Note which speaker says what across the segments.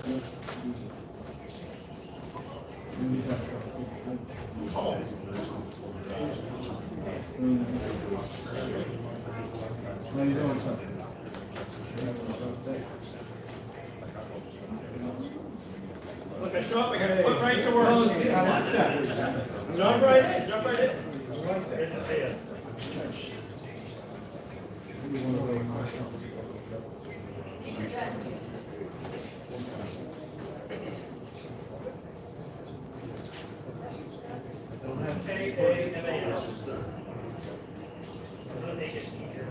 Speaker 1: How you doing, son?
Speaker 2: Look, I show up, I gotta put right to work. Jump right in, jump right in. Good to see you. K-A-M-A-L. That'll make it easier.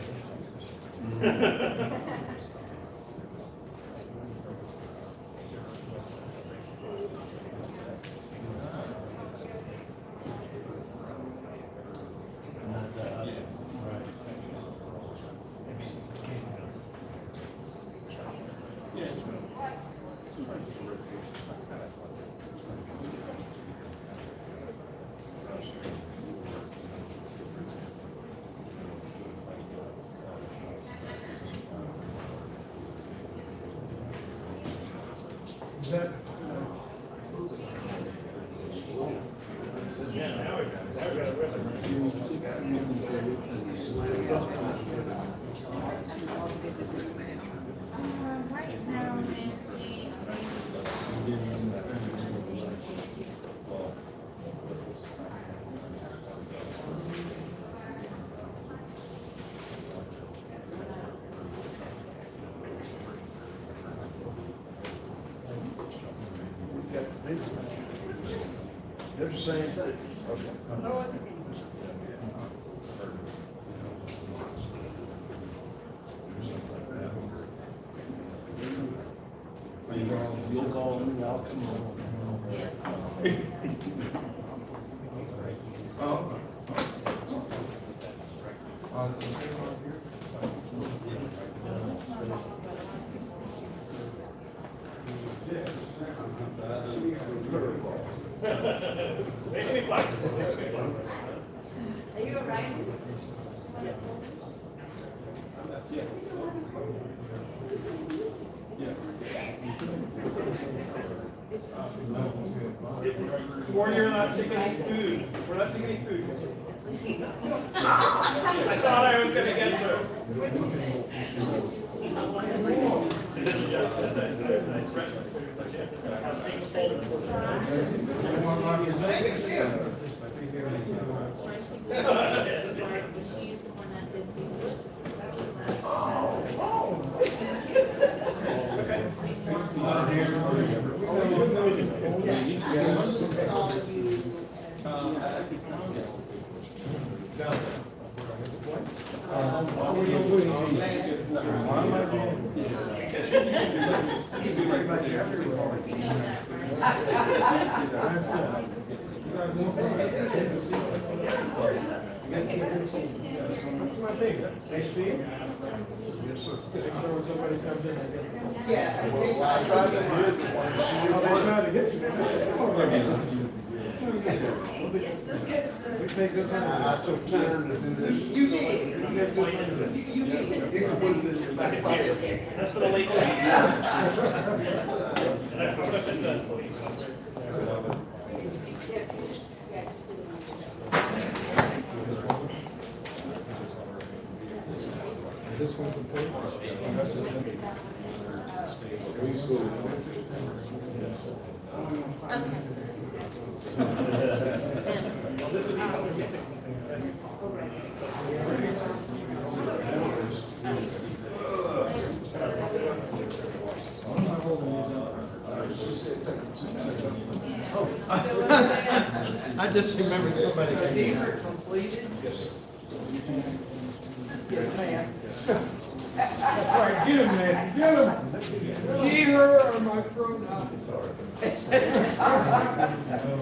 Speaker 2: Yeah, now we got it. Now we got it with
Speaker 3: Right now, Nancy.
Speaker 1: They're the same thing. Okay. You'll call me, I'll come over. Oh.
Speaker 2: Make me flexible, make me flexible.
Speaker 3: Are you all right?
Speaker 2: Warn you're not taking any food. We're not taking any food. I thought I was gonna get through.
Speaker 1: What's my thing? HP? Yes, sir. Make sure when somebody comes in, I get.
Speaker 4: Yeah.
Speaker 1: Well, I tried to hit it. They tried to get you. We take good time. I took time to do this.
Speaker 4: You did.
Speaker 1: You can put it in your back pocket.
Speaker 2: That's for the late night. And I put it in the police.
Speaker 1: This one complete? I just remembered somebody.
Speaker 4: These are completed? Yes, ma'am.
Speaker 1: That's right, get him, Nancy, get him.
Speaker 4: She, her, or my pronoun?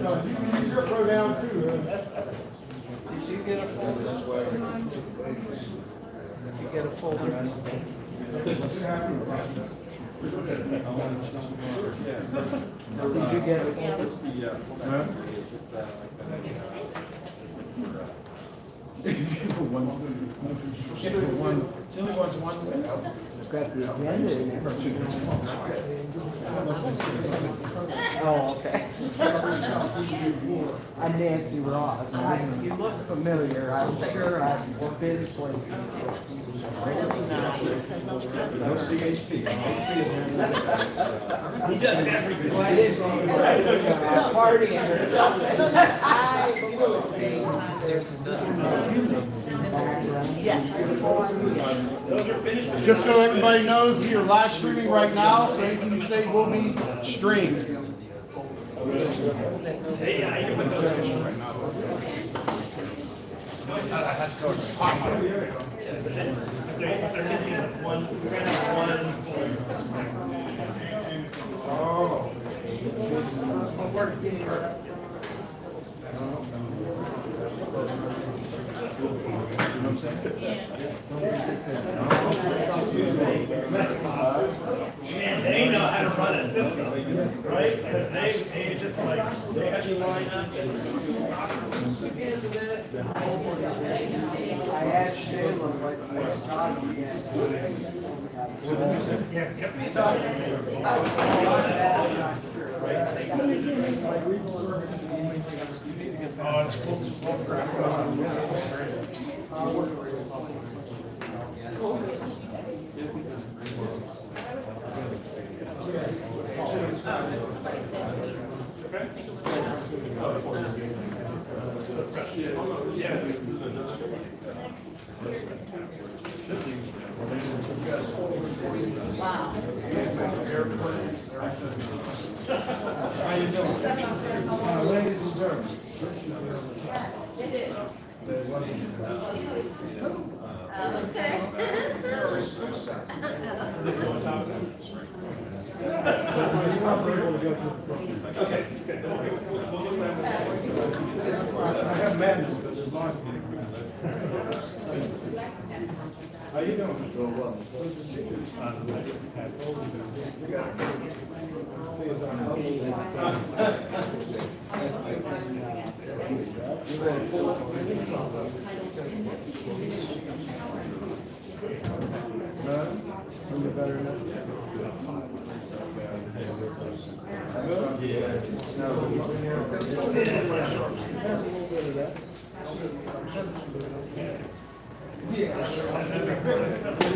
Speaker 1: No, you can use your pronoun too, huh?
Speaker 4: Did you get a folder? Did you get a folder? Did you get a folder?
Speaker 1: One. It's got the agenda.
Speaker 4: Oh, okay. I'm Nancy Ross. You look familiar. I'm sure I've been places.
Speaker 1: No CHP.
Speaker 2: He does everything.
Speaker 4: Well, I didn't partying or something.
Speaker 2: Those are finished.
Speaker 5: Just so everybody knows, we are live streaming right now, so anything you say will be streamed.
Speaker 2: Hey, I can put those in right now. They're missing one, we're gonna have one.
Speaker 1: Oh.
Speaker 2: And they know how to run a system, right? Because they just like, they have to line up
Speaker 4: I asked Shayla what was talking
Speaker 2: Yeah, get me some.
Speaker 5: Oh, it's close.
Speaker 1: How you doing? Ladies and gentlemen. You want people to go to the
Speaker 2: Okay.
Speaker 1: I have madness, but there's not. How you doing? Doing well.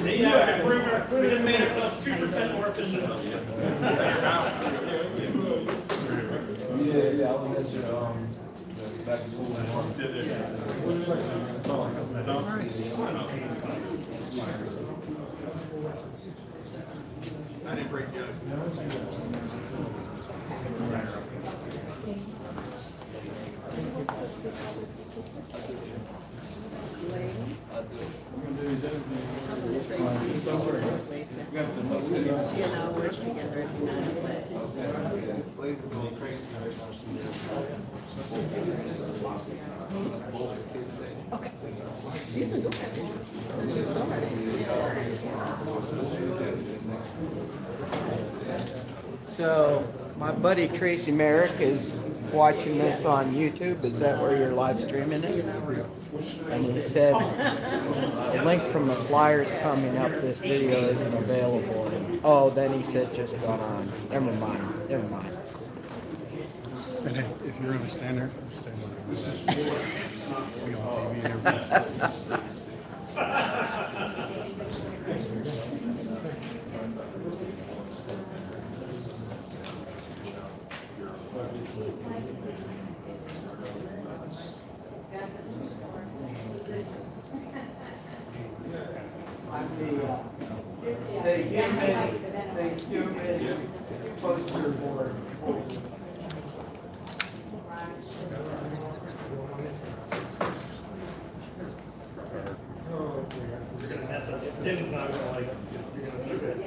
Speaker 2: Yeah, we just made ourselves 2% more efficient.
Speaker 6: Yeah, I was at your, back to school.
Speaker 5: I didn't break the ice.
Speaker 4: So, my buddy Tracy Merrick is watching this on YouTube. Is that where you're live streaming it? And he said the link from the flyers coming up, this video isn't available. Oh, then he said just got on. Never mind. Never mind.
Speaker 5: And hey, if you're gonna stand there, stand there. Be on TV and everything.
Speaker 4: The human poster board.
Speaker 2: You're gonna mess up. Tim's not gonna like it. You're gonna do it.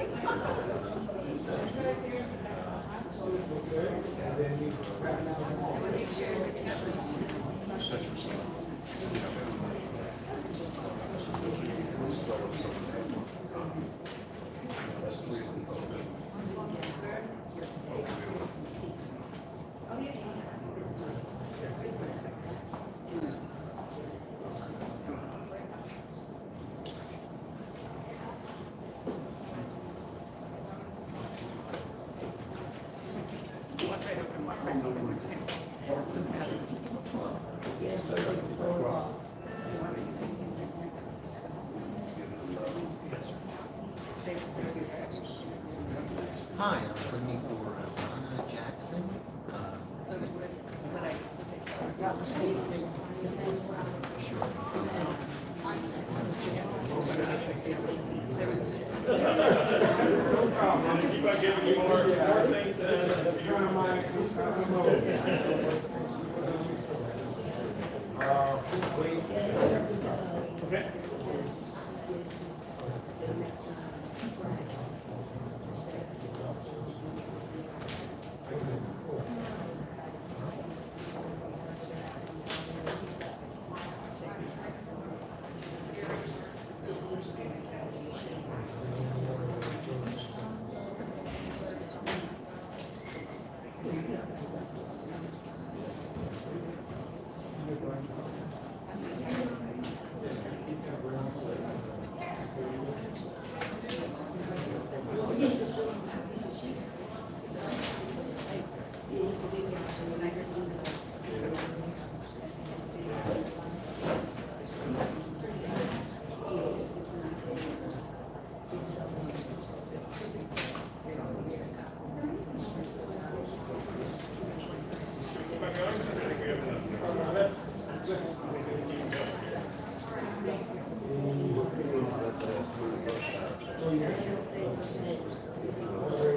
Speaker 7: Hi, I was looking for Donna Jackson. Is that- Sure.
Speaker 2: No problem. Keep on giving you more things Okay.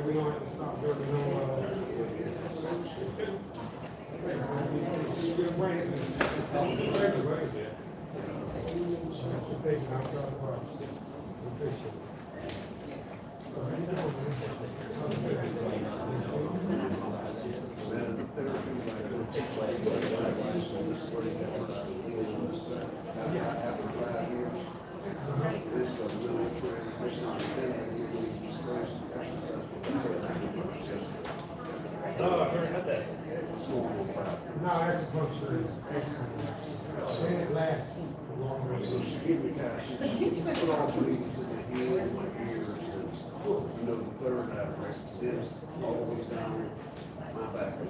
Speaker 1: We don't have to stop building
Speaker 2: Oh, I've never had that.
Speaker 1: No, acupuncture is excellent. And it lasts longer.
Speaker 8: You know, the third eye extends all the way down my back. And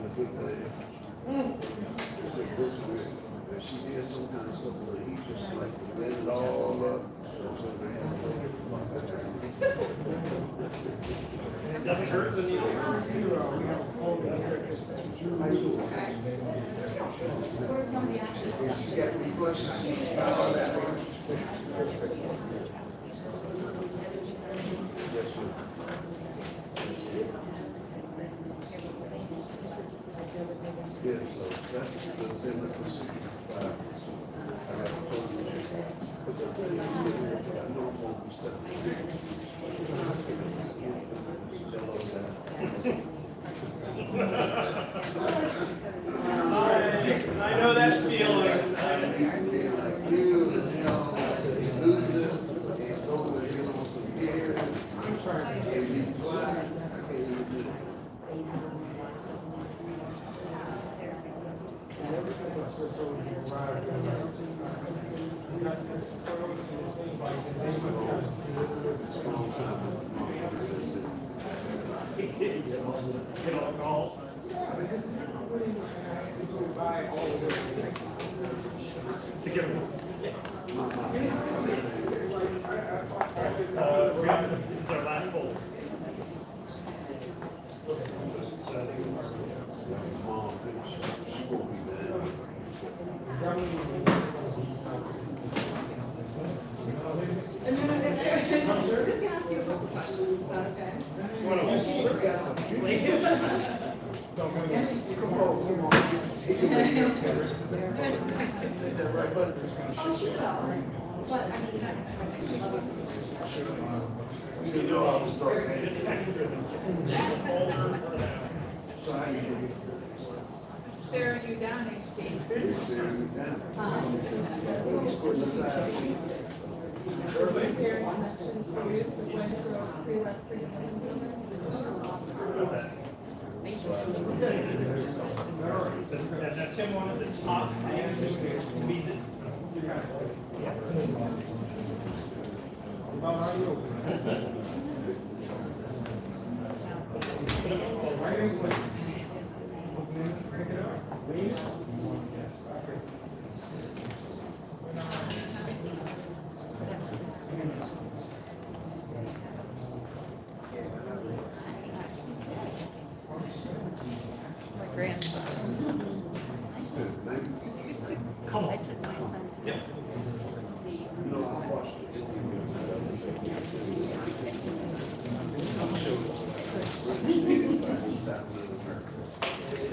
Speaker 8: the good thing, she did some kind of stuff where he just like let it all up.
Speaker 2: Nothing hurts when you.
Speaker 8: She got me questions. All that. Yes, sir. Yeah, so that's the thing that was, I got told you, put the thing in, I know I'm going to step.
Speaker 2: I know that feeling.
Speaker 8: Like you, and lose this, and over the hill on some gear, I'm trying to get you fly, I can't even do it.
Speaker 1: Ever since I switched over to the ride, I got this photo, and it seems like the name was kind
Speaker 2: Get on calls.
Speaker 1: of buy all of it.
Speaker 2: To get them. This is our last fold.
Speaker 8: Mom, she won't be mad.
Speaker 9: We're just gonna ask you a couple questions, is that okay?
Speaker 8: Come on.
Speaker 9: Oh, she will, but I mean,
Speaker 8: You know I was starting. So how you doing?
Speaker 3: Staring you down, HP.
Speaker 8: Staring me down. He's putting us out.
Speaker 2: And that's him one of the top things to be the.
Speaker 3: My grandson.
Speaker 2: Come on. Yes.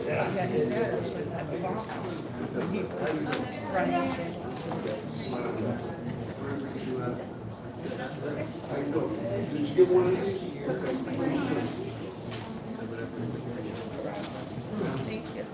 Speaker 3: Yeah, his dad was at the bottom. He was running.
Speaker 8: Did you get one of these?
Speaker 3: Thank you.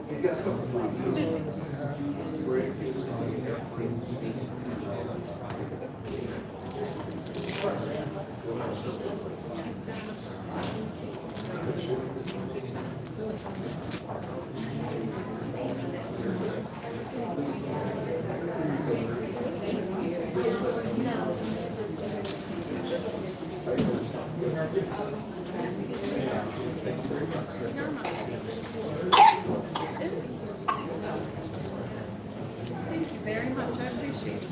Speaker 8: You got something for you. Great.
Speaker 3: Thank you very much. I appreciate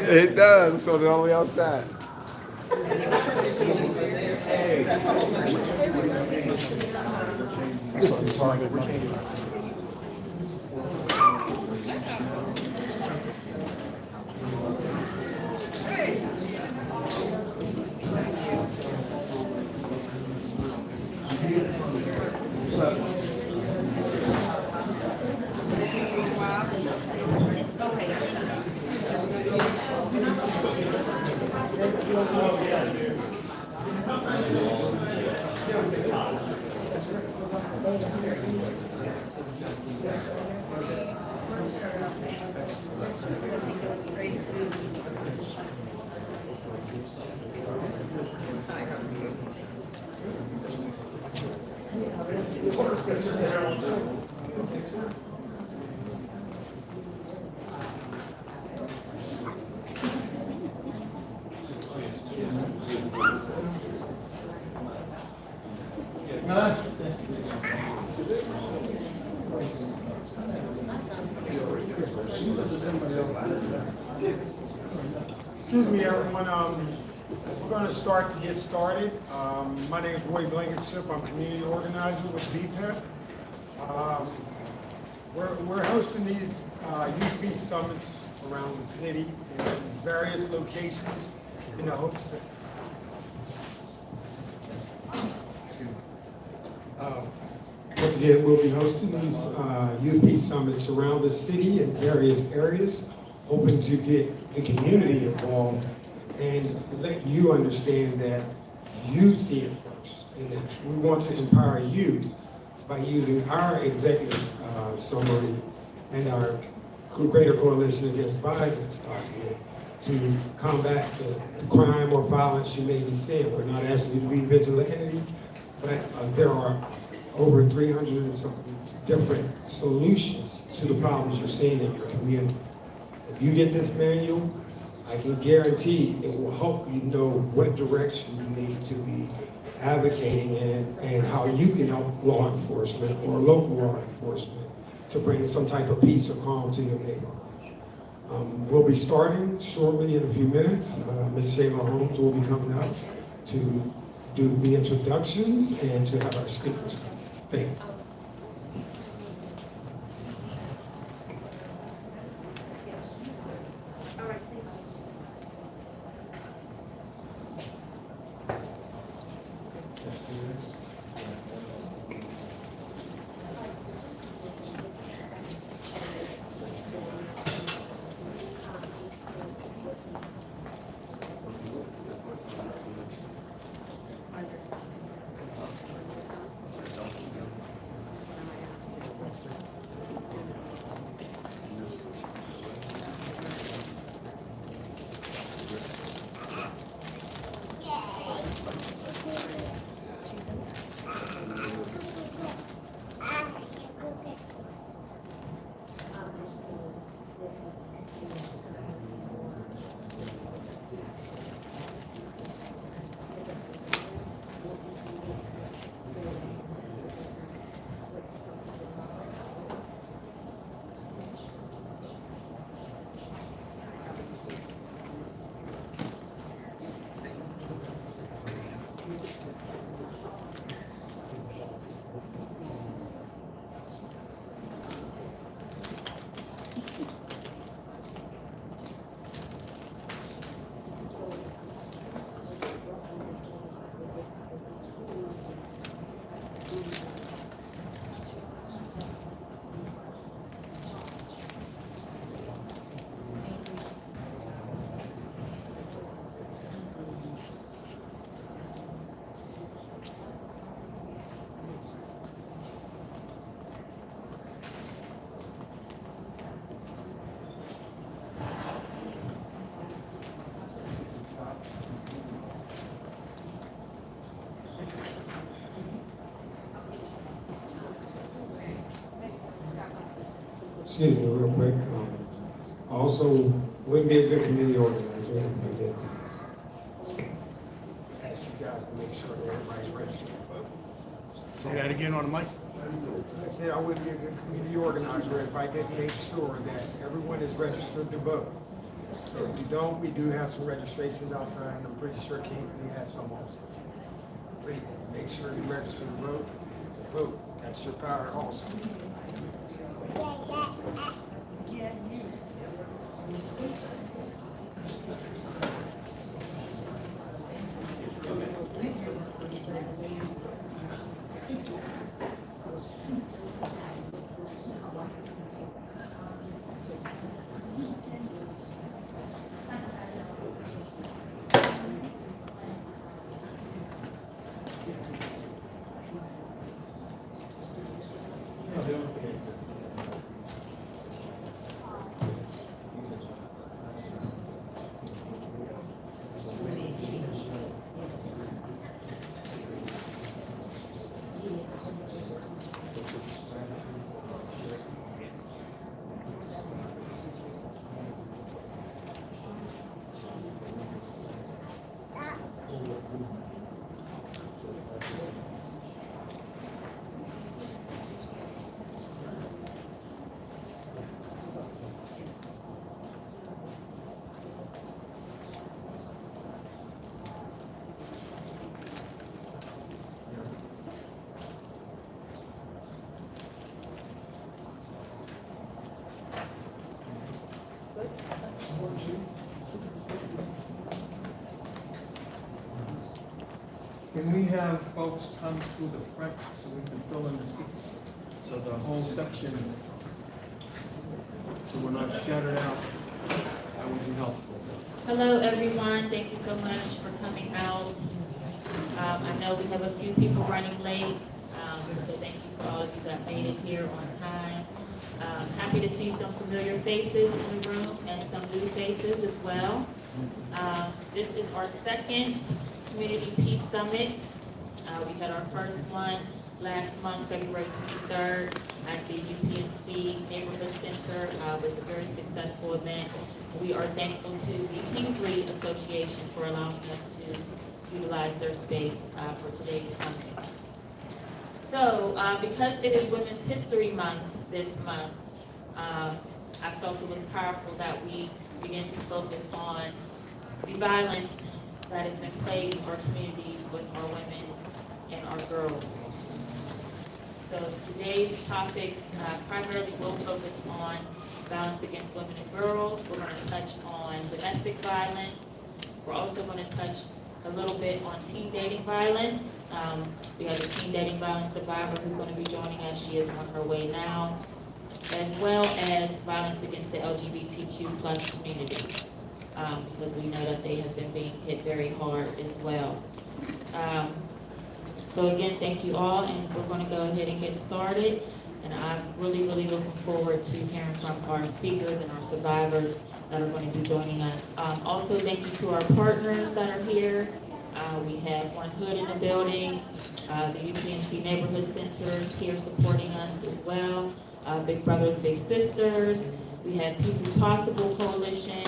Speaker 1: It does, so they're only outside. Excuse me, everyone. We're going to start to get started. My name is Roy Blankenship. I'm community organizer with Bpep. We're hosting these youth peace summits around the city in various locations in the hopes that once again, we'll be hosting these youth peace summits around the city in various areas, hoping to get the community involved and let you understand that you see it first. And that we want to empower you by using our executive summary and our Greater Coalition Against Violence document to combat the crime or violence you may be seeing. We're not asking you to be vigilantes, but there are over 300 and something different solutions to the problems you're seeing in your community. If you get this manual, I can guarantee it will help you know what direction you need to be advocating in and how you can help law enforcement or local law enforcement to bring some type of peace or calm to your neighborhood. We'll be starting shortly in a few minutes. Ms. Shayla Holmes will be coming up to do the introductions and to have our speakers come. Thank you. excuse me, real quick. I also wouldn't be a good community organizer if I did ask you guys to make sure that everybody's registered to vote.
Speaker 5: Say that again on the mic.
Speaker 1: I said I wouldn't be a good community organizer if I didn't make sure that everyone is registered to vote. If you don't, we do have some registrations outside, and I'm pretty sure Kingsley has some also. Please, make sure you register to vote. Vote, that's your power also.
Speaker 10: Can we have folks come through the front so we can fill in the seats? So the whole section, so we're not scattered out. That would be helpful.
Speaker 11: Hello, everyone. Thank you so much for coming out. I know we have a few people running late, so thank you for all of you that made it here on time. Happy to see some familiar faces in the room and some new faces as well. This is our second Community Peace Summit. We had our first one last month, February 23rd, at the UPMC Neighborhood Center. It was a very successful event. We are thankful to the Kingsley Association for allowing us to utilize their space for today's summit. So, because it is Women's History Month this month, I felt it was powerful that we begin to focus on the violence that has been plaguing our communities with our women and our girls. So today's topics primarily will focus on violence against women and girls. We're going to touch on domestic violence. We're also going to touch a little bit on teen dating violence. We have a teen dating violence survivor who's going to be joining us. She is on her way now, as well as violence against the LGBTQ plus community, because we know that they have been being hit very hard as well. So again, thank you all, and we're going to go ahead and get started. And I'm really, really looking forward to hearing from our speakers and our survivors that are going to be joining us. Also, thank you to our partners that are here. We have One Hood in the building. The UPMC Neighborhood Center is here supporting us as well. Big Brothers Big Sisters. We have Pieces Possible Coalition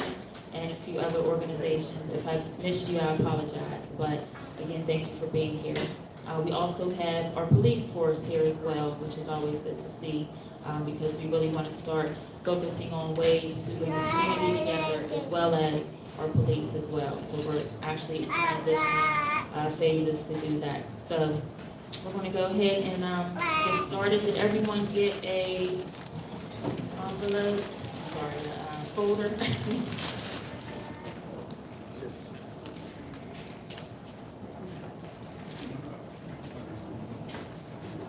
Speaker 11: and a few other organizations. If I missed you, I apologize. But again, thank you for being here. We also have our police force here as well, which is always good to see, because we really want to start focusing on ways to bring the community together, as well as our police as well. So we're actually in transition phases to do that. So we're going to go ahead and get started. Did everyone get a envelope? Sorry, folder?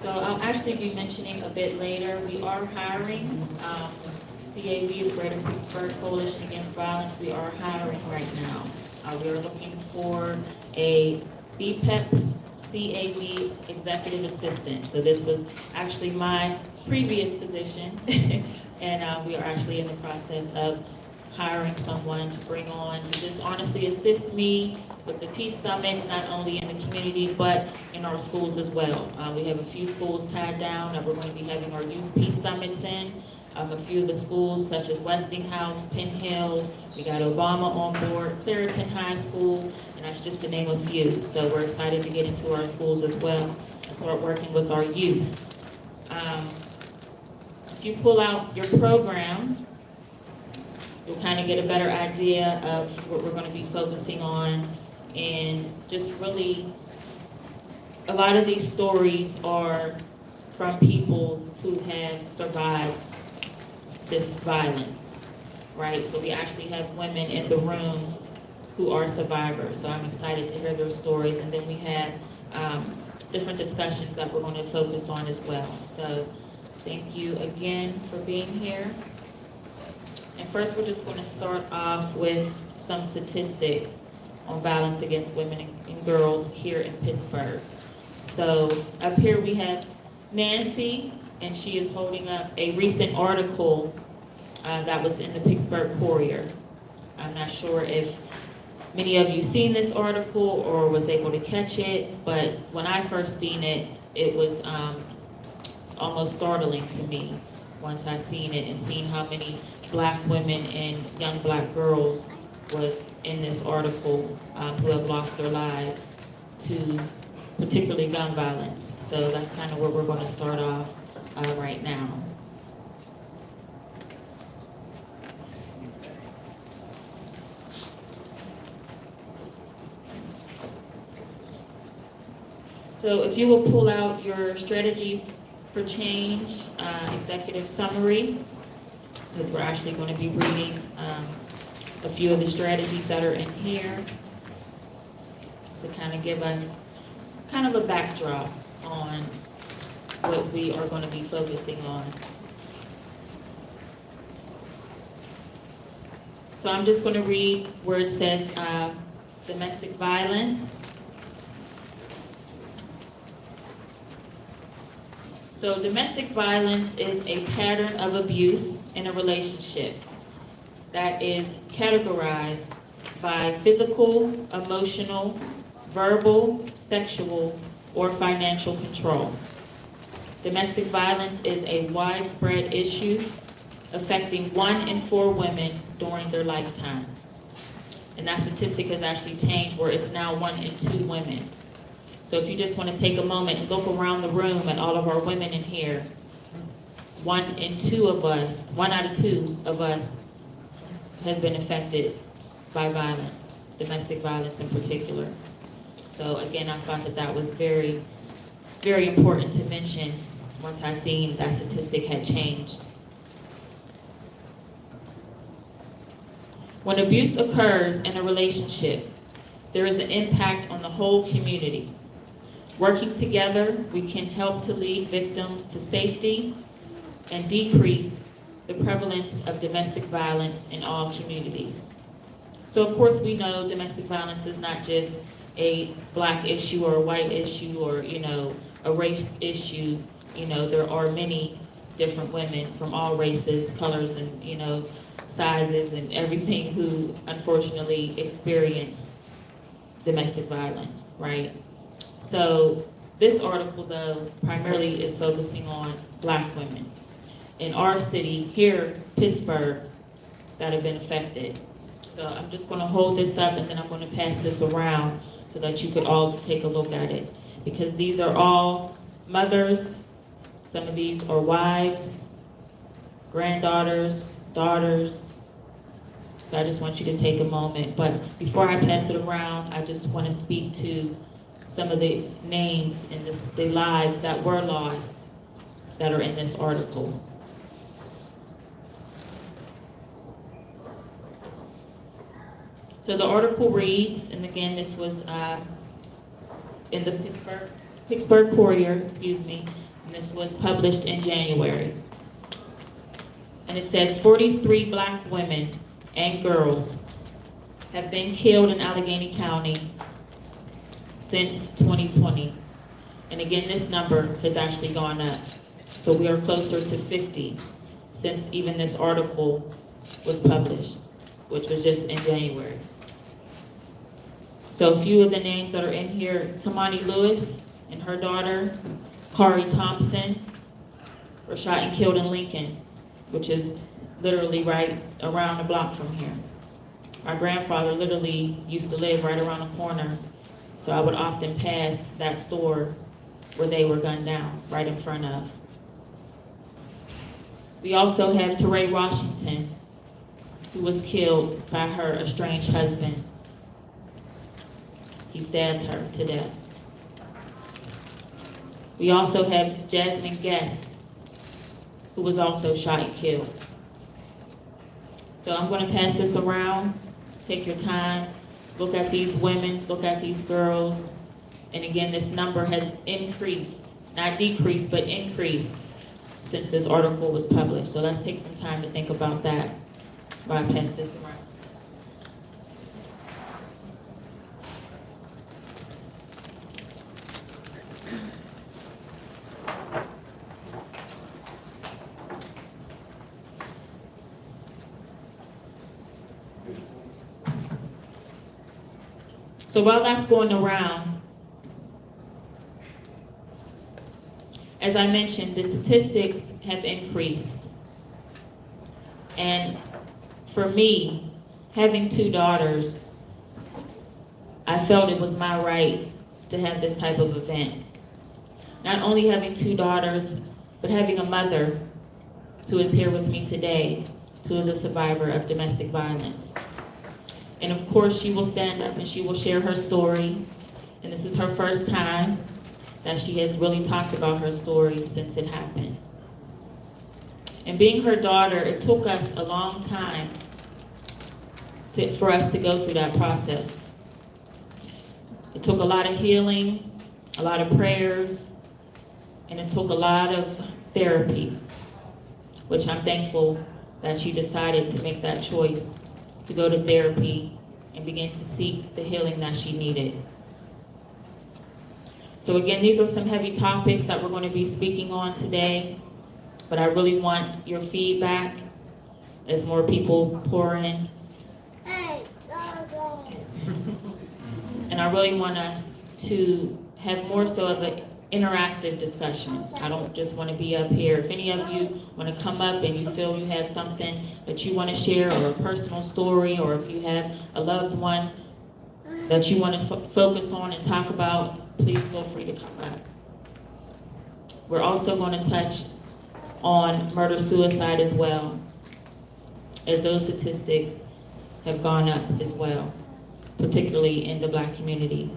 Speaker 11: So I'll actually be mentioning a bit later. We are hiring CAV, the Greater Pittsburgh Coalition Against Violence. We are hiring right now. We are looking for a Bpep CAV executive assistant. So this was actually my previous position, and we are actually in the process of hiring someone to bring on to just honestly assist me with the Peace Summits, not only in the community, but in our schools as well. We have a few schools tied down that we're going to be having our Youth Peace Summits in. A few of the schools such as Westinghouse, Penn Hills, we got Obama on board, Clariton High School, and that's just to name a few. So we're excited to get into our schools as well and start working with our youth. If you pull out your program, you'll kind of get a better idea of what we're going to be focusing on, and just really, a lot of these stories are from people who have survived this violence, right? So we actually have women in the room who are survivors, so I'm excited to hear their stories, and then we have different discussions that we're going to focus on as well. So thank you again for being here. And first, we're just going to start off with some statistics on violence against women and girls here in Pittsburgh. So up here we have Nancy, and she is holding up a recent article that was in the Pittsburgh Courier. I'm not sure if many of you seen this article or was able to catch it, but when I first seen it, it was almost startling to me once I seen it and seen how many Black women and young Black girls was in this article who have lost their lives to particularly gun violence. So that's kind of where we're going to start off right now. So if you will pull out your strategies for change executive summary, because we're actually going to be reading a few of the strategies that are in here to kind of give us kind of a backdrop on what we are going to be focusing on. So I'm just going to read where it says domestic violence. So domestic violence is a pattern of abuse in a relationship that is categorized by physical, emotional, verbal, sexual, or financial control. Domestic violence is a widespread issue affecting 1 in 4 women during their lifetime. And that statistic has actually changed where it's now 1 in 2 women. So if you just want to take a moment and look around the room at all of our women in here, 1 in 2 of us, 1 out of 2 of us has been affected by violence, domestic violence in particular. So again, I thought that that was very, very important to mention once I seen that statistic had changed. When abuse occurs in a relationship, there is an impact on the whole community. Working together, we can help to lead victims to safety and decrease the prevalence of domestic violence in all communities. So of course we know domestic violence is not just a Black issue or a white issue or, a race issue. There are many different women from all races, colors, and, sizes and everything who unfortunately experience domestic violence, right? So this article, though, primarily is focusing on Black women in our city here, Pittsburgh, that have been affected. So I'm just going to hold this up and then I'm going to pass this around so that you could all take a look at it. Because these are all mothers, some of these are wives, granddaughters, daughters. So I just want you to take a moment. But before I pass it around, I just want to speak to some of the names and the lives that were lost that are in this article. So the article reads, and again, this was in the Pittsburgh Courier, and this was published in January. And it says 43 Black women and girls have been killed in Allegheny County since 2020. And again, this number has actually gone up. So we are closer to 50 since even this article was published, which was just in January. So a few of the names that are in here, Tamani Lewis and her daughter, Kari Thompson, were shot and killed in Lincoln. which is literally right around the block from here. My grandfather literally used to live right around the corner, so I would often pass that store where they were gunned down, right in front of. We also have Teray Washington, who was killed by her estranged husband. He stabbed her to death. We also have Jasmine Guest, who was also shot and killed. So I'm going to pass this around. Take your time. Look at these women. Look at these girls. And again, this number has increased, not decreased, but increased since this article was published. So let's take some time to think about that while I pass this around. So while that's going around, as I mentioned, the statistics have increased. And for me, having 2 daughters, I felt it was my right to have this type of event. Not only having 2 daughters, but having a mother who is here with me today, who is a survivor of domestic violence. And of course, she will stand up and she will share her story. And this is her first time that she has really talked about her story since it happened. And being her daughter, it took us a long time for us to go through that process. It took a lot of healing, a lot of prayers, and it took a lot of therapy, which I'm thankful that she decided to make that choice to go to therapy and begin to seek the healing that she needed. So again, these are some heavy topics that we're going to be speaking on today, but I really want your feedback as more people pour in. And I really want us to have more so of an interactive discussion. I don't just want to be up here. If any of you want to come up and you feel you have something that you want to share, or a personal story, or if you have a loved one that you want to focus on and talk about, please feel free to come up. We're also going to touch on murder-suicide as well, as those statistics have gone up as well, particularly in the Black community.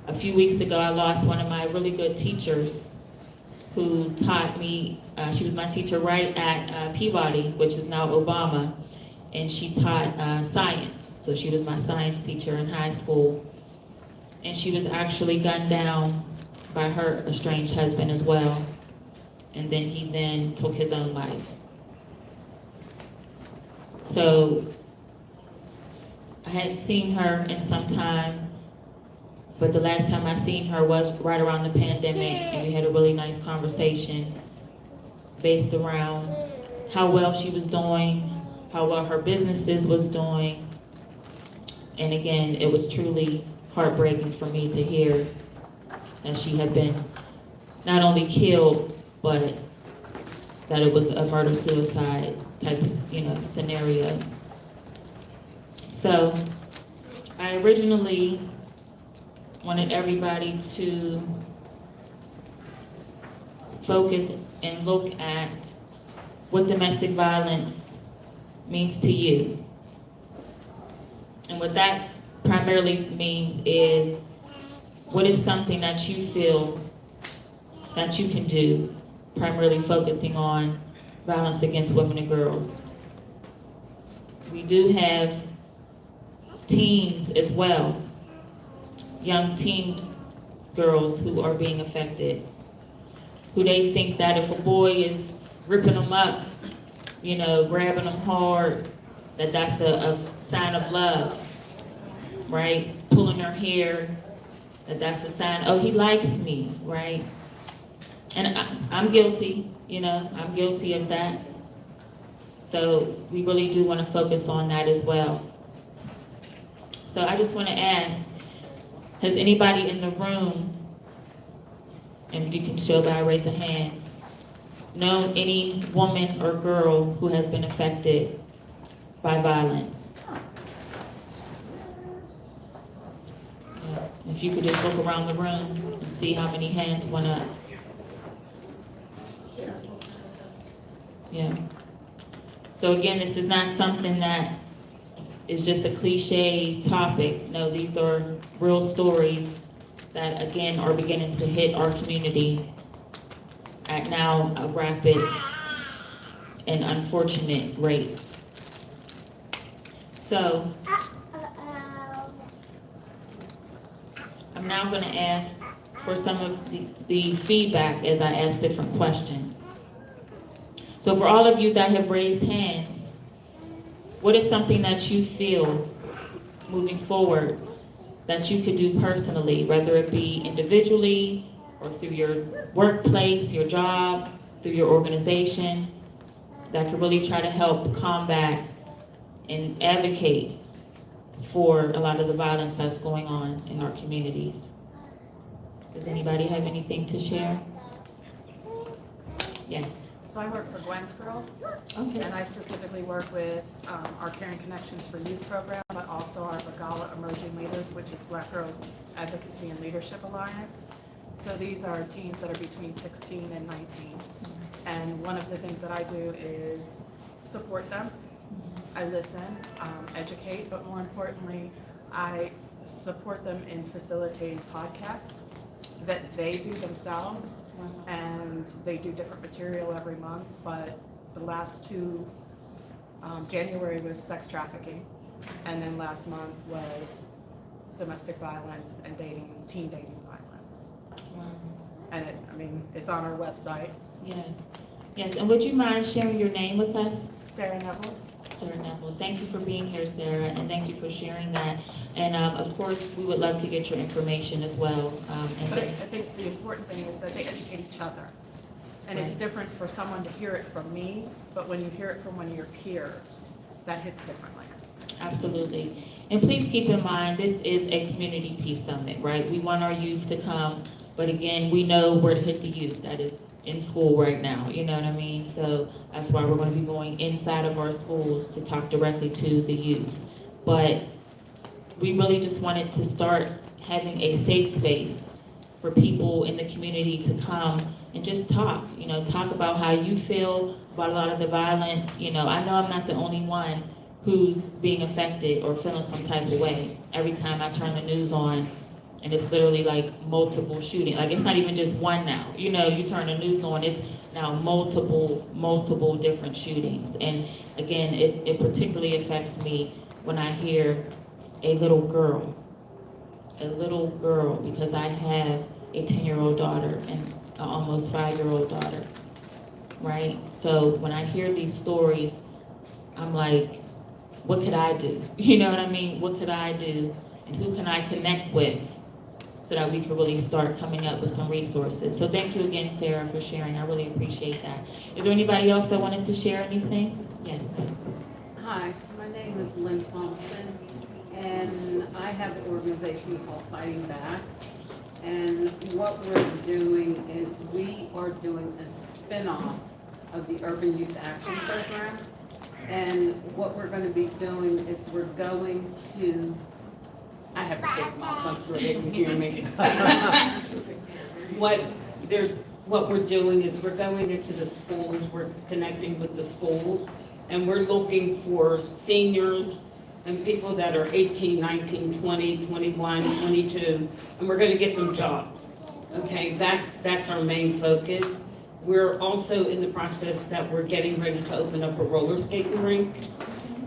Speaker 11: A few weeks ago, I lost one of my really good teachers who taught me, she was my teacher right at Peabody, which is now Obama, and she taught science. So she was my science teacher in high school. And she was actually gunned down by her estranged husband as well. And then he then took his own life. So I hadn't seen her in some time. But the last time I seen her was right around the pandemic, and we had a really nice conversation based around how well she was doing, how well her businesses was doing. And again, it was truly heartbreaking for me to hear that she had been not only killed, but that it was a murder-suicide type of, scenario. So I originally wanted everybody to focus and look at what domestic violence means to you. And what that primarily means is, what is something that you feel that you can do, primarily focusing on violence against women and girls. We do have teens as well, young teen girls who are being affected, who they think that if a boy is ripping them up, grabbing them hard, that's a sign of love, right? Pulling their hair, that's a sign, oh, he likes me, right? And I'm guilty, I'm guilty of that. So we really do want to focus on that as well. So I just want to ask, has anybody in the room, and you can show by raise of hands, known any woman or girl who has been affected by violence? Yeah, if you could just look around the room and see how many hands went up. Yeah. So again, this is not something that is just a cliche topic. No, these are real stories that again are beginning to hit our community at now a rapid and unfortunate rate. So I'm now going to ask for some of the feedback as I ask different questions. So for all of you that have raised hands, what is something that you feel moving forward that you could do personally, whether it be individually or through your workplace, your job, through your organization, that could really try to help combat and advocate for a lot of the violence that's going on in our communities? Does anybody have anything to share? Yes.
Speaker 3: So I work for Gwen's Girls,
Speaker 11: Okay.
Speaker 3: and I specifically work with our Caring Connections for Youth program, but also our Bagala Emerging Leaders, which is Black Girls Advocacy and Leadership Alliance. So these are teens that are between 16 and 19. And one of the things that I do is support them. I listen, educate, but more importantly, I support them in facilitating podcasts that they do themselves, and they do different material every month, but the last two, January was sex trafficking, and then last month was domestic violence and teen dating violence.
Speaker 11: Wow.
Speaker 3: And it's on our website.
Speaker 11: Yes. Yes. And would you mind sharing your name with us?
Speaker 3: Sarah Nevels.
Speaker 11: Sarah Neville. Thank you for being here, Sarah, and thank you for sharing that. And of course, we would love to get your information as well.
Speaker 3: But I think the important thing is that they educate each other. And it's different for someone to hear it from me, but when you hear it from one of your peers, that hits differently.
Speaker 11: Absolutely. And please keep in mind, this is a community peace summit, right? We want our youth to come, but again, we know where to hit the youth. That is in school right now, you know what I mean? So that's why we're going to be going inside of our schools to talk directly to the youth. But we really just wanted to start having a safe space for people in the community to come and just talk, talk about how you feel about a lot of the violence. I know I'm not the only one who's being affected or feeling some type of way. Every time I turn the news on, and it's literally like multiple shootings. Like it's not even just one now. You turn the news on, it's now multiple different shootings. And again, it particularly affects me when I hear a little girl, because I have a 10-year-old daughter and an almost 5-year-old daughter, right? So when I hear these stories, I'm like, what could I do? You know what I mean? What could I do? And who can I connect with so that we can really start coming up with some resources? So thank you again, Sarah, for sharing. I really appreciate that. Is there anybody else that wanted to share anything? Yes, ma'am.
Speaker 12: Hi, my name is Lynn Thompson, and I have an organization called Fighting Back. And what we're doing is we are doing a spin-off of the Urban Youth Action Program. And what we're going to be doing is we're going to, I have to take them off, I'm sure they can hear me. What we're doing is we're going into the schools, we're connecting with the schools, and we're looking for seniors and people that are 18, 19, 20, 21, 22, and we're going to get them jobs. Okay, that's our main focus. We're also in the process that we're getting ready to open up a roller skating rink.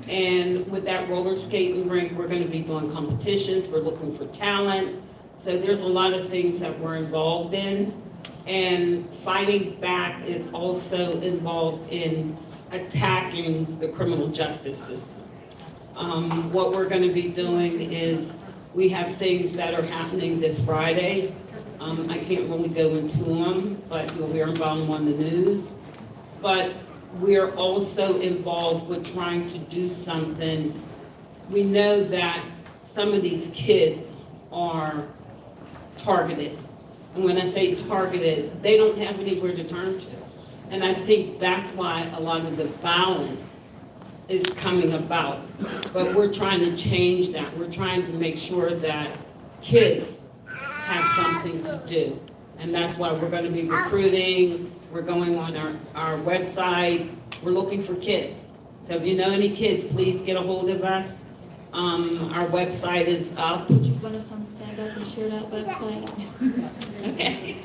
Speaker 12: And with that roller skating rink, we're going to be doing competitions. We're looking for talent. So there's a lot of things that we're involved in. And Fighting Back is also involved in attacking the criminal justice system. What we're going to be doing is we have things that are happening this Friday. I can't really go into them, but you'll hear about them on the news. But we're also involved with trying to do something. We know that some of these kids are targeted. And when I say targeted, they don't have anywhere to turn to. And I think that's why a lot of the violence is coming about. But we're trying to change that. We're trying to make sure that kids have something to do. And that's why we're going to be recruiting. We're going on our website. We're looking for kids. So if you know any kids, please get a hold of us. Our website is up.
Speaker 11: Would you want to come stand up and share that website? Okay.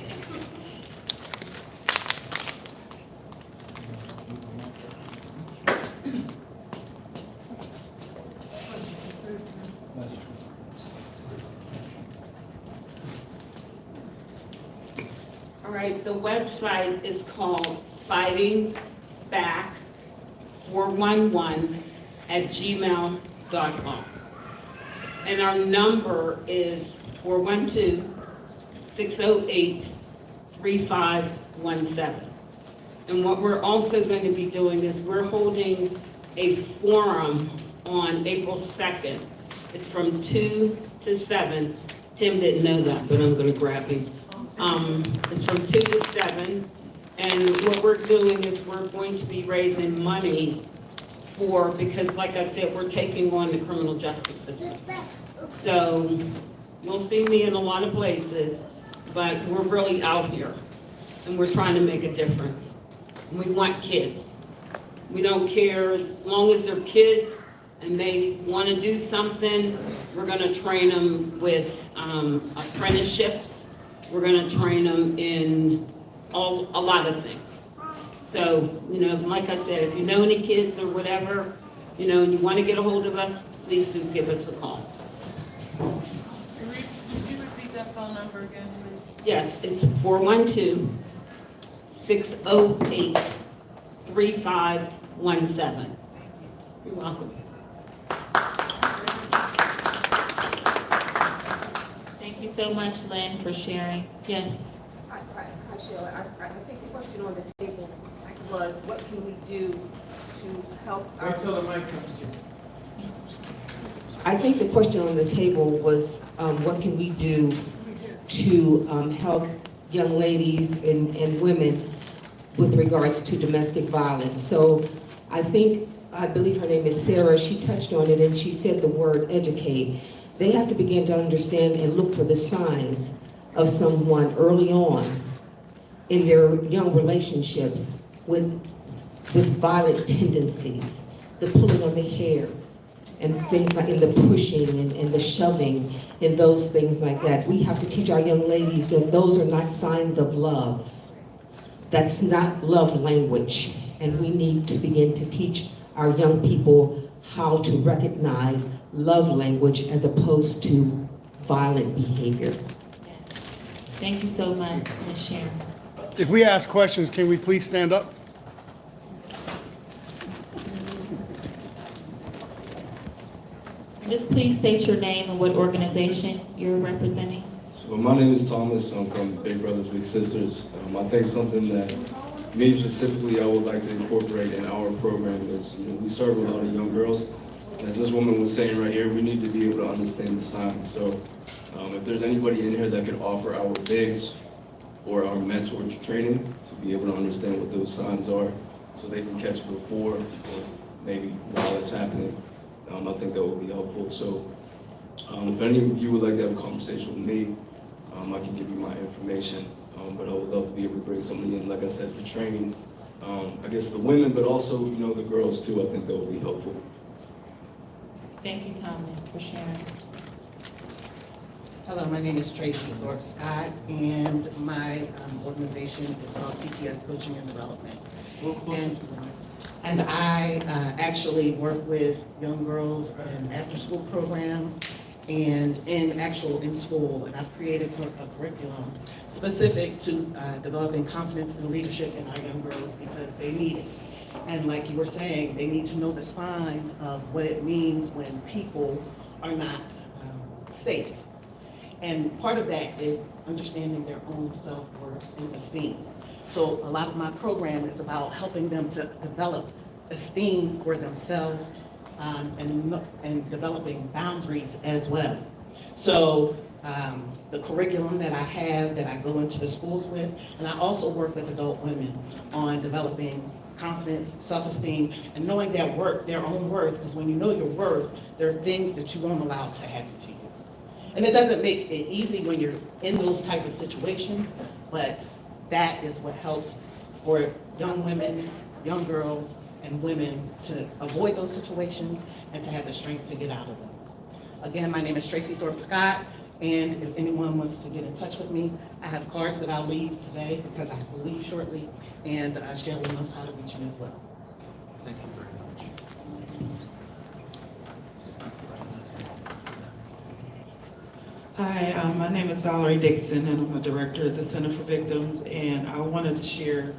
Speaker 12: All right, the website is called fightingback411@gmail.com. And our number is 412-608-3517. And what we're also going to be doing is we're holding a forum on April 2nd. It's from 2 to 7. Tim didn't know that, but I'm going to grab him. It's from 2 to 7. And what we're doing is we're going to be raising money because like I said, we're taking on the criminal justice system. So you'll see me in a lot of places, but we're really out here and we're trying to make a difference. We want kids. We don't care, as long as they're kids and they want to do something, we're going to train them with apprenticeships. We're going to train them in a lot of things. So, like I said, if you know any kids or whatever, and you want to get a hold of us, please do give us a call.
Speaker 10: Could you repeat that phone number again, please?
Speaker 12: Yes, it's 412-608-3517. You're welcome.
Speaker 11: Thank you so much, Lynn, for sharing. Yes.
Speaker 13: Hi, Sheila. I think the question on the table was, what can we do to help our...
Speaker 10: Wait till the mic comes to you.
Speaker 13: I think the question on the table was, what can we do to help young ladies and women with regards to domestic violence? So I believe her name is Sarah, she touched on it and she said the word educate. They have to begin to understand and look for the signs of someone early on in their young relationships with violent tendencies, the pulling of the hair, and things like, and the pushing and the shoving and those things like that. We have to teach our young ladies that those are not signs of love. That's not love language. And we need to begin to teach our young people how to recognize love language as opposed to violent behavior.
Speaker 11: Thank you so much, Ms. Sharon.
Speaker 5: If we ask questions, can we please stand up?
Speaker 11: Just please state your name and what organization you're representing.
Speaker 6: So my name is Thomas. I'm from Big Brothers Big Sisters. I think something that me specifically I would like to incorporate in our program is, we serve a lot of young girls. As this woman was saying right here, we need to be able to understand the signs. So if there's anybody in here that could offer our bigs or our mentors training to be able to understand what those signs are so they can catch it before or maybe while it's happening, I think that would be helpful. So if any of you would like to have a conversation with me, I can give you my information, but I would love to be able to bring somebody in, like I said, to train, I guess the women, but also, the girls too. I think that would be helpful.
Speaker 11: Thank you, Thomas, for sharing.
Speaker 14: Hello, my name is Tracy Thorpe Scott, and my organization is called TTS Coaching and Development. And I actually work with young girls in after-school programs and in school, and I've created a curriculum specific to developing confidence and leadership in our young girls because they need it. And like you were saying, they need to know the signs of what it means when people are not safe. And part of that is understanding their own self-worth and esteem. So a lot of my program is about helping them to develop esteem for themselves and developing boundaries as well. So the curriculum that I have, that I go into the schools with, and I also work with adult women on developing confidence, self-esteem, and knowing their worth, their own worth, because when you know your worth, there are things that you won't allow to happen to you. And it doesn't make it easy when you're in those type of situations, but that is what helps for young women, young girls, and women to avoid those situations and to have the strength to get out of them. Again, my name is Tracy Thorpe Scott, and if anyone wants to get in touch with me, I have cards that I'll leave today because I have to leave shortly, and Shelley knows how to reach me as well.
Speaker 7: Thank you very much.
Speaker 15: Hi, my name is Valerie Dixon, and I'm a director at the Center for Victims, and I wanted to share,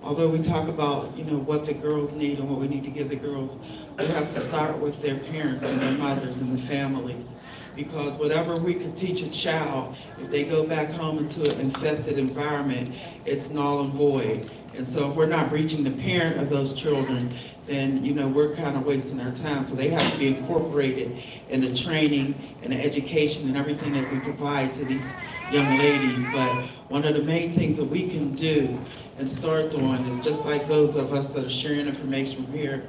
Speaker 15: although we talk about, what the girls need and what we need to give the girls, we have to start with their parents and their mothers and the families. Because whatever we could teach a child, if they go back home into an infested environment, it's null and void. And so if we're not reaching the parent of those children, then, we're kind of wasting our time. So they have to be incorporated in the training and the education and everything that we provide to these young ladies. But one of the main things that we can do and start doing is just like those of us that are sharing information from here,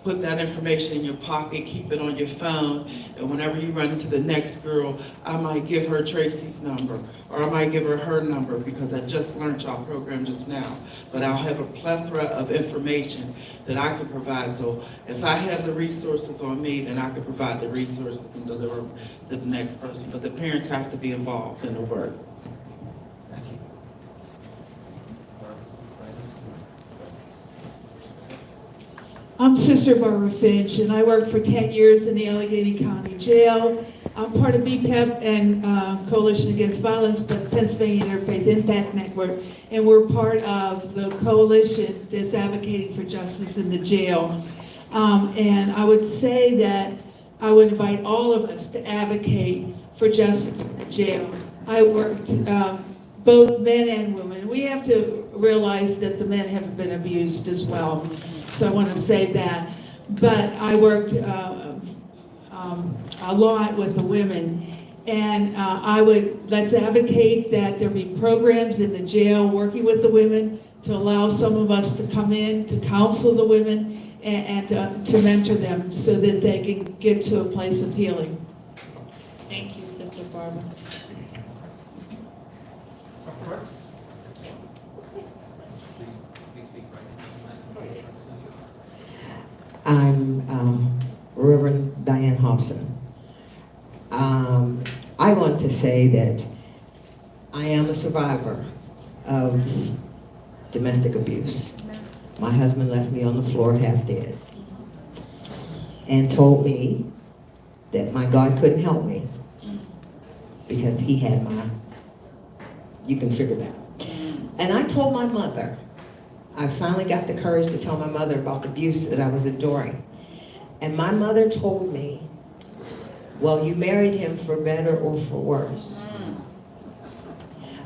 Speaker 15: put that information in your pocket, keep it on your phone, and whenever you run into the next girl, I might give her Tracy's number, or I might give her number, because I just learned y'all program just now. But I'll have a plethora of information that I can provide. So if I have the resources on me, then I can provide the resources and deliver them to the next person. But the parents have to be involved in the work.
Speaker 7: Thank you.
Speaker 16: I'm Sister Barbara Finch, and I worked for 10 years in the Allegheny County Jail. I'm part of Bpep and Coalition Against Violence, but Pennsylvania Interfaith Impact Network, and we're part of the coalition that's advocating for justice in the jail. And I would say that I would invite all of us to advocate for justice in the jail. I worked both men and women. We have to realize that the men have been abused as well. So I want to say that. But I worked a lot with the women. And let's advocate that there be programs in the jail working with the women to allow some of us to come in to counsel the women and to mentor them so that they can get to a place of healing.
Speaker 11: Thank you, Sister Barbara.
Speaker 7: Please speak right now.
Speaker 17: I'm Reverend Diane Hobson. I want to say that I am a survivor of domestic abuse. My husband left me on the floor half dead and told me that my God couldn't help me because he had you can figure that. And I told my mother, I finally got the courage to tell my mother about the abuse that I was enduring. And my mother told me, well, you married him for better or for worse.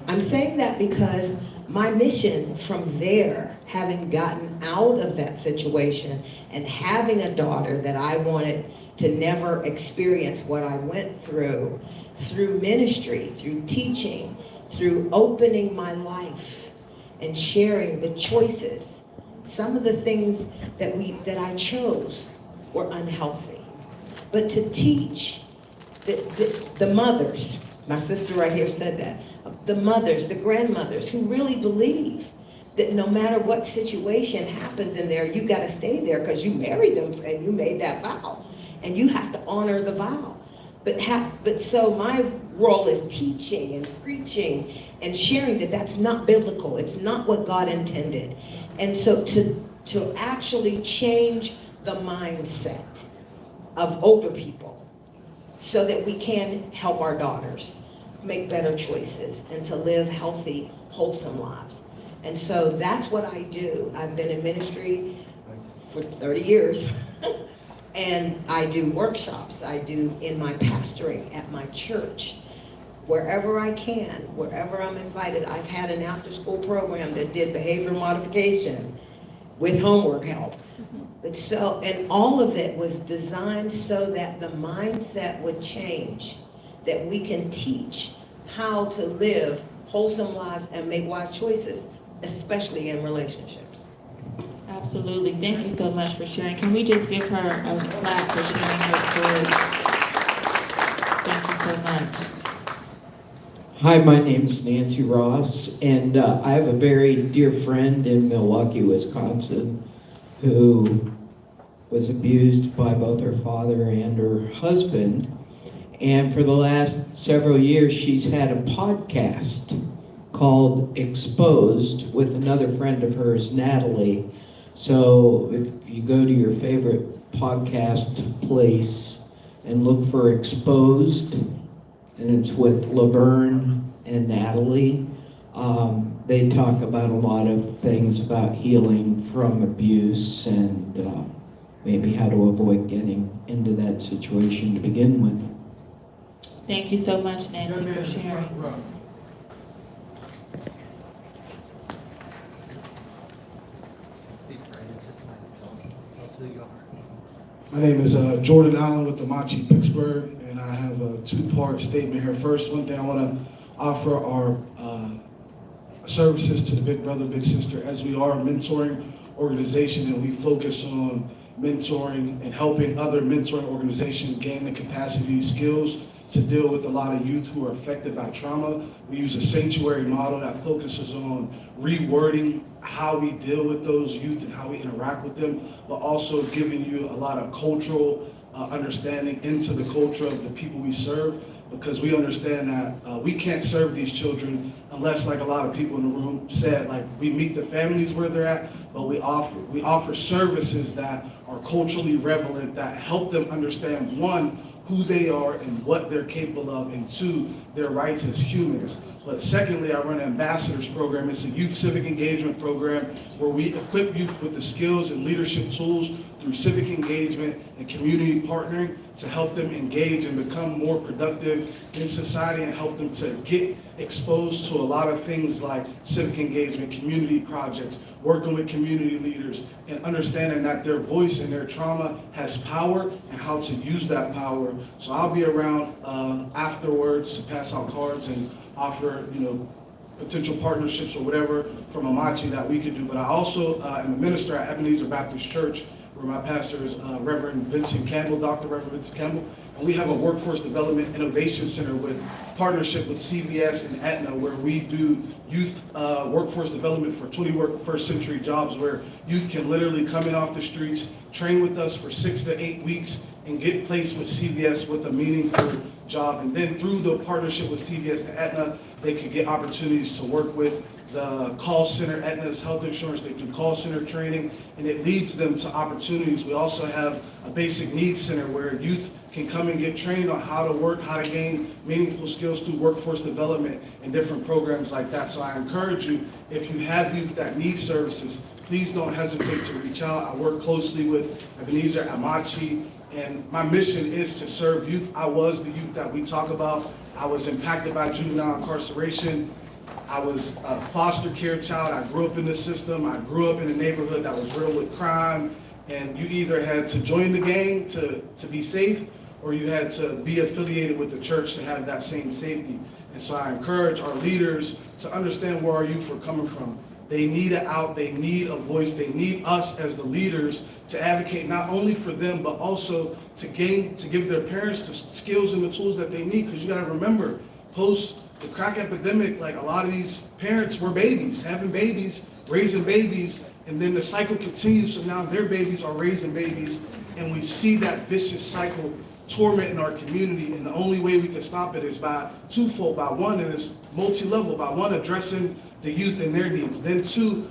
Speaker 17: I'm saying that because my mission from there, having gotten out of that situation and having a daughter that I wanted to never experience what I went through ministry, through teaching, through opening my life and sharing the choices. Some of the things that I chose were unhealthy. But to teach the mothers, my sister right here said that, the mothers, the grandmothers who really believe that no matter what situation happens in there, you gotta stay there because you married them and you made that vow. And you have to honor the vow. But so my role is teaching and preaching and sharing that that's not biblical. It's not what God intended. And so to actually change the mindset of older people so that we can help our daughters make better choices and to live healthy, wholesome lives. And so that's what I do. I've been in ministry for 30 years. And I do workshops, I do in my pastoring at my church, wherever I can, wherever I'm invited. I've had an after-school program that did behavior modification with homework help. And all of it was designed so that the mindset would change, that we can teach how to live wholesome lives and make wise choices, especially in relationships.
Speaker 11: Absolutely. Thank you so much for sharing. Can we just give her a clap for sharing her story? Thank you so much.
Speaker 4: Hi, my name is Nancy Ross, and I have a very dear friend in Milwaukee, Wisconsin, who was abused by both her father and her husband. And for the last several years, she's had a podcast called Exposed with another friend of hers, Natalie. So if you go to your favorite podcast place and look for Exposed, and it's with Laverne and Natalie, they talk about a lot of things about healing from abuse and maybe how to avoid getting into that situation to begin with.
Speaker 11: Thank you so much, Nancy, for sharing.
Speaker 7: Tell us who you are.
Speaker 18: My name is Jordan Allen with the Machi Pittsburgh, and I have a two-part statement here. First, one thing I want to offer our services to the Big Brother, Big Sister, as we are a mentoring organization and we focus on mentoring and helping other mentoring organizations gain the capacity, skills to deal with a lot of youth who are affected by trauma. We use a sanctuary model that focuses on rewording how we deal with those youth and how we interact with them, but also giving you a lot of cultural understanding into the culture of the people we serve, because we understand that we can't serve these children unless, like a lot of people in the room said, like we meet the families where they're at, but we offer services that are culturally relevant, that help them understand, one, who they are and what they're capable of, and two, their rights as humans. But secondly, I run an ambassadors program. It's a youth civic engagement program where we equip youth with the skills and leadership tools through civic engagement and community partnering to help them engage and become more productive in society and help them to get exposed to a lot of things like civic engagement, community projects, working with community leaders, and understanding that their voice and their trauma has power and how to use that power. So I'll be around afterwards to pass out cards and offer, potential partnerships or whatever from Amachi that we could do. But I also am a minister at Ebenezer Baptist Church, where my pastor is Reverend Vincent Campbell, Dr. Reverend Vincent Campbell. And we have a Workforce Development Innovation Center with partnership with CVS and Aetna, where we do youth workforce development for 21st century jobs, where youth can literally come in off the streets, train with us for 6 to 8 weeks, and get placed with CVS with a meaningful job. And then through the partnership with CVS and Aetna, they could get opportunities to work with the call center, Aetna's health insurance. They do call center training, and it leads them to opportunities. We also have a basic needs center where youth can come and get trained on how to work, how to gain meaningful skills through workforce development and different programs like that. So I encourage you, if you have youth that need services, please don't hesitate to reach out. I work closely with Ebenezer, Amachi, and my mission is to serve youth. I was the youth that we talk about. I was impacted by juvenile incarceration. I was a foster care child. I grew up in the system. I grew up in a neighborhood that was riddled with crime. And you either had to join the gang to be safe, or you had to be affiliated with the church to have that same safety. And so I encourage our leaders to understand where our youth are coming from. They need an out, they need a voice, they need us as the leaders to advocate not only for them, but also to give their parents the skills and the tools that they need. Because you gotta remember, post the crack epidemic, like a lot of these parents were babies, having babies, raising babies, and then the cycle continues, so now their babies are raising babies, and we see that vicious cycle tormenting our community, and the only way we can stop it is by twofold. By one, and it's multi-level, by one, addressing the youth and their needs, then two,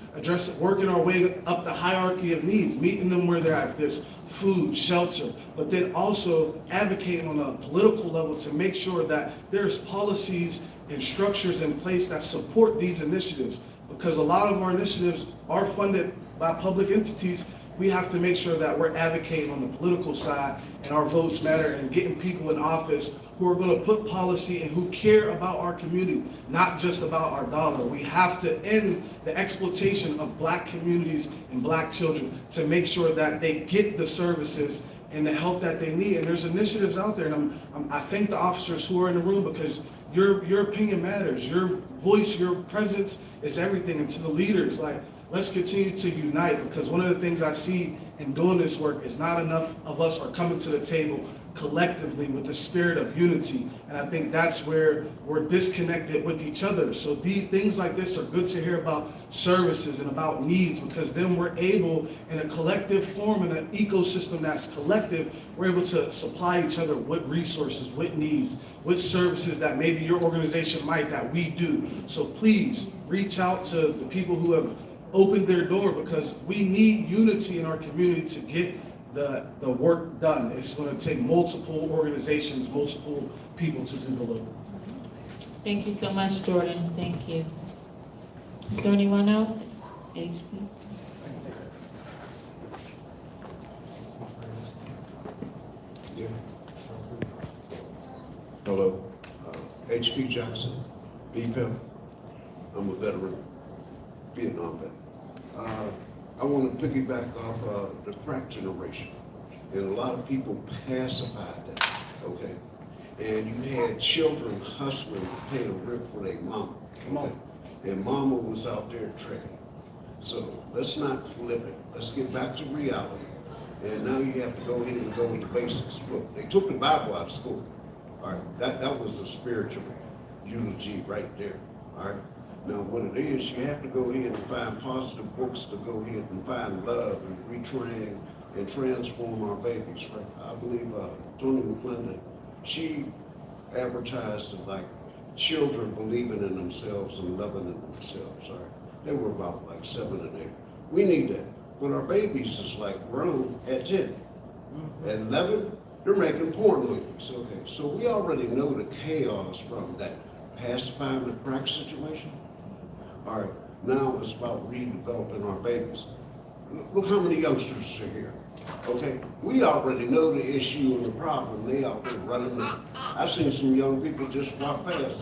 Speaker 18: working our way up the hierarchy of needs, meeting them where they're at. If there's food, shelter, but then also advocating on a political level to make sure that there's policies and structures in place that support these initiatives. Because a lot of our initiatives are funded by public entities, we have to make sure that we're advocating on the political side and our votes matter, and getting people in office who are going to put policy and who care about our community, not just about our dollar. We have to end the exploitation of Black communities and Black children to make sure that they get the services and the help that they need. And there's initiatives out there, and I thank the officers who are in the room, because your opinion matters. Your voice, your presence is everything. And to the leaders, like, let's continue to unite, because one of the things I see in doing this work is not enough of us are coming to the table collectively with the spirit of unity. And I think that's where we're disconnected with each other. So these things like this are good to hear about services and about needs, because then we're able, in a collective form, in an ecosystem that's collective, we're able to supply each other with resources, with needs, with services that maybe your organization might, that we do. So please reach out to the people who have opened their door, because we need unity in our community to get the work done. It's going to take multiple organizations, multiple people to do the work.
Speaker 11: Thank you so much, Jordan. Thank you. Is there anyone else? H, please.
Speaker 8: Yeah. Hello, H.P. Jackson, Bpep. I'm a veteran, Vietnam vet. I want to piggyback off the crack generation, and a lot of people pacified that, okay? And you had children hustling, paying rent for their mama. Come on. And mama was out there trekking. So let's not flip it. Let's get back to reality. And now you have to go ahead and go with the basics. Look, they took the Bible out of school. All right, that was a spiritual eulogy right there. All right. Now, what it is, you have to go ahead and find positive books to go ahead and find love and retrain and transform our babies, right? I believe Tony McClendon, she advertised it like children believing in themselves and loving in themselves, all right? They were about like 7 and 8. We need that. But our babies is like grown at 10. At 11, they're making porn movies, okay? So we already know the chaos from that pacifying the crack situation. All right, now it's about redeveloping our babies. Look how many youngsters are here, okay? We already know the issue and the problem. They out there running. I've seen some young people just walk past.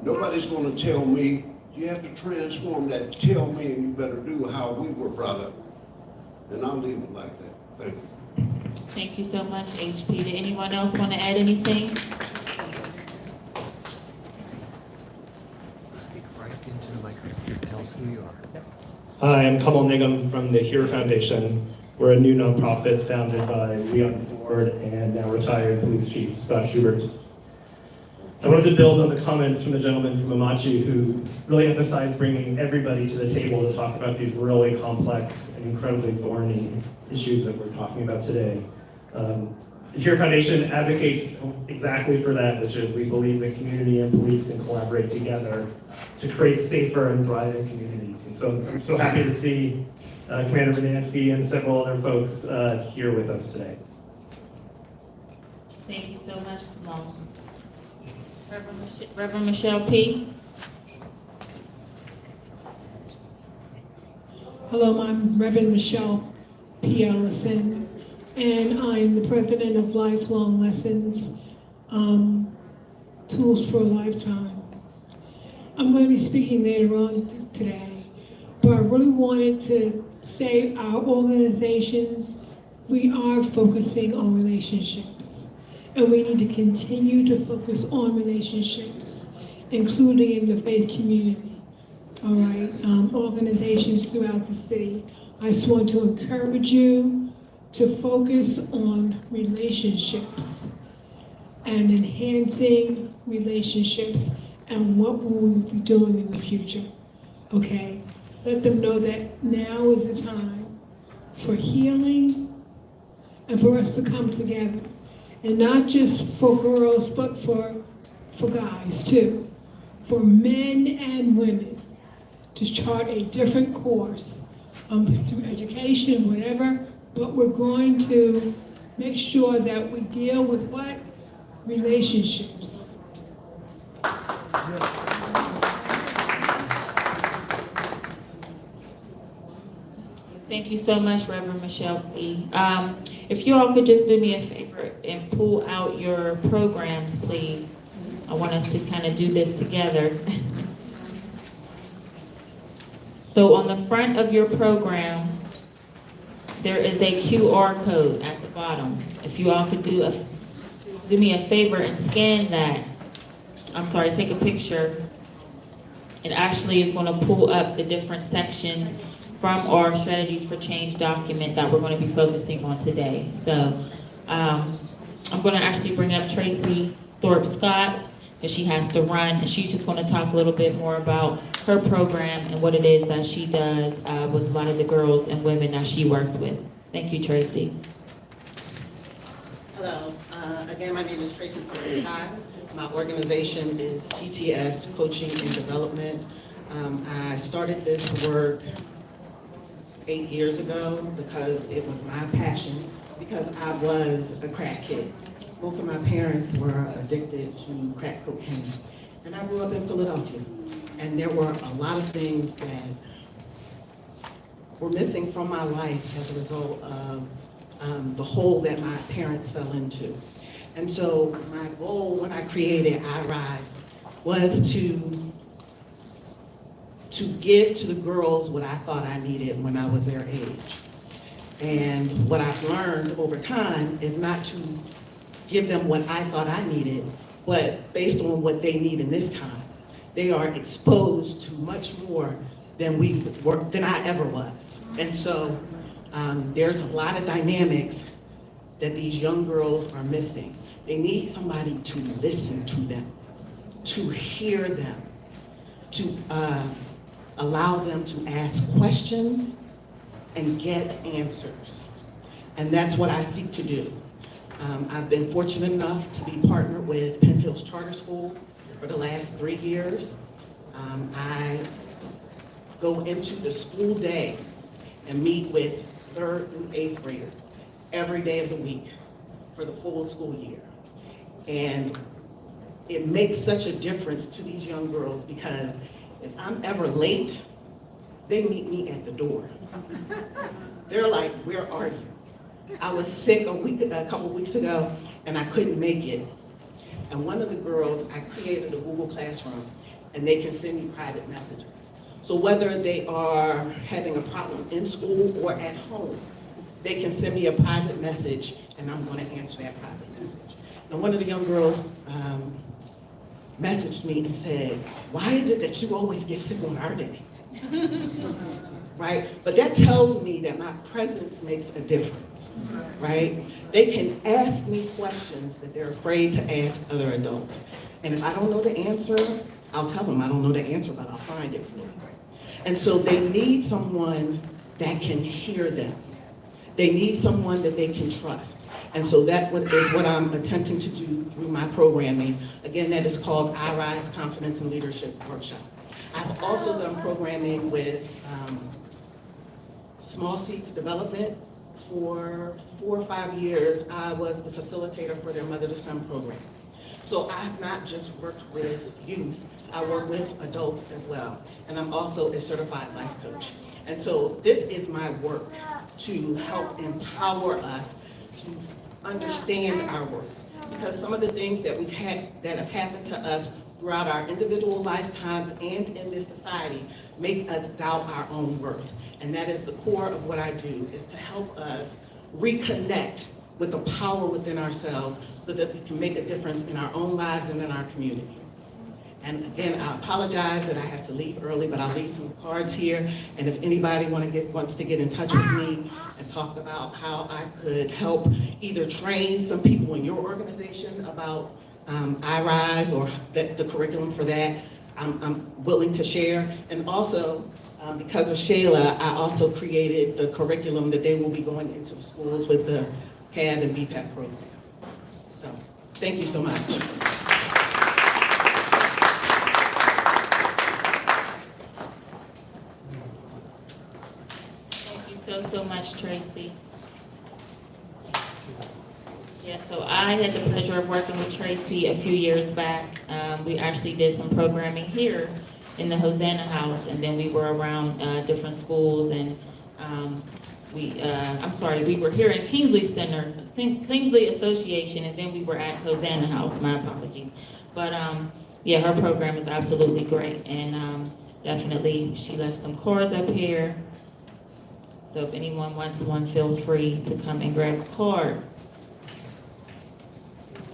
Speaker 8: Nobody's gonna tell me, you have to transform that. Tell me, and you better do how we were brought up. And I'll leave it like that. Thank you.
Speaker 11: Thank you so much, HP. Did anyone else want to add anything?
Speaker 7: Speak right into the microphone. Tell us who you are.
Speaker 19: Hi, I'm Kamal Nigam from the Here Foundation. We're a new nonprofit founded by Leon Ford and now retired Police Chief Scott Schubert. I wanted to build on the comments from the gentleman from Amachi who really emphasized bringing everybody to the table to talk about these really complex and incredibly thorny issues that we're talking about today. The Here Foundation advocates exactly for that, which is we believe the community and police can collaborate together to create safer and thriving communities. And so I'm so happy to see Commander Nancy and several other folks here with us today.
Speaker 11: Thank you so much, Kamal. Reverend Michelle P.
Speaker 16: Hello, I'm Reverend Michelle P. Ellison, and I'm the president of Lifelong Lessons, Tools for a Lifetime. I'm going to be speaking later on today, but I really wanted to say our organizations, we are focusing on relationships. And we need to continue to focus on relationships, including in the faith community. All right, organizations throughout the city. I just want to encourage you to focus on relationships and enhancing relationships and what we will be doing in the future. Okay, let them know that now is the time for healing and for us to come together. And not just for girls, but for guys too. For men and women to chart a different course through education, whatever, but we're going to make sure that we deal with what? Relationships.
Speaker 11: Thank you so much, Reverend Michelle P. If you all could just do me a favor and pull out your programs, please. I want us to kind of do this together. So on the front of your program, there is a QR code at the bottom. If you all could do me a favor and scan that, take a picture. It actually is going to pull up the different sections from our Strategies for Change document that we're going to be focusing on today. So I'm going to actually bring up Tracy Thorpe Scott, because she has to run, and she's just going to talk a little bit more about her program and what it is that she does with a lot of the girls and women that she works with. Thank you, Tracy.
Speaker 14: Hello, again, my name is Tracy Thorpe Scott. My organization is TTS Coaching and Development. I started this work 8 years ago because it was my passion, because I was a crack kid. Both of my parents were addicted to crack cocaine. And I grew up in Philadelphia. And there were a lot of things that were missing from my life as a result of the hole that my parents fell into. And so my goal when I created iRise was to give to the girls what I thought I needed when I was their age. And what I've learned over time is not to give them what I thought I needed, but based on what they need in this time. They are exposed to much more than I ever was. And so there's a lot of dynamics that these young girls are missing. They need somebody to listen to them, to hear them, to allow them to ask questions and get answers. And that's what I seek to do. I've been fortunate enough to be partnered with Penn Hills Charter School for the last 3 years. I go into the school day and meet with 3rd through 8th graders every day of the week for the full school year. And it makes such a difference to these young girls, because if I'm ever late, they meet me at the door. They're like, where are you? I was sick a couple weeks ago and I couldn't make it. And one of the girls, I created a Google Classroom, and they can send me private messages. So whether they are having a problem in school or at home, they can send me a private message and I'm going to answer that private message. And one of the young girls messaged me and said, why is it that you always get sick on our day? Right? But that tells me that my presence makes a difference, right? They can ask me questions that they're afraid to ask other adults. And if I don't know the answer, I'll tell them I don't know the answer, but I'll find it for them. And so they need someone that can hear them. They need someone that they can trust. And so that is what I'm attempting to do through my programming. Again, that is called iRise Confidence and Leadership Workshop. I've also done programming with Small Seats Development. For 4 or 5 years, I was the facilitator for their Mother to Son program. So I've not just worked with youth, I work with adults as well. And I'm also a certified life coach. And so this is my work, to help empower us to understand our work. Because some of the things that have happened to us throughout our individual lifetimes and in this society make us doubt our own worth. And that is the core of what I do, is to help us reconnect with the power within ourselves so that we can make a difference in our own lives and in our community. And again, I apologize that I have to leave early, but I'll leave some cards here. And if anybody wants to get in touch with me and talk about how I could help either train some people in your organization about iRise or the curriculum for that, I'm willing to share. And also, because of Shayla, I also created the curriculum that they will be going into schools with the CAD and Bpep program. So, thank you so much.
Speaker 11: So much, Tracy. Yeah, so I had the pleasure of working with Tracy a few years back. We actually did some programming here in the Hosanna House, and then we were around different schools, and we were here in Kingsley Center, Kingsley Association, and then we were at Hosanna House, my apologies. But yeah, her program is absolutely great, and definitely she left some cards up here. So if anyone wants one, feel free to come and grab a card.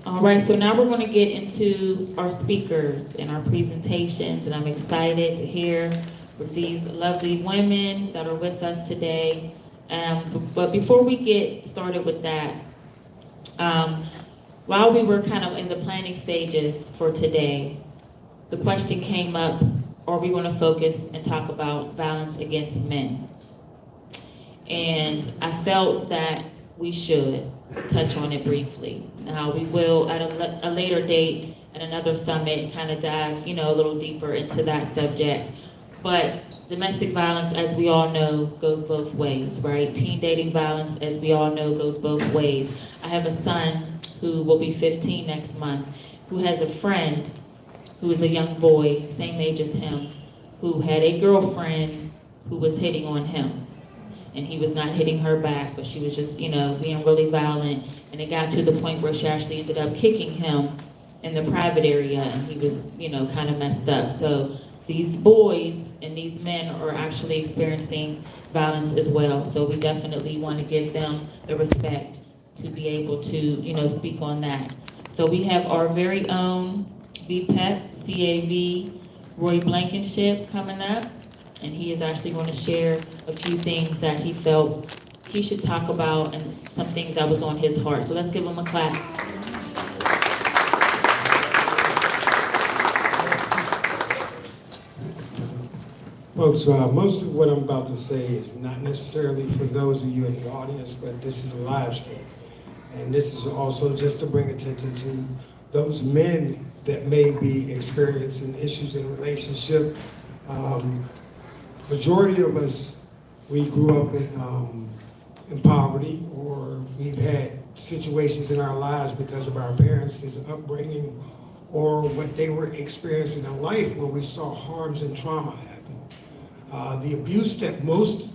Speaker 11: All right, so now we're going to get into our speakers and our presentations, and I'm excited to hear with these lovely women that are with us today. But before we get started with that, while we were kind of in the planning stages for today, the question came up, are we going to focus and talk about violence against men? And I felt that we should touch on it briefly. Now, we will, at a later date, at another summit, kind of dive, a little deeper into that subject. But domestic violence, as we all know, goes both ways, right? Teen dating violence, as we all know, goes both ways. I have a son who will be 15 next month, who has a friend who is a young boy, same age as him, who had a girlfriend who was hitting on him. And he was not hitting her back, but she was just, being really violent. And it got to the point where she actually ended up kicking him in the private area, and he was, kind of messed up. So these boys and these men are actually experiencing violence as well. So we definitely want to give them the respect to be able to, speak on that. So we have our very own Bpep, CAV, Roy Blankenship coming up. And he is actually going to share a few things that he felt he should talk about and some things that was on his heart. So let's give him a clap.
Speaker 1: Folks, most of what I'm about to say is not necessarily for those of you in the audience, but this is a live stream. And this is also just to bring attention to those men that may be experiencing issues in relationship. Majority of us, we grew up in poverty, or we've had situations in our lives because of our parents' upbringing or what they were experiencing in life where we saw harms and trauma happen. The abuse that most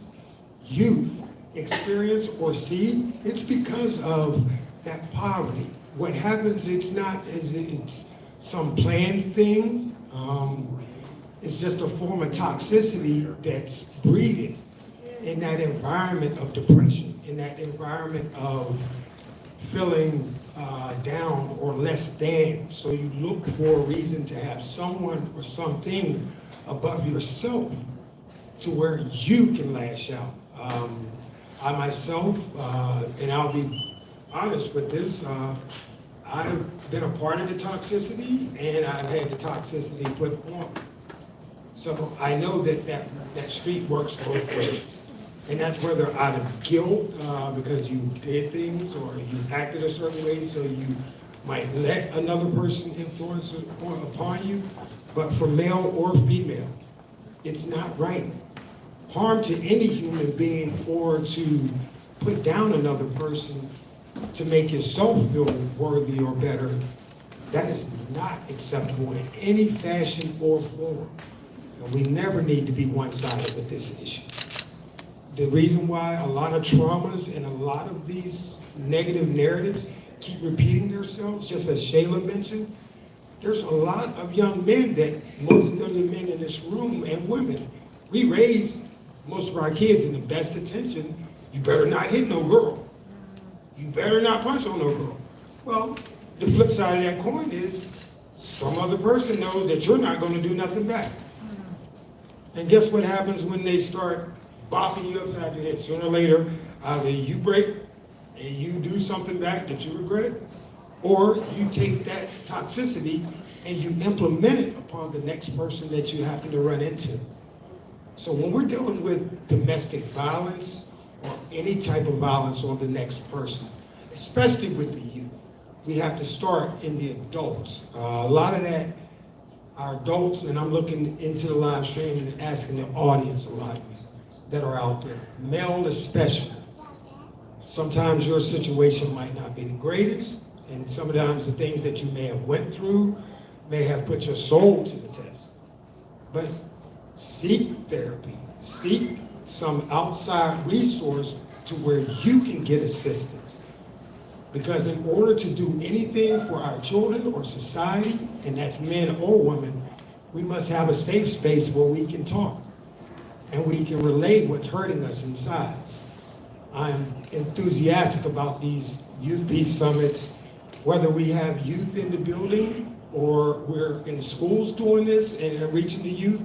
Speaker 1: youth experience or see, it's because of that poverty. What happens, it's some planned thing. It's just a form of toxicity that's breeded in that environment of depression, in that environment of feeling down or less than. So you look for a reason to have someone or something above yourself to where you can lash out. I myself, and I'll be honest with this, I've been a part of the toxicity, and I've had the toxicity put on me. So I know that street works both ways. And that's whether out of guilt, because you did things or you acted a certain way, so you might let another person influence upon you. But for male or female, it's not right. Harm to any human being or to put down another person to make yourself feel worthy or better, that is not acceptable in any fashion or form. And we never need to be one-sided with this issue. The reason why a lot of traumas and a lot of these negative narratives keep repeating themselves, just as Shayla mentioned, there's a lot of young men that most of the men in this room and women, we raise most of our kids in the best intention. You better not hit no girl. You better not punch on no girl. Well, the flip side of that coin is some other person knows that you're not going to do nothing back. And guess what happens when they start bopping you upside your head? Sooner or later, either you break and you do something back that you regret, or you take that toxicity and you implement it upon the next person that you happen to run into. So when we're dealing with domestic violence or any type of violence on the next person, especially with the youth, we have to start in the adults. A lot of that, our adults, and I'm looking into the live stream and asking the audience a lot that are out there, male especially. Sometimes your situation might not be the greatest, and sometimes the things that you may have went through may have put your soul to the test. But seek therapy, seek some outside resource to where you can get assistance. Because in order to do anything for our children or society, and that's men or women, we must have a safe space where we can talk. and we can relate what's hurting us inside. I'm enthusiastic about these Youth Peace Summits, whether we have youth in the building or we're in schools doing this and reaching the youth.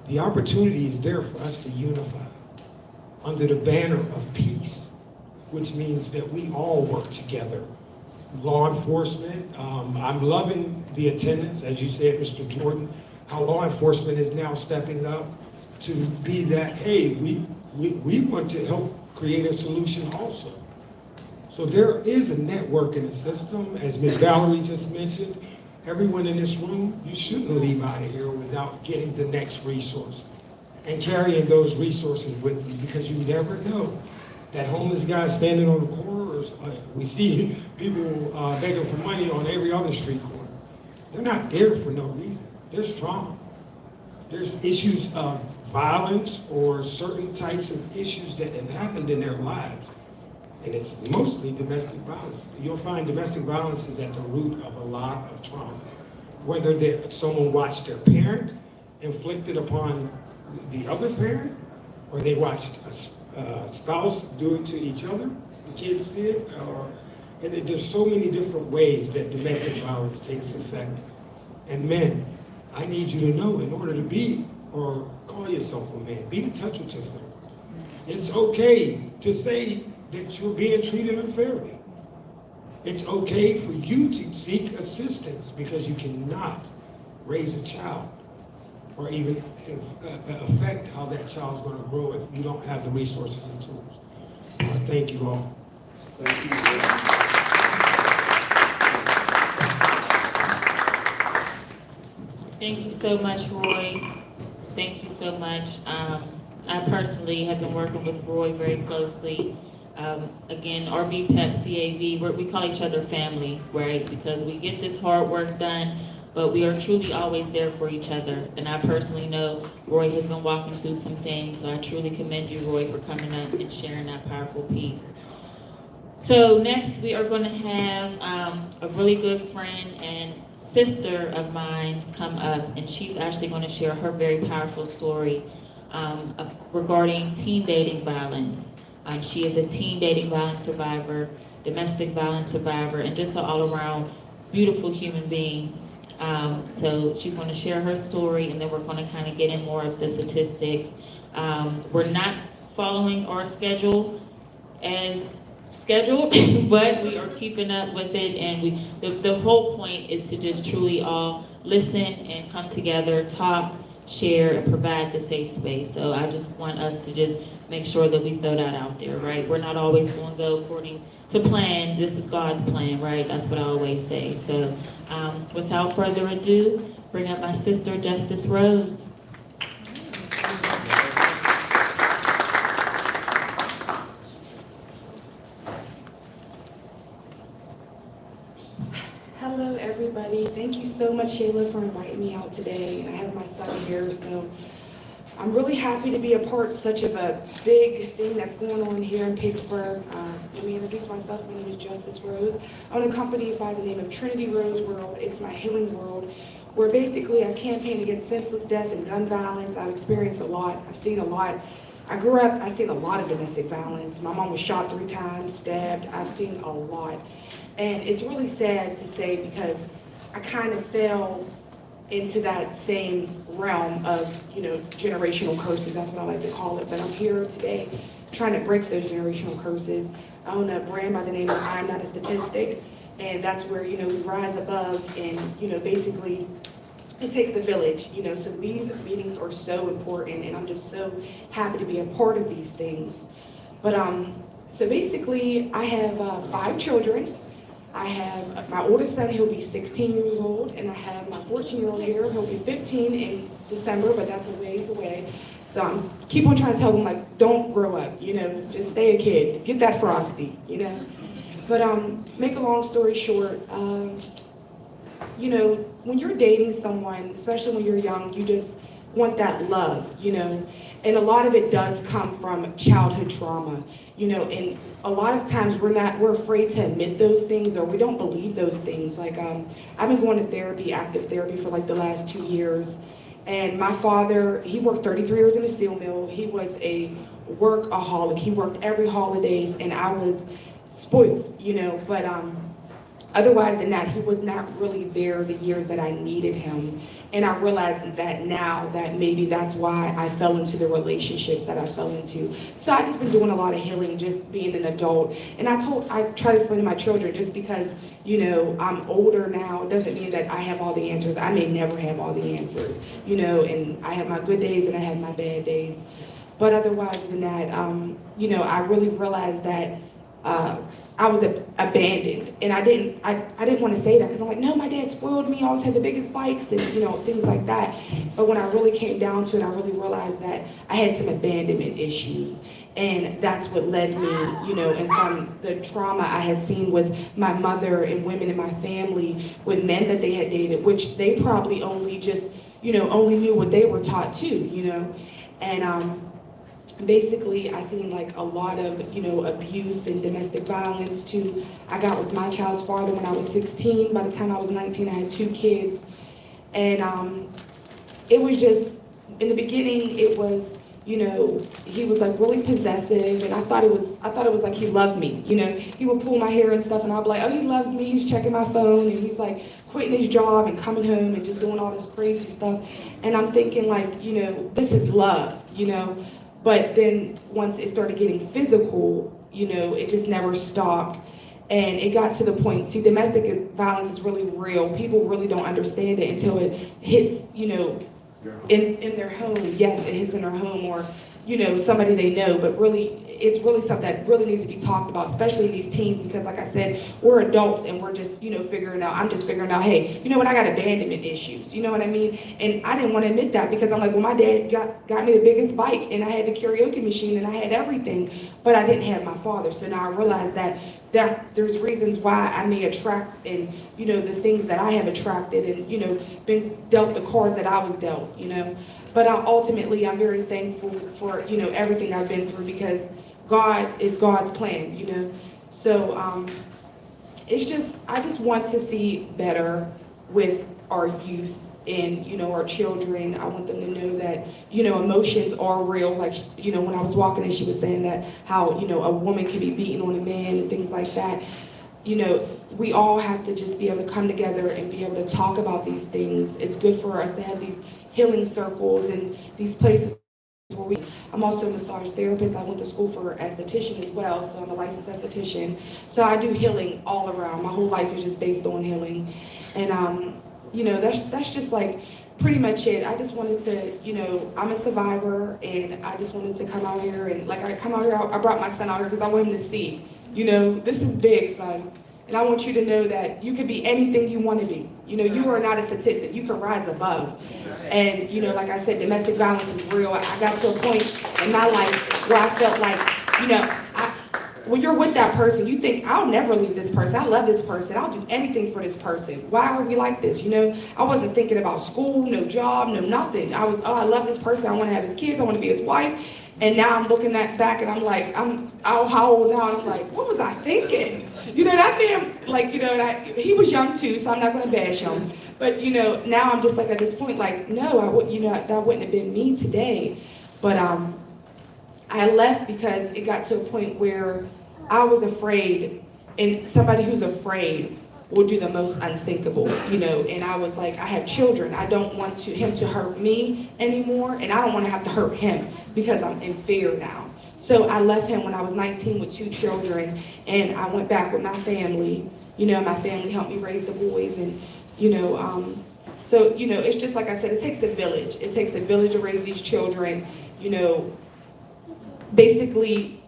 Speaker 1: The opportunity is there for us to unify under the banner of peace, which means that we all work together. Law enforcement, I'm loving the attendance, as you said, Mr. Jordan, how law enforcement is now stepping up to be that, hey, we want to help create a solution also. So there is a network in the system, as Ms. Valerie just mentioned. Everyone in this room, you shouldn't leave out of here without getting the next resource and carrying those resources with you, because you never know. That homeless guy standing on the corner, we see people begging for money on every other street corner. They're not there for no reason. There's trauma. There's issues of violence or certain types of issues that have happened in their lives. And it's mostly domestic violence. You'll find domestic violence is at the root of a lot of trauma. Whether someone watched their parent inflicted upon the other parent, or they watched a spouse do it to each other, the kids did, and there's so many different ways that domestic violence takes effect. And men, I need you to know, in order to be, or call yourself a man, be in touch with your family. It's okay to say that you're being treated unfairly. It's okay for you to seek assistance, because you cannot raise a child or even affect how that child's going to grow if you don't have the resources and tools. Thank you all.
Speaker 6: Thank you.
Speaker 11: Thank you so much, Roy. Thank you so much. I personally have been working with Roy very closely. Again, our Bpep, CAV, we call each other family, right? Because we get this hard work done, but we are truly always there for each other. And I personally know Roy has been walking through some things, so I truly commend you, Roy, for coming up and sharing that powerful piece. So next, we are going to have a really good friend and sister of mine come up, and she's actually going to share her very powerful story regarding teen dating violence. She is a teen dating violence survivor, domestic violence survivor, and just an all-around beautiful human being. So she's going to share her story, and then we're going to kind of get in more of the statistics. We're not following our schedule as scheduled, but we are keeping up with it, and the whole point is to just truly all listen and come together, talk, share, and provide the safe space. So I just want us to just make sure that we throw that out there, right? We're not always going to go according to plan. This is God's plan, right? That's what I always say. So without further ado, bring up my sister, Justice Rose.
Speaker 20: Hello, everybody. Thank you so much, Shayla, for inviting me out today. And I have my son here, so I'm really happy to be a part of such of a big thing that's going on here in Pittsburgh. Let me introduce myself. My name is Justice Rose. I'm accompanied by the name of Trinity Rose World. It's my healing world, where basically I campaign against senseless death and gun violence. I've experienced a lot. I've seen a lot. I grew up, I've seen a lot of domestic violence. My mom was shot 3 times, stabbed. I've seen a lot. And it's really sad to say, because I kind of fell into that same realm of, generational curses. That's what I like to call it. But I'm here today trying to break those generational curses. I own a brand by the name of I'm Not a Statistic. And that's where, we rise above and, basically it takes a village, so these meetings are so important, and I'm just so happy to be a part of these things. But so basically I have 5 children. I have my oldest son, he'll be 16 years old, and I have my 14-year-old here, he'll be 15 in December, but that's a ways away. So I'm keep on trying to tell them, like, don't grow up, just stay a kid, get that frosty, But make a long story short, when you're dating someone, especially when you're young, you just want that love, and a lot of it does come from childhood trauma, and a lot of times we're afraid to admit those things, or we don't believe those things. Like, I've been going to therapy, active therapy, for like the last 2 years, And my father, he worked 33 years in a steel mill. He was a workaholic. He worked every holidays, and I was spoiled, you know. But otherwise than that, he was not really there the years that I needed him. And I realized that now, that maybe that's why I fell into the relationships that I fell into. So I just been doing a lot of healing, just being an adult. And I try to explain to my children, just because, you know, I'm older now, doesn't mean that I have all the answers. I may never have all the answers, you know, and I have my good days and I have my bad days. But otherwise than that, you know, I really realized that I was abandoned, and I didn't want to say that, because I'm like, no, my dad spoiled me. I always had the biggest bikes and, you know, things like that. But when I really came down to it, I really realized that I had some abandonment issues, and that's what led me, you know, and from the trauma I had seen with my mother and women in my family, with men that they had dated, which they probably only just, you know, only knew what they were taught too, you know, and basically I seen like a lot of, you know, abuse and domestic violence too. I got with my child's father when I was 16. By the time I was 19, I had 2 kids. And it was just, in the beginning, it was, you know, he was like really possessive, and I thought it was like he loved me, you know. He would pull my hair and stuff, and I'd be like, oh, he loves me, he's checking my phone, and he's like quitting his job and coming home and just doing all this crazy stuff. And I'm thinking like, you know, this is love, you know. But then once it started getting physical, you know, it just never stopped. And it got to the point, see, domestic violence is really real. People really don't understand it until it hits, you know, in their home. Yes, it hits in their home, or, you know, somebody they know. But really, it's really something that really needs to be talked about, especially these teens, because like I said, we're adults and we're just, you know, I'm just figuring out, hey, you know what, I got abandonment issues, you know what I mean? And I didn't want to admit that, because I'm like, well, my dad got me the biggest bike, and I had the karaoke machine, and I had everything, but I didn't have my father. So now I realize that there's reasons why I may attract, and, you know, the things that I have attracted, and, you know, been dealt the cards that I was dealt, you know. But ultimately, I'm very thankful for, you know, everything I've been through, because God is God's plan, you know. So it's just, I just want to see better with our youth and, you know, our children. I want them to know that, you know, emotions are real. Like, you know, when I was walking and she was saying that how, you know, a woman can be beaten on a man and things like that. You know, we all have to just be able to come together and be able to talk about these things. It's good for us to have these healing circles and these places where I'm also a massage therapist. I went to school for esthetician as well, so I'm a licensed esthetician. So I do healing all around. My whole life is just based on healing. And you know, that's just like pretty much it. I just wanted to, you know, I'm a survivor, and I just wanted to come out here, and like I come out here, I brought my son out here because I want him to see, you know, this is big, son. And I want you to know that you can be anything you want to be. You know, you are not a statistic. You can rise above. And, you know, like I said, domestic violence is real. I got to a point in my life where I felt like, you know, when you're with that person, you think, I'll never leave this person. I love this person. I'll do anything for this person. Why are we like this? You know, I wasn't thinking about school, no job, no nothing. I was, oh, I love this person. I want to have his kids. I want to be his wife. And now I'm looking back and I'm like, how old now? I'm like, what was I thinking? You know, that man, like, you know, he was young too, so I'm not going to bash him. But, you know, now I'm just like at this point, like, no, I wouldn't, you know, that wouldn't have been me today. But I left because it got to a point where I was afraid, and somebody who's afraid will do the most unthinkable, you know. And I was like, I have children. I don't want him to hurt me anymore, and I don't want to have to hurt him because I'm in fear now. So I left him when I was 19 with 2 children, and I went back with my family. You know, my family helped me raise the boys, and, you know, so, you know, it's just like I said, it takes a village. It takes a village to raise these children, you know. Basically,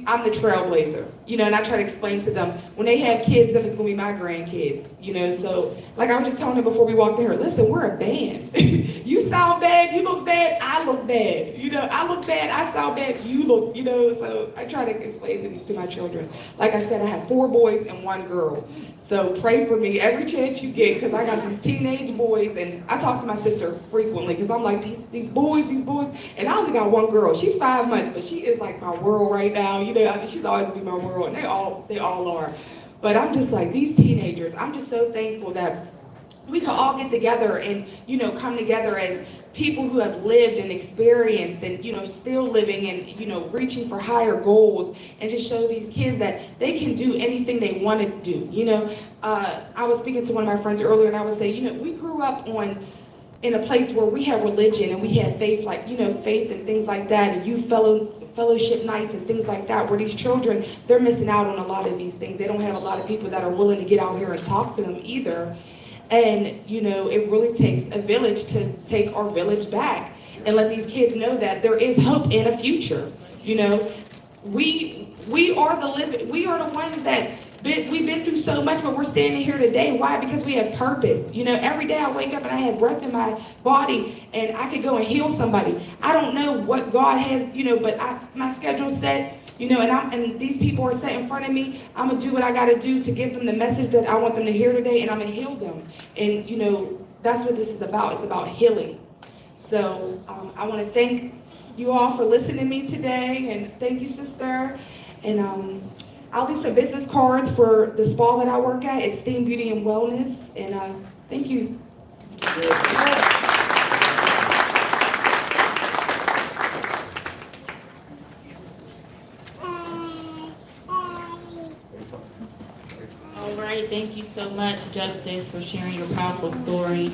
Speaker 20: I'm the trailblazer, you know, and I try to explain to them, when they have kids, then it's gonna be my grandkids, you know. So, like I was just telling them before we walked in here, listen, we're a band. You sound bad, you look bad, I look bad. You know, I look bad, I sound bad, you look, you know. So I try to explain these to my children. Like I said, I have 4 boys and 1 girl. So pray for me every chance you get, because I got these teenage boys, and I talk to my sister frequently, because I'm like, these boys, and I only got 1 girl. She's 5 months, but she is like my world right now. You know, I mean, she's always been my world, and they all are. But I'm just like, these teenagers, I'm just so thankful that we could all get together and, you know, come together as people who have lived and experienced and, you know, still living and, you know, reaching for higher goals, and just show these kids that they can do anything they want to do. You know, I was speaking to one of my friends earlier, and I would say, you know, we grew up in a place where we had religion and we had faith, like, you know, faith and things like that, and youth fellowship nights and things like that, where these children, they're missing out on a lot of these things. They don't have a lot of people that are willing to get out here and talk to them either. And, you know, it really takes a village to take our village back and let these kids know that there is hope and a future. You know, we are the ones that we've been through so much, but we're standing here today. Why? Because we have purpose. You know, every day I wake up and I have breath in my body and I could go and heal somebody. I don't know what God has, you know, but my schedule's set. You know, and these people are set in front of me. I'm gonna do what I gotta do to give them the message that I want them to hear today, and I'm gonna heal them. And, you know, that's what this is about. It's about healing. So I want to thank you all for listening to me today, and thank you, sister. And I'll leave some business cards for the spa that I work at. It's Steam Beauty and Wellness. And thank you.
Speaker 11: All right, thank you so much, Justice, for sharing your powerful story.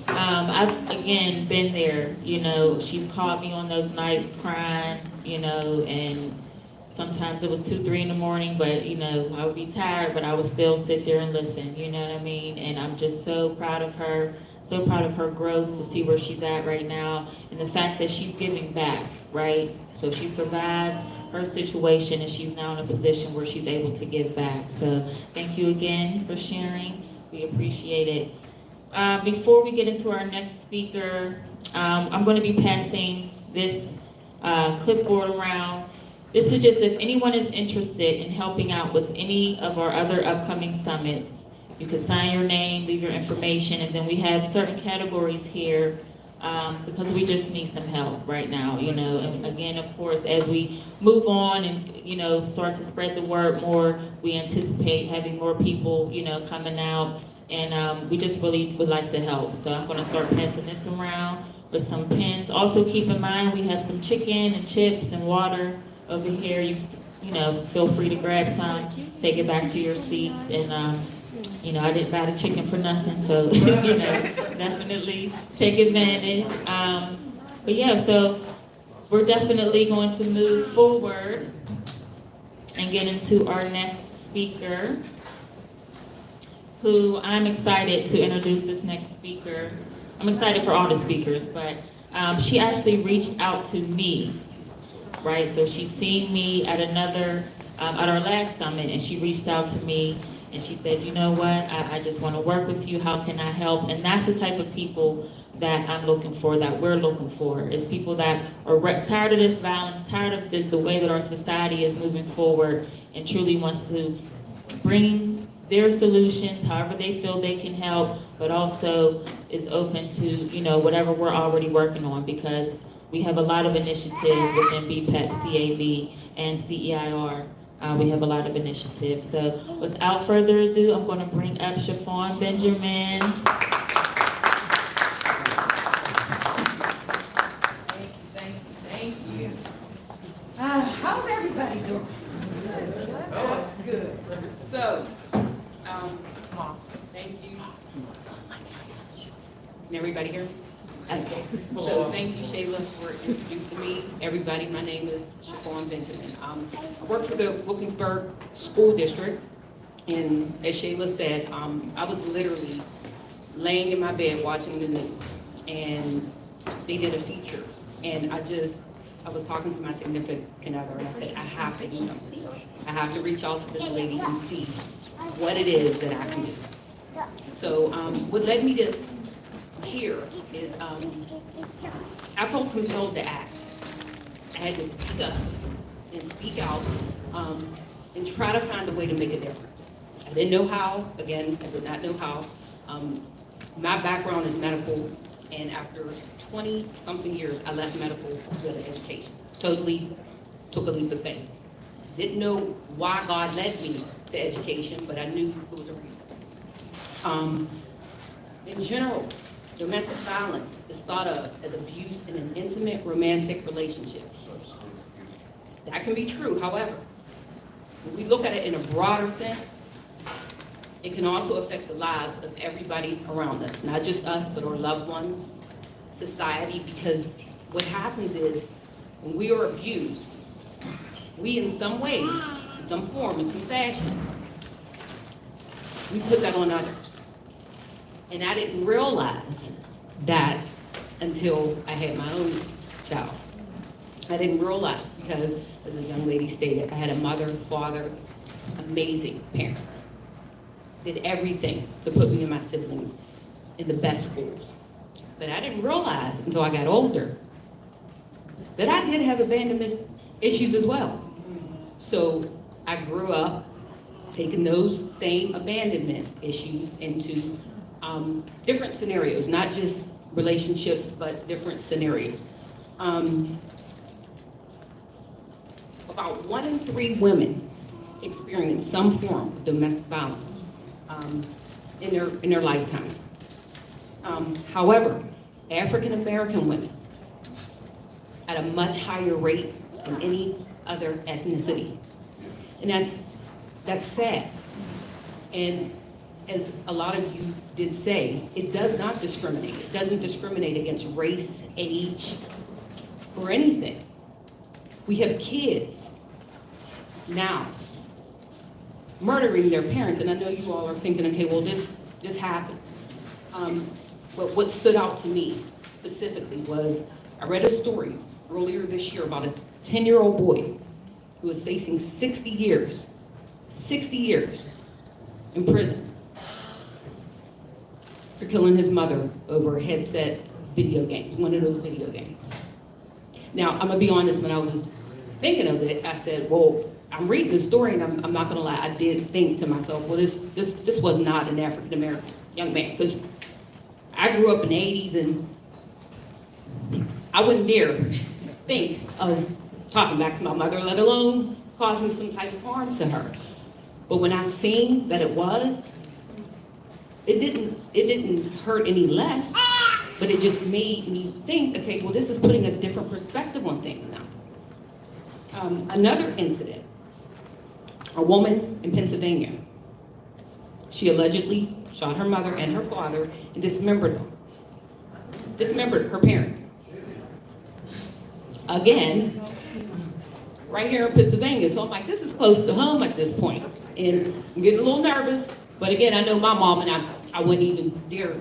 Speaker 11: I've, again, been there. You know, she's called me on those nights crying, you know, and sometimes it was 2, 3 in the morning, but, you know, I would be tired, but I would still sit there and listen, you know what I mean? And I'm just so proud of her, so proud of her growth, to see where she's at right now, and the fact that she's giving back, right? So she survived her situation, and she's now in a position where she's able to give back. So thank you again for sharing. We appreciate it. Before we get into our next speaker, I'm going to be passing this clipboard around. This is just if anyone is interested in helping out with any of our other upcoming summits. You can sign your name, leave your information, and then we have certain categories here because we just need some help right now, you know. And again, of course, as we move on and, you know, start to spread the word more, we anticipate having more people, you know, coming out, and we just really would like to help. So I'm going to start passing this around with some pens. Also keep in mind we have some chicken and chips and water over here. You know, feel free to grab some, take it back to your seats, and you know, I didn't buy the chicken for nothing, so you know, definitely take advantage. But yeah, so we're definitely going to move forward and get into our next speaker, who I'm excited to introduce. This next speaker, I'm excited for all the speakers, but she actually reached out to me, right? So she's seen me at at our last summit, and she reached out to me and she said, you know what, I just want to work with you. How can I help? And that's the type of people that I'm looking for, that we're looking for, is people that are tired of this violence, tired of the way that our society is moving forward, and truly wants to bring their solutions, however they feel they can help, but also is open to, you know, whatever we're already working on, because we have a lot of initiatives within Bpep, CAV, and CEIR. We have a lot of initiatives. So without further ado, I'm going to bring up Chiffon Benjamin.
Speaker 21: Thank you. How's everybody doing? That's good. So, thank you. Can everybody hear? Okay. So thank you, Shayla, for introducing me. Everybody, my name is Chiffon Benjamin. I work for the Wilkinsburg School District, and as Shayla said, I was literally laying in my bed watching the news, and they did a feature, and I was talking to my significant other, and I said, I have to do something. I have to reach out to this lady and see what it is that I can do. So what led me to here is I felt compelled to act. I had to speak up and speak out and try to find a way to make a difference. I didn't know how. Again, I did not know how. My background is medical, and after 20-something years, I left medical to go to education. Totally took a leap of faith. Didn't know why God led me to education, but I knew there was a reason. In general, domestic violence is thought of as abuse in an intimate romantic relationship. That can be true, however, when we look at it in a broader sense, it can also affect the lives of everybody around us, not just us, but our loved ones, society, because what happens is when we are abused, we in some ways, in some form, in some fashion, we put that on others. And I didn't realize that until I had my own child. I didn't realize because, as a young lady stated, I had a mother, father, amazing parents. Did everything to put me and my siblings in the best schools. But I didn't realize until I got older that I did have abandonment issues as well. So I grew up taking those same abandonment issues into different scenarios, not just relationships, but different scenarios. About 1 in 3 women experience some form of domestic violence in their lifetime. However, African American women at a much higher rate than any other ethnicity. And that's sad. And as a lot of you did say, it does not discriminate. It doesn't discriminate against race, age, or anything. We have kids now murdering their parents, and I know you all are thinking, okay, well, this happens. But what stood out to me specifically was I read a story earlier this year about a 10-year-old boy who was facing 60 years in prison for killing his mother over a headset video games, one of those video games. Now, I'm gonna be honest, when I was thinking of it, I said, well, I'm reading the story and I'm not gonna lie, I did think to myself, well, this was not an African American young man, because I grew up in the 80s and I wouldn't dare think of talking back to my mother, let alone causing some type of harm to her. But when I seen that it was, it didn't hurt any less, but it just made me think, okay, well, this is putting a different perspective on things now. Another incident, a woman in Pennsylvania. She allegedly shot her mother and her father and dismembered them. Dismembered her parents. Again, right here in Pennsylvania, so I'm like, this is close to home at this point. And I'm getting a little nervous, but again, I know my mom and I wouldn't even dare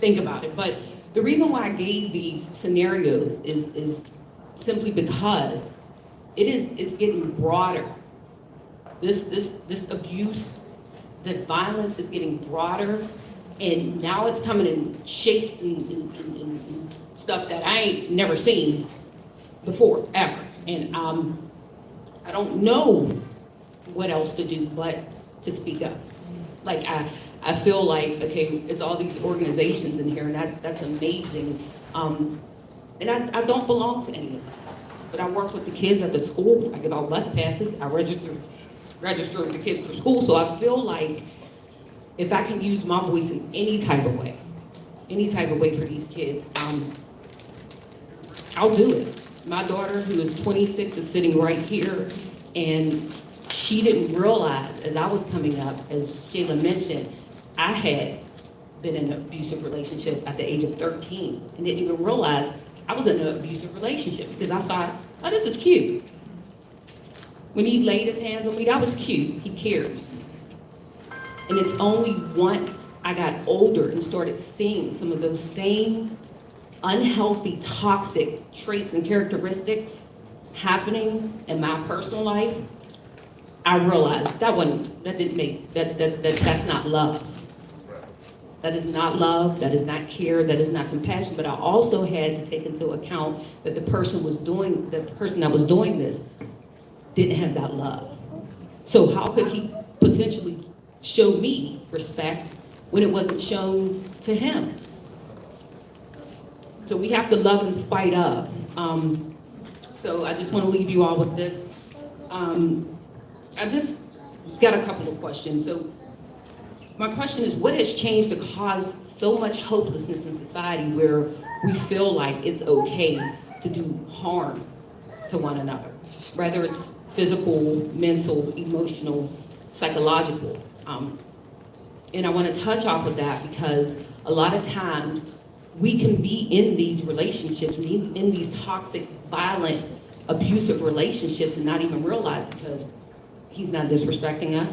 Speaker 21: think about it. But the reason why I gave these scenarios is simply because it's getting broader. This abuse, the violence is getting broader, and now it's coming in shapes and stuff that I ain't never seen before, ever. And I don't know what else to do but to speak up. Like I feel like, okay, it's all these organizations in here, and that's amazing. And I don't belong to any of them, but I work with the kids at the school. I give out bus passes. I register the kids for school. So I feel like if I can use my voice in any type of way for these kids, I'll do it. My daughter, who is 26, is sitting right here, and she didn't realize as I was coming up, as Shayla mentioned, I had been in an abusive relationship at the age of 13 and didn't even realize I was in an abusive relationship because I thought, oh, this is cute. When he laid his hands on me, that was cute. He cared. And it's only once I got older and started seeing some of those same unhealthy, toxic traits and characteristics happening in my personal life, I realized that's not love. That is not love, that is not care, that is not compassion. But I also had to take into account that the person that was doing this didn't have that love. So how could he potentially show me respect when it wasn't shown to him? So we have to love in spite of. So I just want to leave you all with this. I just got a couple of questions. So my question is, what has changed to cause so much hopelessness in society where we feel like it's okay to do harm to one another, whether it's physical, mental, emotional, psychological. And I want to touch off of that because a lot of times we can be in these relationships and in these toxic, violent, abusive relationships and not even realize because he's not disrespecting us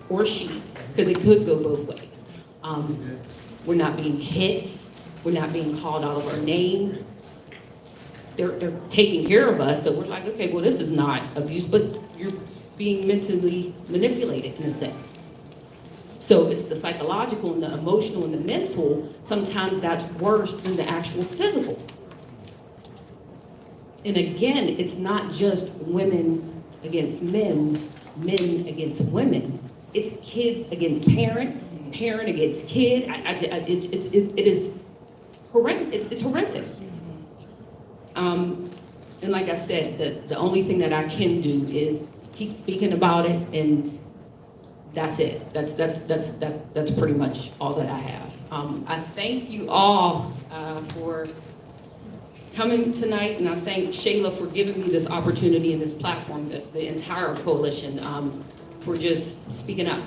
Speaker 21: or she, because it could go both ways. We're not being hit. We're not being called out of our name. They're taking care of us, so we're like, okay, well, this is not abuse, but you're being mentally manipulated in a sense. So it's the psychological and the emotional and the mental, sometimes that's worse than the actual physical. And again, it's not just women against men, men against women. It's kids against parent, parent against kid. It is horrendous. It's horrific. And like I said, the only thing that I can do is keep speaking about it, and that's it. That's pretty much all that I have. I thank you all for coming tonight, and I thank Shayla for giving me this opportunity and this platform, the entire coalition, for just speaking up.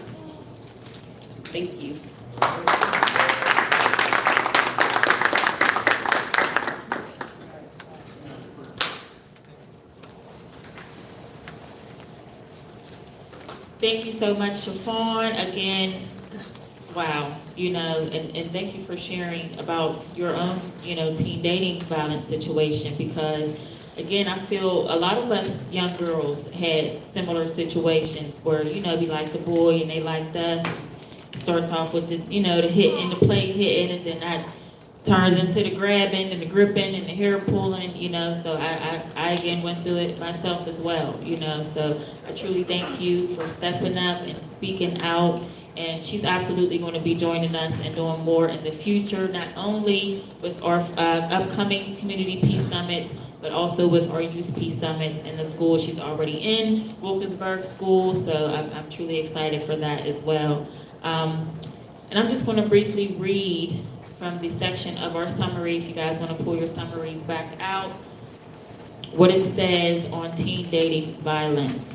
Speaker 21: Thank you.
Speaker 11: Thank you so much, Chiffon. Again, wow, and thank you for sharing about your own, teen dating violence situation, because again, I feel a lot of us young girls had similar situations where, we like the boy and they liked us. It starts off with the, the hitting, the play hitting, and then that turns into the grabbing and the gripping and the hair pulling, so I again went through it myself as well, so I truly thank you for stepping up and speaking out, and she's absolutely going to be joining us and doing more in the future, not only with our upcoming Community Peace Summits, but also with our Youth Peace Summits in the school she's already in, Wilkinsburg School, so I'm truly excited for that as well. And I'm just going to briefly read from the section of our summary, if you guys want to pull your summaries back out, what it says on teen dating violence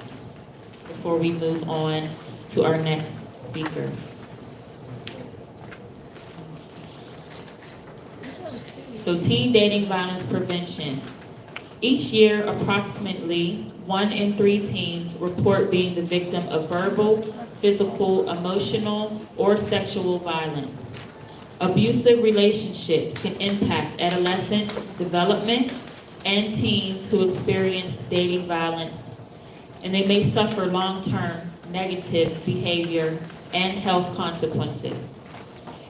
Speaker 11: before we move on to our next speaker. So teen dating violence prevention. Each year, approximately 1 in 3 teens report being the victim of verbal, physical, emotional, or sexual violence. Abusive relationships can impact adolescent development and teens who experience dating violence, and they may suffer long-term negative behavior and health consequences.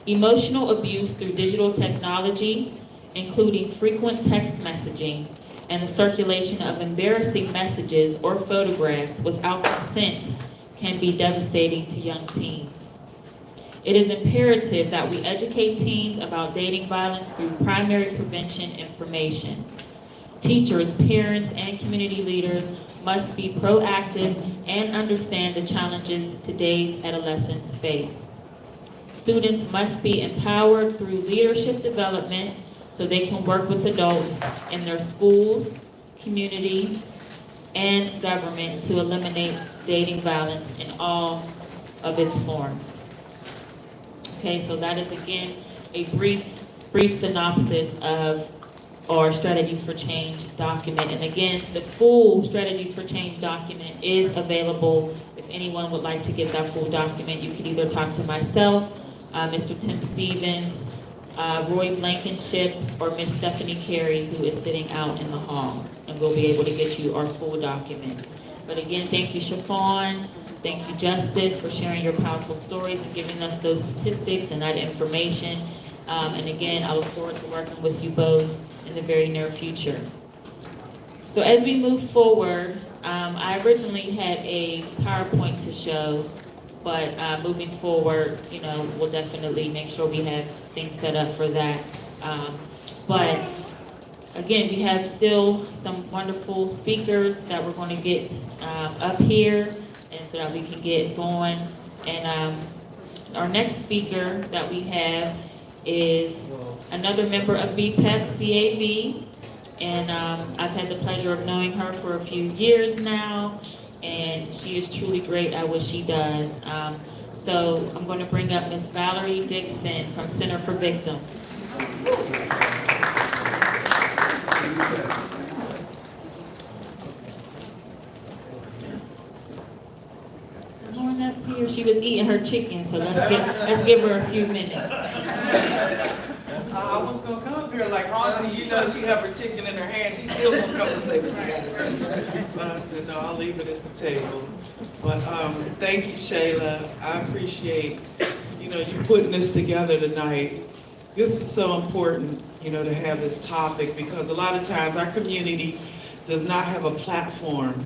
Speaker 11: Emotional abuse through digital technology, including frequent text messaging and the circulation of embarrassing messages or photographs without consent, can be devastating to young teens. It is imperative that we educate teens about dating violence through primary prevention information. Teachers, parents, and community leaders must be proactive and understand the challenges today's adolescents face. Students must be empowered through leadership development so they can work with adults in their schools, community, and government to eliminate dating violence in all of its forms. Okay, so that is again a brief synopsis of our Strategies for Change document. And again, the full Strategies for Change document is available. If anyone would like to get that full document, you can either talk to myself, Mr. Tim Stevens, Roy Blankenship, or Miss Stephanie Carey, who is sitting out in the hall, and we'll be able to get you our full document. But again, thank you, Chiffon. Thank you, Justice, for sharing your powerful stories and giving us those statistics and that information. And again, I look forward to working with you both in the very near future. So as we move forward, I originally had a PowerPoint to show, but moving forward, we'll definitely make sure we have things set up for that. But again, we have still some wonderful speakers that we're going to get up here, and so that we can get going. And our next speaker that we have is another member of Bpep, CAB, and I've had the pleasure of knowing her for a few years now, and she is truly great at what she does. So I'm going to bring up Miss Valerie Dixon from Center for Victims. Come on up here. She was eating her chicken, so let's give her a few minutes.
Speaker 10: I was gonna come up here like Auntie, you know, she have her chicken in her hand, she still gonna come and say what she gotta say. But I said, no, I'll leave it at the table. But thank you, Shayla. I appreciate, you know, you putting this together tonight. This is so important, you know, to have this topic because a lot of times our community does not have a platform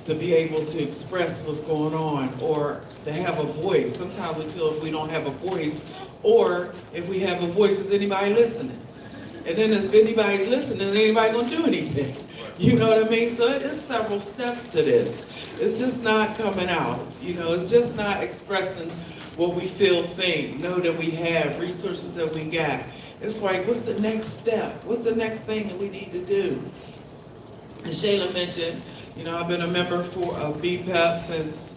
Speaker 10: to be able to express what's going on or to have a voice. Sometimes we feel if we don't have a voice, or if we have a voice, is anybody listening? And then if anybody's listening, is anybody gonna do anything? You know what I mean? So there's several steps to this. It's just not coming out. You know, it's just not expressing what we feel, think, know that we have, resources that we got. It's like, what's the next step? What's the next thing that we need to do? And Shayla mentioned, you know, I've been a member of Bpep since,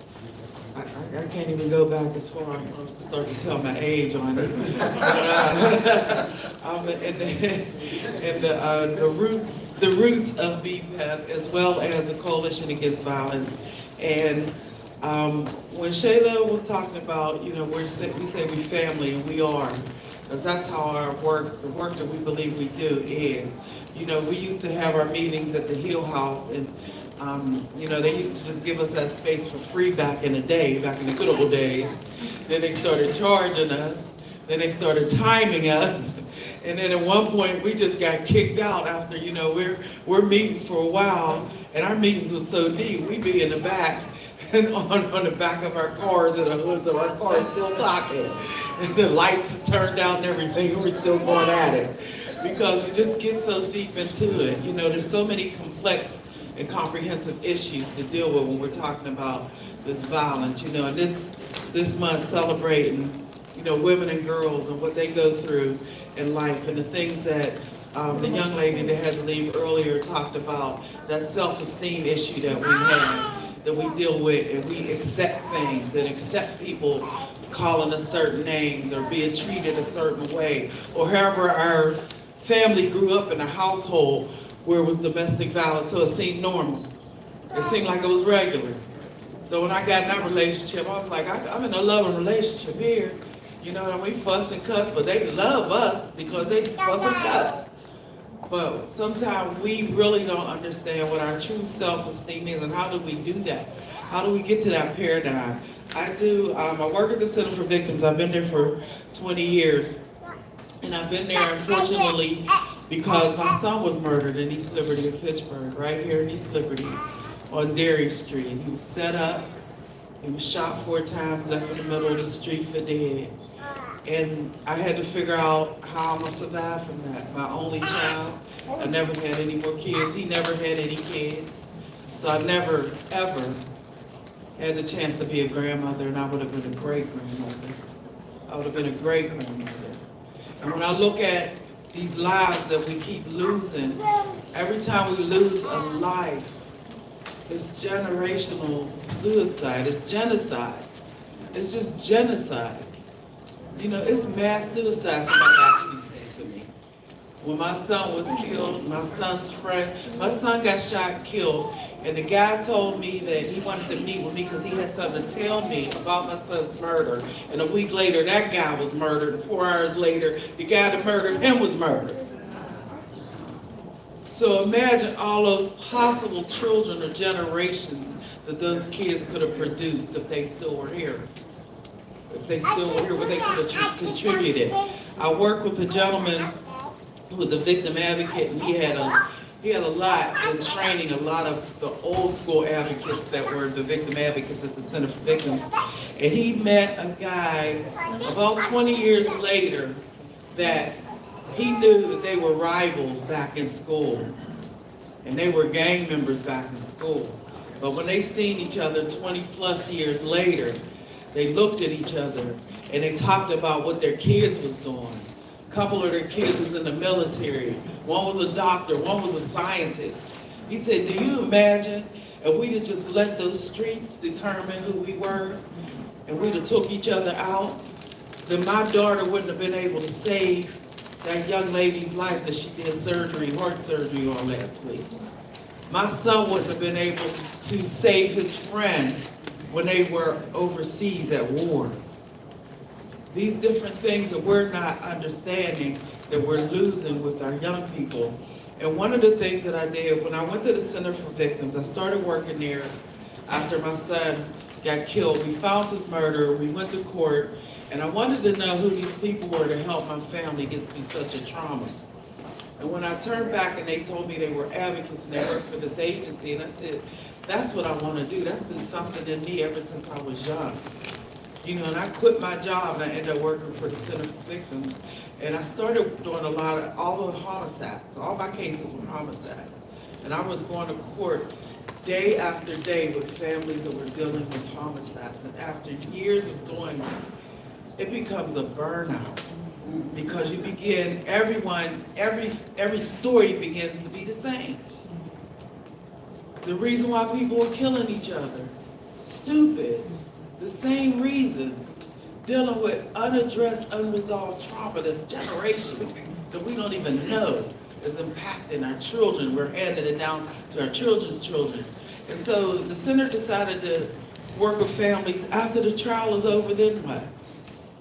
Speaker 10: I can't even go back as far, I'm going to start to tell my age on it. But, I'm in the roots of Bpep as well as the Coalition Against Violence. And when Shayla was talking about, you know, we say we family, and we are, because that's how our work, the work that we believe we do is. You know, we used to have our meetings at the Hill House, and you know, they used to just give us that space for free back in the day, back in the good old days. Then they started charging us. Then they started timing us. And then at one point, we just got kicked out after, you know, we're meeting for a while, and our meetings were so deep, we'd be in the back, and on the back of our cars, and the hoods of our cars still talking. And the lights had turned out and everything, and we're still going at it. Because we just get so deep into it. You know, there's so many complex and comprehensive issues to deal with when we're talking about this violence, you know, and this month celebrating, you know, women and girls and what they go through in life and the things that the young lady that had to leave earlier talked about, that self-esteem issue that we have, that we deal with, and we accept things and accept people calling us certain names or being treated a certain way, or however our family grew up in a household where it was domestic violence, so it seemed normal. It seemed like it was regular. So when I got in that relationship, I was like, I'm in a loving relationship here. You know, and we fuss and cuss, but they love us because they fuss and cuss. But sometimes we really don't understand what our true self-esteem is, and how do we do that? How do we get to that paradigm? I work at the Center for Victims. I've been there for 20 years. And I've been there, unfortunately, because my son was murdered in East Liberty in Pittsburgh, right here in East Liberty on Dairy Street. He was set up, he was shot 4 times, left in the middle of the street for dead. And I had to figure out how I'm gonna survive from that. My only child, I never had any more kids. He never had any kids. So I never, ever had the chance to be a grandmother, and I would have been a great grandmother. I would have been a great grandmother. And when I look at these lives that we keep losing, every time we lose a life, it's generational suicide, it's genocide. It's just genocide. You know, it's mass suicide, somebody actually said to me. When my son was killed, my son's friend, my son got shot and killed, and the guy told me that he wanted to meet with me because he had something to tell me about my son's murder. And a week later, that guy was murdered, and 4 hours later, the guy that murdered him was murdered. So imagine all those possible children or generations that those kids could have produced if they still were here. If they still were here, what they could have contributed. I worked with a gentleman who was a victim advocate, and he had a lot in training a lot of the old school advocates that were the victim advocates at the Center for Victims. And he met a guy about 20 years later that he knew that they were rivals back in school. And they were gang members back in school. But when they seen each other 20 plus years later, they looked at each other and they talked about what their kids was doing. A couple of their kids was in the military. One was a doctor, one was a scientist. He said, do you imagine if we'd have just let those streets determine who we were and we'd have took each other out, then my daughter wouldn't have been able to save that young lady's life that she did surgery, heart surgery on last week. My son wouldn't have been able to save his friend when they were overseas at war. These different things that we're not understanding, that we're losing with our young people. And one of the things that I did, when I went to the Center for Victims, I started working there after my son got killed. We found his murderer, we went to court, and I wanted to know who these people were to help my family get through such a trauma. And when I turned back and they told me they were advocates and they worked for this agency, and I said, that's what I want to do. That's been something in me ever since I was young. You know, and I quit my job and I ended up working for the Center for Victims. And I started doing all the homicides. All my cases were homicides. And I was going to court day after day with families that were dealing with homicides. And after years of doing it, it becomes a burnout. Because you begin, every story begins to be the same. The reason why people are killing each other, stupid, the same reasons, dealing with unaddressed, unresolved trauma that's generational that we don't even know is impacting our children. We're handing it down to our children's children. And so the center decided to work with families after the trial is over, then what?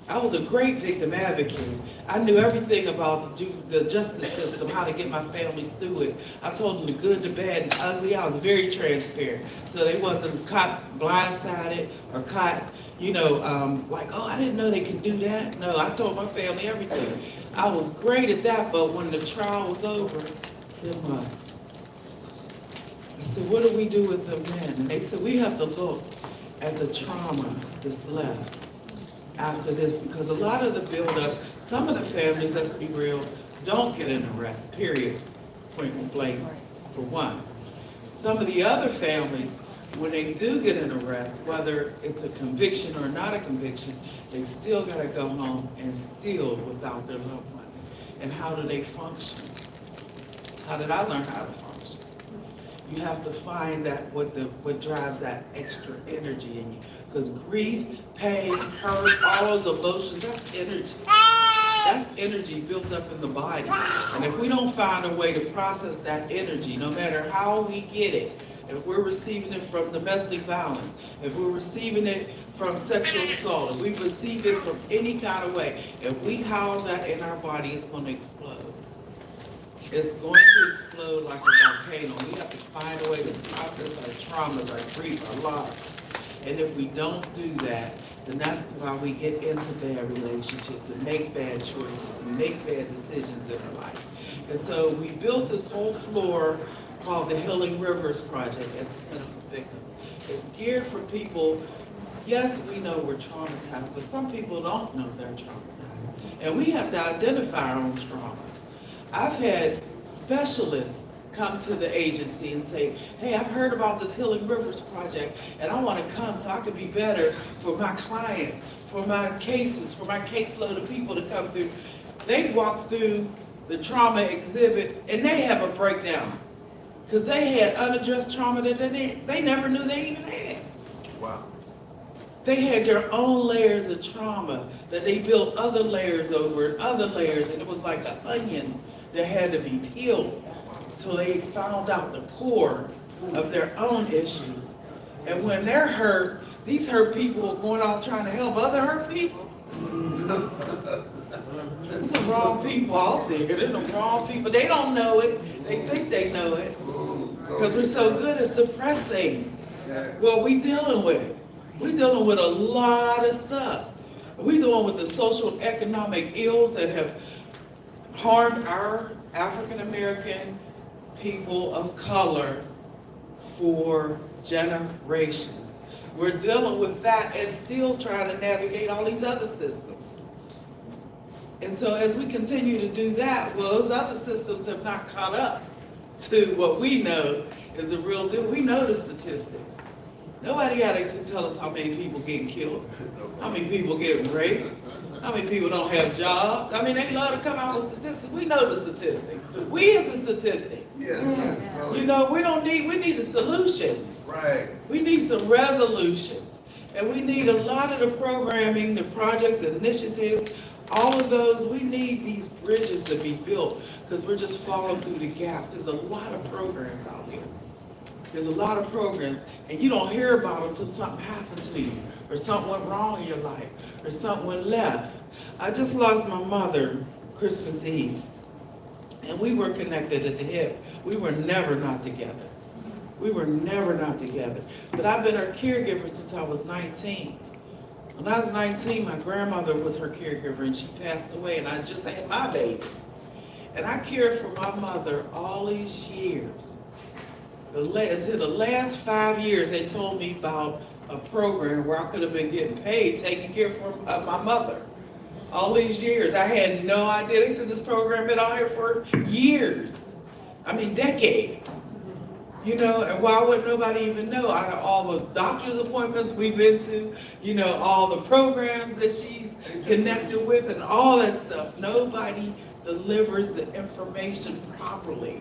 Speaker 10: I was a great victim advocate. I knew everything about the justice system, how to get my families through it. I told them the good, the bad, and ugly. I was very transparent. So they wasn't caught blindsided or caught, you know, like, oh, I didn't know they could do that. No, I told my family everything. I was great at that, but when the trial was over, then what? I said, what do we do with them then? And they said, we have to look at the trauma that's left after this, because a lot of the buildup, some of the families, let's be real, don't get an arrest, period, point blank, for one. Some of the other families, when they do get an arrest, whether it's a conviction or not a conviction, they still gotta go home and still without their loved one. And how do they function? How did I learn how to function? You have to find that what drives that extra energy in you. Because grief, pain, hurt, all those emotions, that's energy. That's energy built up in the body. And if we don't find a way to process that energy, no matter how we get it, if we're receiving it from domestic violence, if we're receiving it from sexual assault, if we receive it from any kind of way, if we house that in our body, it's going to explode. It's going to explode like a volcano. We have to find a way to process our traumas, our grief, our loss. And if we don't do that, then that's why we get into bad relationships and make bad choices and make bad decisions in our life. And so we built this whole floor called the Healing Rivers Project at the Center for Victims. It's geared for people, yes, we know we're traumatized, but some people don't know they're traumatized. And we have to identify our own trauma. I've had specialists come to the agency and say, hey, I've heard about this Healing Rivers Project and I want to come so I can be better for my clients, for my cases, for my caseload of people to come through. They walk through the trauma exhibit and they have a breakdown because they had unaddressed trauma that they never knew they even had.
Speaker 8: Wow.
Speaker 10: They had their own layers of trauma that they built other layers over and other layers, and it was like an onion that had to be peeled. So they found out the core of their own issues. And when they're hurt, these hurt people are going out trying to help other hurt people. The wrong people out there. They're the wrong people. They don't know it. They think they know it. Because we're so good at suppressing what we're dealing with. We're dealing with a lot of stuff. We're dealing with the social economic ills that have harmed our African American people of color for generations. We're dealing with that and still trying to navigate all these other systems. And so as we continue to do that, well, those other systems have not caught up to what we know is a real deal. We know the statistics. Nobody gotta tell us how many people getting killed, how many people getting raped, how many people don't have jobs. I mean, they love to come out with statistics. We know the statistics. We is the statistics.
Speaker 8: Yeah.
Speaker 10: You know, we need the solutions.
Speaker 8: Right.
Speaker 10: We need some resolutions. And we need a lot of the programming, the projects, initiatives, all of those, we need these bridges to be built because we're just falling through the gaps. There's a lot of programs out here. There's a lot of programs, and you don't hear about them until something happened to you, or something went wrong in your life, or something went left. I just lost my mother Christmas Eve, and we were connected at the hip. We were never not together. We were never not together. But I've been her caregiver since I was 19. When I was 19, my grandmother was her caregiver, and she passed away, and I just had my baby. And I cared for my mother all these years. Until the last 5 years, they told me about a program where I could have been getting paid, taking care of my mother. All these years, I had no idea. They said this program been out here for years. I mean, decades. You know, and why would nobody even know? Out of all the doctor's appointments we've been to, you know, all the programs that she's connected with and all that stuff, nobody delivers the information properly.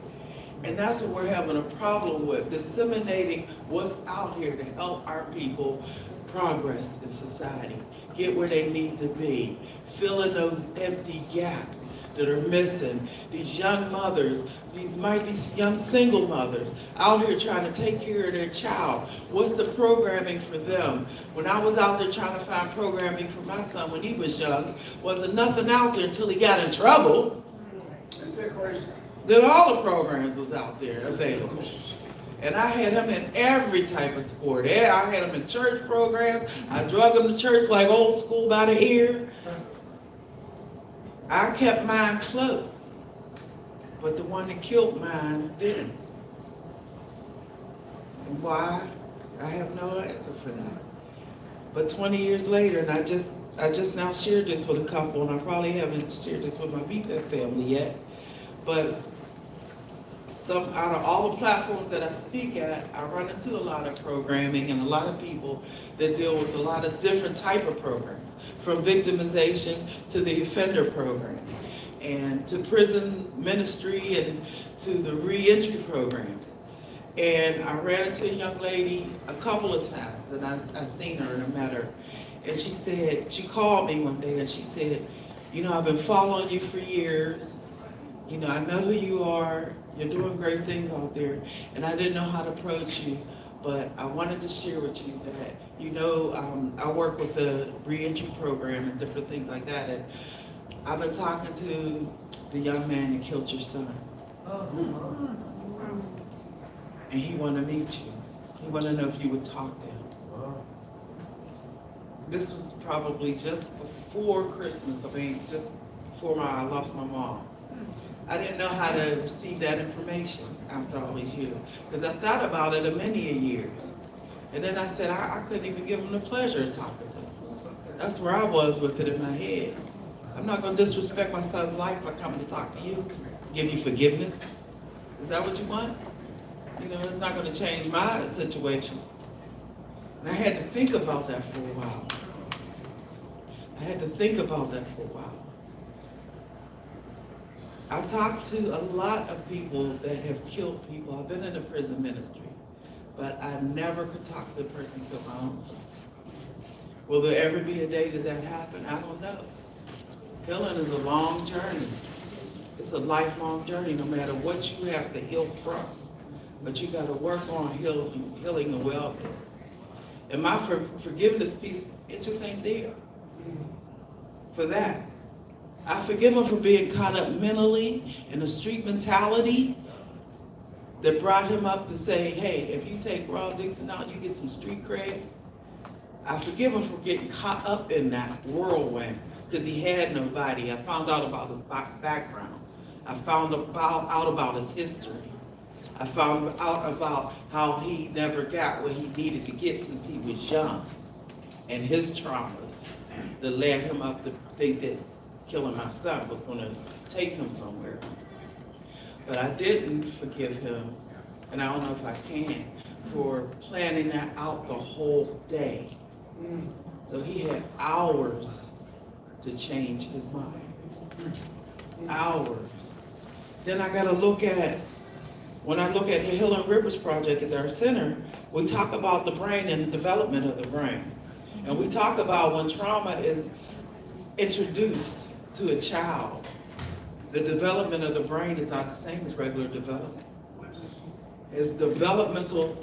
Speaker 10: And that's what we're having a problem with, disseminating what's out here to help our people progress in society, get where they need to be, fill in those empty gaps that are missing. These young mothers, these might be young single mothers out here trying to take care of their child. What's the programming for them? When I was out there trying to find programming for my son when he was young, wasn't nothing out there until he got in trouble. Then all the programs was out there available. And I had him in every type of sport. I had him in church programs. I drug him to church like old school by the ear. I kept mine close, but the one that killed mine didn't. And why? I have no answer for that. But 20 years later, and I just now shared this with a couple, and I probably haven't shared this with my Bpep family yet, but out of all the platforms that I speak at, I run into a lot of programming and a lot of people that deal with a lot of different type of programs, from victimization to the offender program, and to prison ministry and to the reentry programs. And I ran into a young lady a couple of times, and I seen her and I met her. And she called me one day and she said, you know, I've been following you for years. You know, I know who you are. You're doing great things out there. And I didn't know how to approach you, but I wanted to share with you that, you know, I work with the reentry program and different things like that. And I've been talking to the young man that killed your son. And he wanted to meet you. He wanted to know if you would talk to him. This was probably just before Christmas. I mean, just before I lost my mom. I didn't know how to receive that information after all these years, because I thought about it many years. And then I said, I couldn't even give him the pleasure of talking to him. That's where I was with it in my head. I'm not going to disrespect my son's life by coming to talk to you, give you forgiveness. Is that what you want? You know, it's not going to change my situation. And I had to think about that for a while. I've talked to a lot of people that have killed people. I've been in the prison ministry, but I never could talk to the person who killed my own son. Will there ever be a day that that happen? I don't know. Healing is a long journey. It's a lifelong journey, no matter what you have to heal from. But you got to work on healing and wellness. And my forgiveness piece, it just ain't there for that. I forgive him for being caught up mentally in a street mentality that brought him up to say, hey, if you take Rob Dixon out, you get some street cred. I forgive him for getting caught up in that whirlwind because he had nobody. I found out about his background. I found out about his history. I found out about how he never got what he needed to get since he was young, and his traumas that led him up to think that killing my son was going to take him somewhere. But I didn't forgive him, and I don't know if I can, for planning that out the whole day. So he had hours to change his mind. Hours. Then I gotta look at, when I look at the Hill and Rivers Project at our center, we talk about the brain and the development of the brain. And we talk about when trauma is introduced to a child, the development of the brain is not the same as regular development. It's developmental,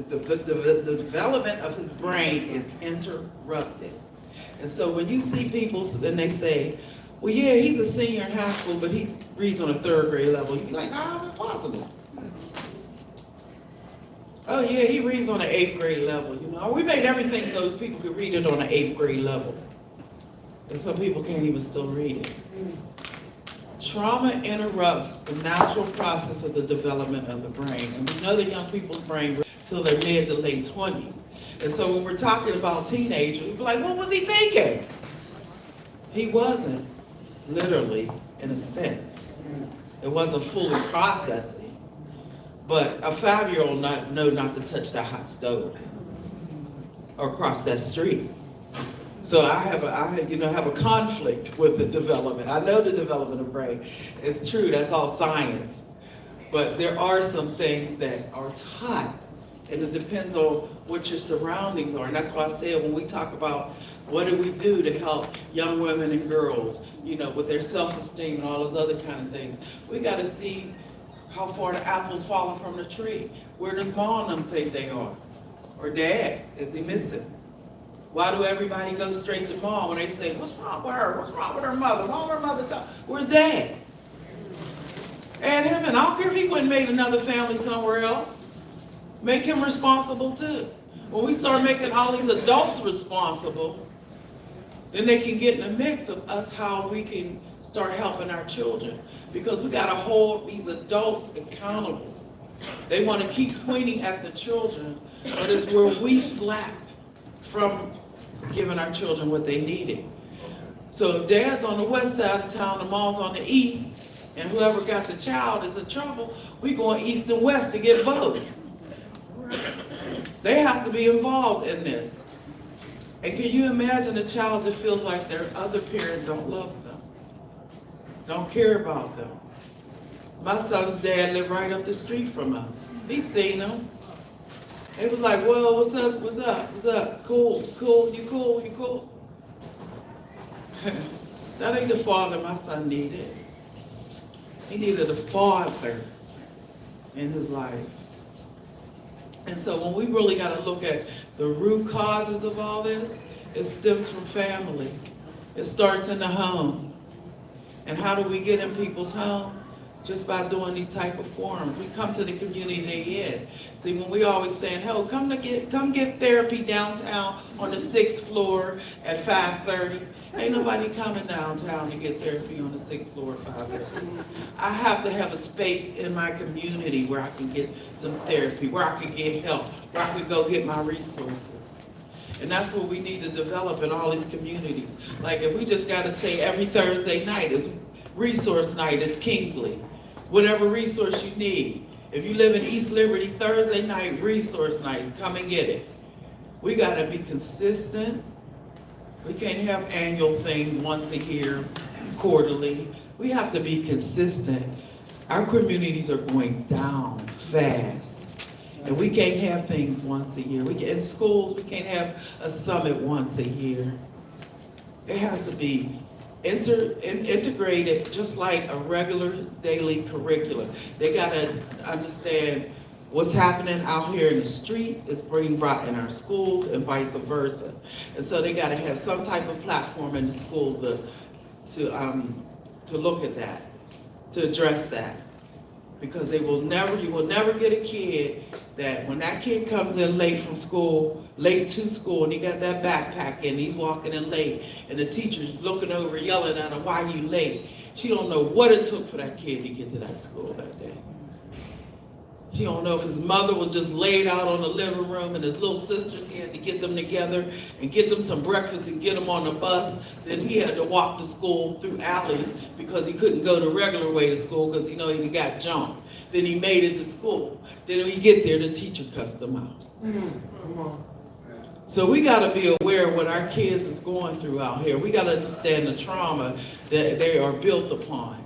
Speaker 10: the development of his brain is interrupted. And so when you see people, then they say, well, yeah, he's a senior in high school, but he reads on a 3rd grade level. You're like, how is that possible? Oh yeah, he reads on an 8th grade level. You know, we made everything so people could read it on an 8th grade level. And some people can't even still read it. Trauma interrupts the natural process of the development of the brain. And we know that young people's brain till their mid to late 20s. And so when we're talking about teenagers, we're like, what was he thinking? He wasn't, literally, in a sense. It wasn't fully processing. But a 5-year-old know not to touch that hot stove or cross that street. So I have a conflict with the development. I know the development of brain. It's true, that's all science. But there are some things that are taught, and it depends on what your surroundings are. And that's why I said when we talk about what do we do to help young women and girls, you know, with their self-esteem and all those other kind of things, we got to see how far the apple's falling from the tree. Where does mom and them think they are? Or dad, is he missing? Why do everybody go straight to mom when they say, what's wrong with her? What's wrong with her mother? Why her mother talk? Where's dad? Add him in. I don't care if he went and made another family somewhere else. Make him responsible too. When we start making all these adults responsible, then they can get in the mix of us how we can start helping our children. Because we got to hold these adults accountable. They want to keep pointing at the children, but it's where we slacked from giving our children what they needed. So if dad's on the west side of town, the mom's on the east, and whoever got the child is in trouble, we going east and west to get both. They have to be involved in this. And can you imagine a child that feels like their other parents don't love them, don't care about them? My son's dad lived right up the street from us. He's seen them. It was like, whoa, what's up, what's up, what's up? Cool, cool, you cool, you cool? That ain't the father my son needed. He needed a father in his life. And so when we really got to look at the root causes of all this, it stems from family. It starts in the home. And how do we get in people's home? Just by doing these type of forums. We come to the community they in. See, when we always saying, "Hell, come get therapy downtown on the 6th floor at 5:30." Ain't nobody coming downtown to get therapy on the 6th floor at 5:30. I have to have a space in my community where I can get some therapy, where I can get help, where I can go get my resources. And that's what we need to develop in all these communities. Like if we just gotta say every Thursday night is resource night at Kingsley. Whatever resource you need. If you live in East Liberty, Thursday night, resource night, come and get it. We gotta be consistent. We can't have annual things once a year, quarterly. We have to be consistent. Our communities are going down fast. And we can't have things once a year. In schools, we can't have a summit once a year. It has to be integrated just like a regular daily curriculum. They gotta understand what's happening out here in the street is being brought in our schools and vice versa. And so they gotta have some type of platform in the schools to look at that, to address that. Because you will never get a kid that when that kid comes in late from school, late to school, and he got that backpack in, he's walking in late, and the teacher's looking over, yelling at him, why are you late? She don't know what it took for that kid to get to that school that day. He don't know if his mother was just laid out on the living room and his little sisters, he had to get them together and get them some breakfast and get them on the bus. Then he had to walk to school through alleys because he couldn't go the regular way to school because he got jumped. Then he made it to school. Then when he get there, the teacher cussed him out. So we got to be aware of what our kids is going through out here. We got to understand the trauma that they are built upon.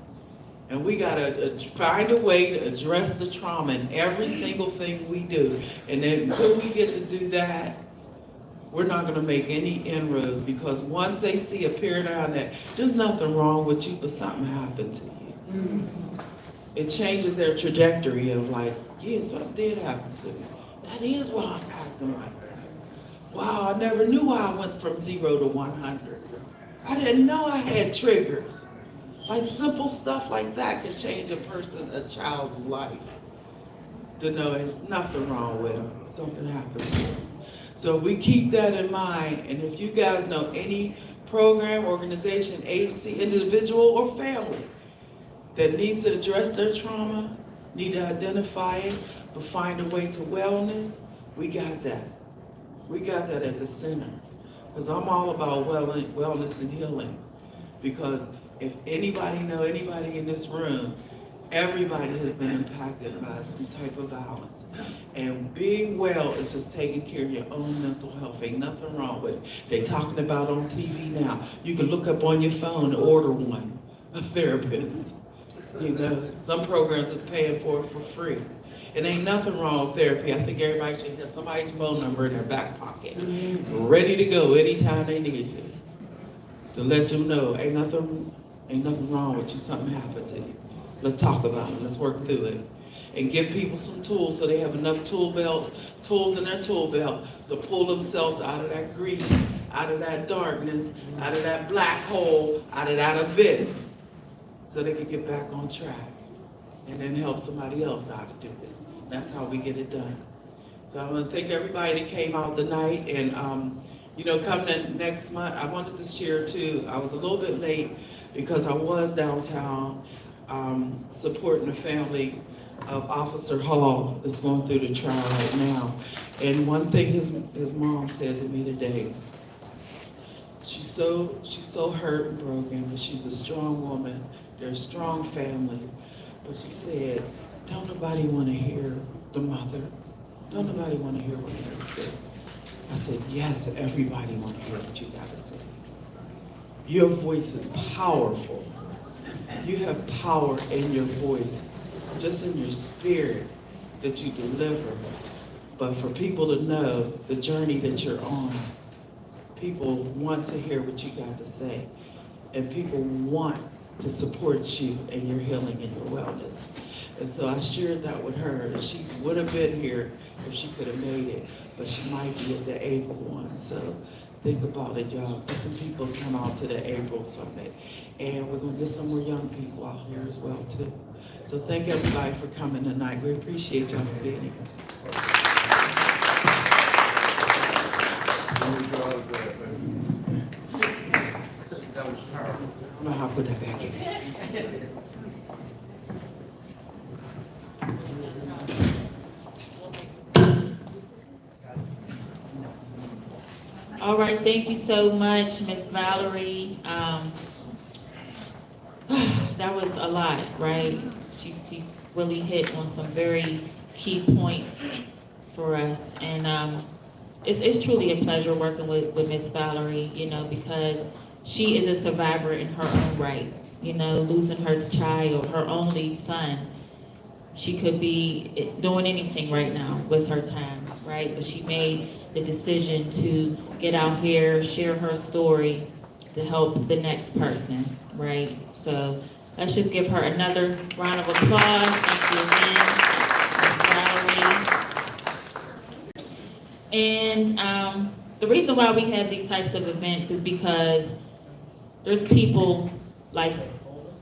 Speaker 10: And we got to find a way to address the trauma in every single thing we do. And then until we get to do that, we're not going to make any inroads, because once they see a paradigm that there's nothing wrong with you, but something happened to you, it changes their trajectory of like, yeah, something did happen to me. That is why I'm acting like that. Wow, I never knew why I went from 0 to 100. I didn't know I had triggers. Like simple stuff like that can change a child's life. To know there's nothing wrong with them, something happens to them. So we keep that in mind, and if you guys know any program, organization, agency, individual, or family that needs to address their trauma, need to identify it, but find a way to wellness, we got that. We got that at the center. Because I'm all about wellness and healing. Because if anybody know anybody in this room, everybody has been impacted by some type of violence. And being well is just taking care of your own mental health. Ain't nothing wrong with it. They're talking about on TV now. You can look up on your phone and order one, a therapist. Some programs is paying for it for free. It ain't nothing wrong with therapy. I think everybody should have somebody's phone number in their back pocket, ready to go anytime they need to let them know ain't nothing wrong with you, something happened to you. Let's talk about it, let's work through it. And give people some tools so they have enough tools in their tool belt to pull themselves out of that grief, out of that darkness, out of that black hole, out of that abyss, so they can get back on track and then help somebody else out to do it. That's how we get it done. So I want to thank everybody that came out tonight, and coming next month, I wanted to share too, I was a little bit late because I was downtown supporting the family of Officer Hall that's going through the trial right now. And one thing his mom said to me today, she's so hurt and broken, but she's a strong woman, they're a strong family. But she said, don't nobody want to hear the mother. Don't nobody want to hear what you got to say. I said, yes, everybody want to hear what you got to say. Your voice is powerful. You have power in your voice, just in your spirit that you deliver. But for people to know the journey that you're on, people want to hear what you got to say. And people want to support you in your healing and your wellness. And so I shared that with her, and she would have been here if she could have made it, but she might be at the April one. So think about it, y'all. Get some people to come out to the April summit, and we're gonna get some more young people out here as well too. So thank everybody for coming tonight. We appreciate y'all for being here. I'm gonna have to put that back in.
Speaker 11: All right, thank you so much, Miss Valerie. That was a lot, right? She really hit on some very key points for us, and it's truly a pleasure working with Miss Valerie, because she is a survivor in her own right, losing her child, her only son. She could be doing anything right now with her time, right? But she made the decision to get out here, share her story to help the next person, right? So let's just give her another round of applause. Thank you again, Miss Valerie. And the reason why we have these types of events is because there's people like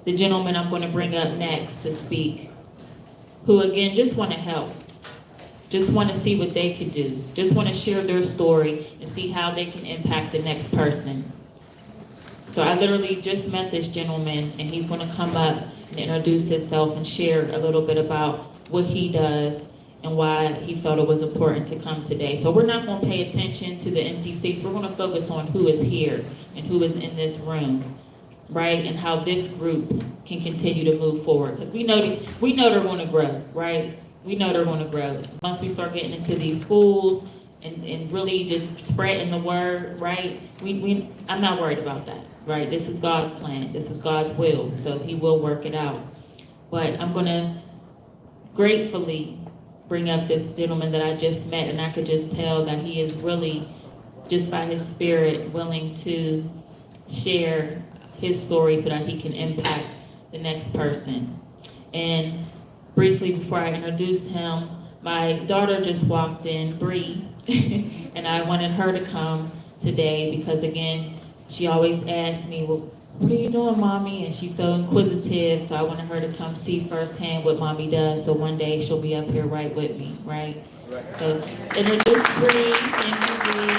Speaker 11: the gentleman I'm going to bring up next to speak, who again just want to help, just want to see what they could do, just want to share their story and see how they can impact the next person. So I literally just met this gentleman, and he's going to come up and introduce himself and share a little bit about what he does and why he felt it was important to come today. So we're not going to pay attention to the empty seats. We're going to focus on who is here and who is in this room, right? And how this group can continue to move forward. Because we know they're going to grow, right? We know they're going to grow. Once we start getting into these schools and really just spreading the word, right? I'm not worried about that, right? This is God's plan. This is God's will. So he will work it out. But I'm going to gratefully bring up this gentleman that I just met, and I could just tell that he is really, just by his spirit, willing to share his story so that he can impact the next person. And briefly, before I introduce him, my daughter just walked in, Bree, and I wanted her to come today because, again, she always asks me, well, what are you doing, Mommy? And she's so inquisitive, so I wanted her to come see firsthand what Mommy does, so one day she'll be up here right with me, right? So introduce Bree, thank you, Bree.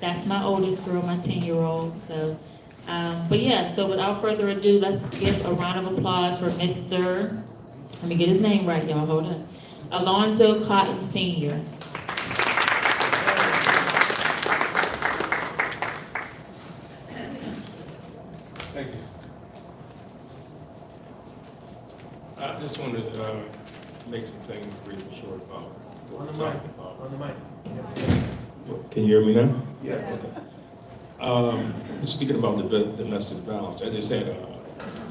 Speaker 11: That's my oldest girl, my 10-year-old, so. But yeah, so without further ado, let's give a round of applause for Mr., let me get his name right, y'all, hold on. Alonzo Cotton Sr.
Speaker 9: Thank you. I just wanted to make some things really short about what we're talking about.
Speaker 7: On the mic.
Speaker 9: Can you hear me now?
Speaker 7: Yeah.
Speaker 9: Speaking about the domestic violence, I just had a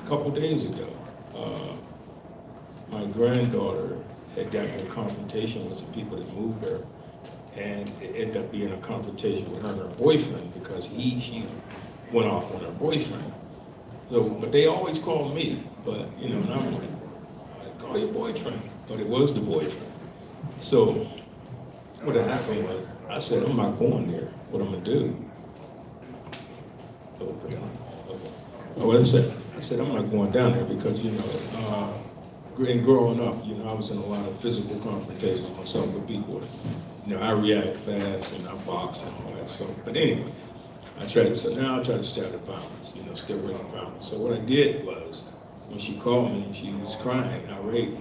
Speaker 9: couple days ago, my granddaughter had gotten a confrontation with some people that moved her, and it ended up being a confrontation with her and her boyfriend because she went off on her boyfriend. So, but they always call me, but and I'm like, I call your boyfriend, but it was the boyfriend. So what had happened was, I said, I'm not going there. What I'm gonna do? I said, I'm not going down there because, and growing up, I was in a lot of physical confrontations myself with people. I react fast and I box and all that stuff. But anyway, now I try to stay out of violence, stay away from violence. So what I did was, when she called me and she was crying, irate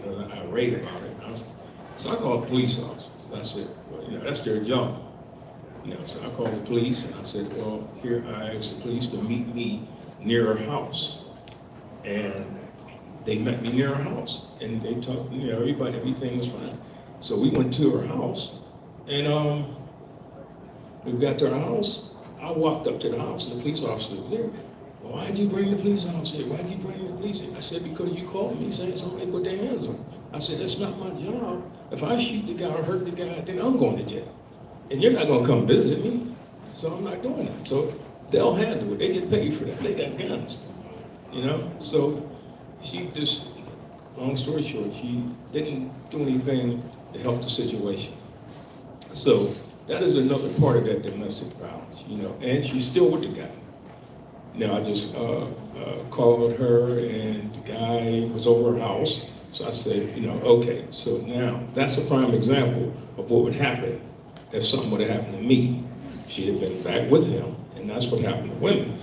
Speaker 9: about it, so I called the police officers. I said, well, that's their job. So I called the police and I said, well, here I asked the police to meet me near her house. And they met me near her house. And they talked, everything was fine. So we went to her house. And we got to her house. I walked up to the house and the police officer was there. Well, why'd you bring the police officer here? Why'd you bring the police here? I said, because you called me saying somebody put their hands on me. I said, that's not my job. If I shoot the guy or hurt the guy, then I'm going to jail. And you're not going to come visit me. So I'm not doing that. So they'll handle it. They get paid for that. They got guns. So she just, long story short, she didn't do anything to help the situation. So that is another part of that domestic violence, and she's still with the guy. Now I just called her and the guy was over her house. So I said, okay, so now that's a prime example of what would happen if something would have happened to me. She'd have been back with him, and that's what happened to women.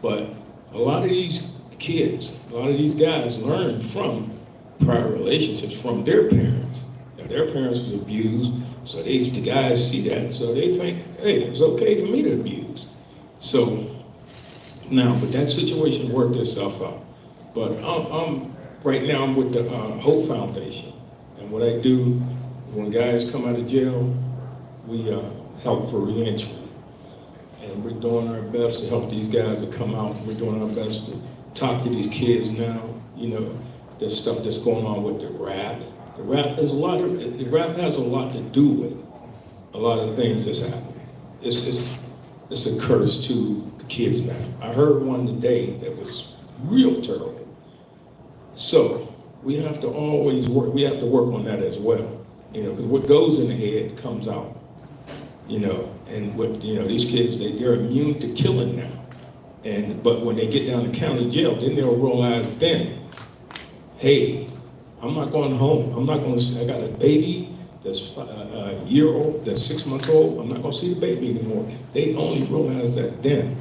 Speaker 9: But a lot of these kids, a lot of these guys learn from prior relationships from their parents. Now, their parents was abused, so the guys see that, so they think, hey, it's okay for me to abuse. So now, but that situation worked itself out. But right now I'm with the Hope Foundation, and what I do when guys come out of jail, we help for reentry. And we're doing our best to help these guys to come out. We're doing our best to talk to these kids now. The stuff that's going on with the rap. The rap has a lot to do with a lot of things that's happening. It's a curse to the kids now. I heard one today that was real terrible. So we have to always work. We have to work on that as well. Because what goes in the head comes out. And with these kids, they're immune to killing now. But when they get down to county jail, then they'll realize hey, I'm not going home. I'm not going to. I got a baby that's a year old, that's 6 months old. I'm not going to see the baby anymore. They only realize that then,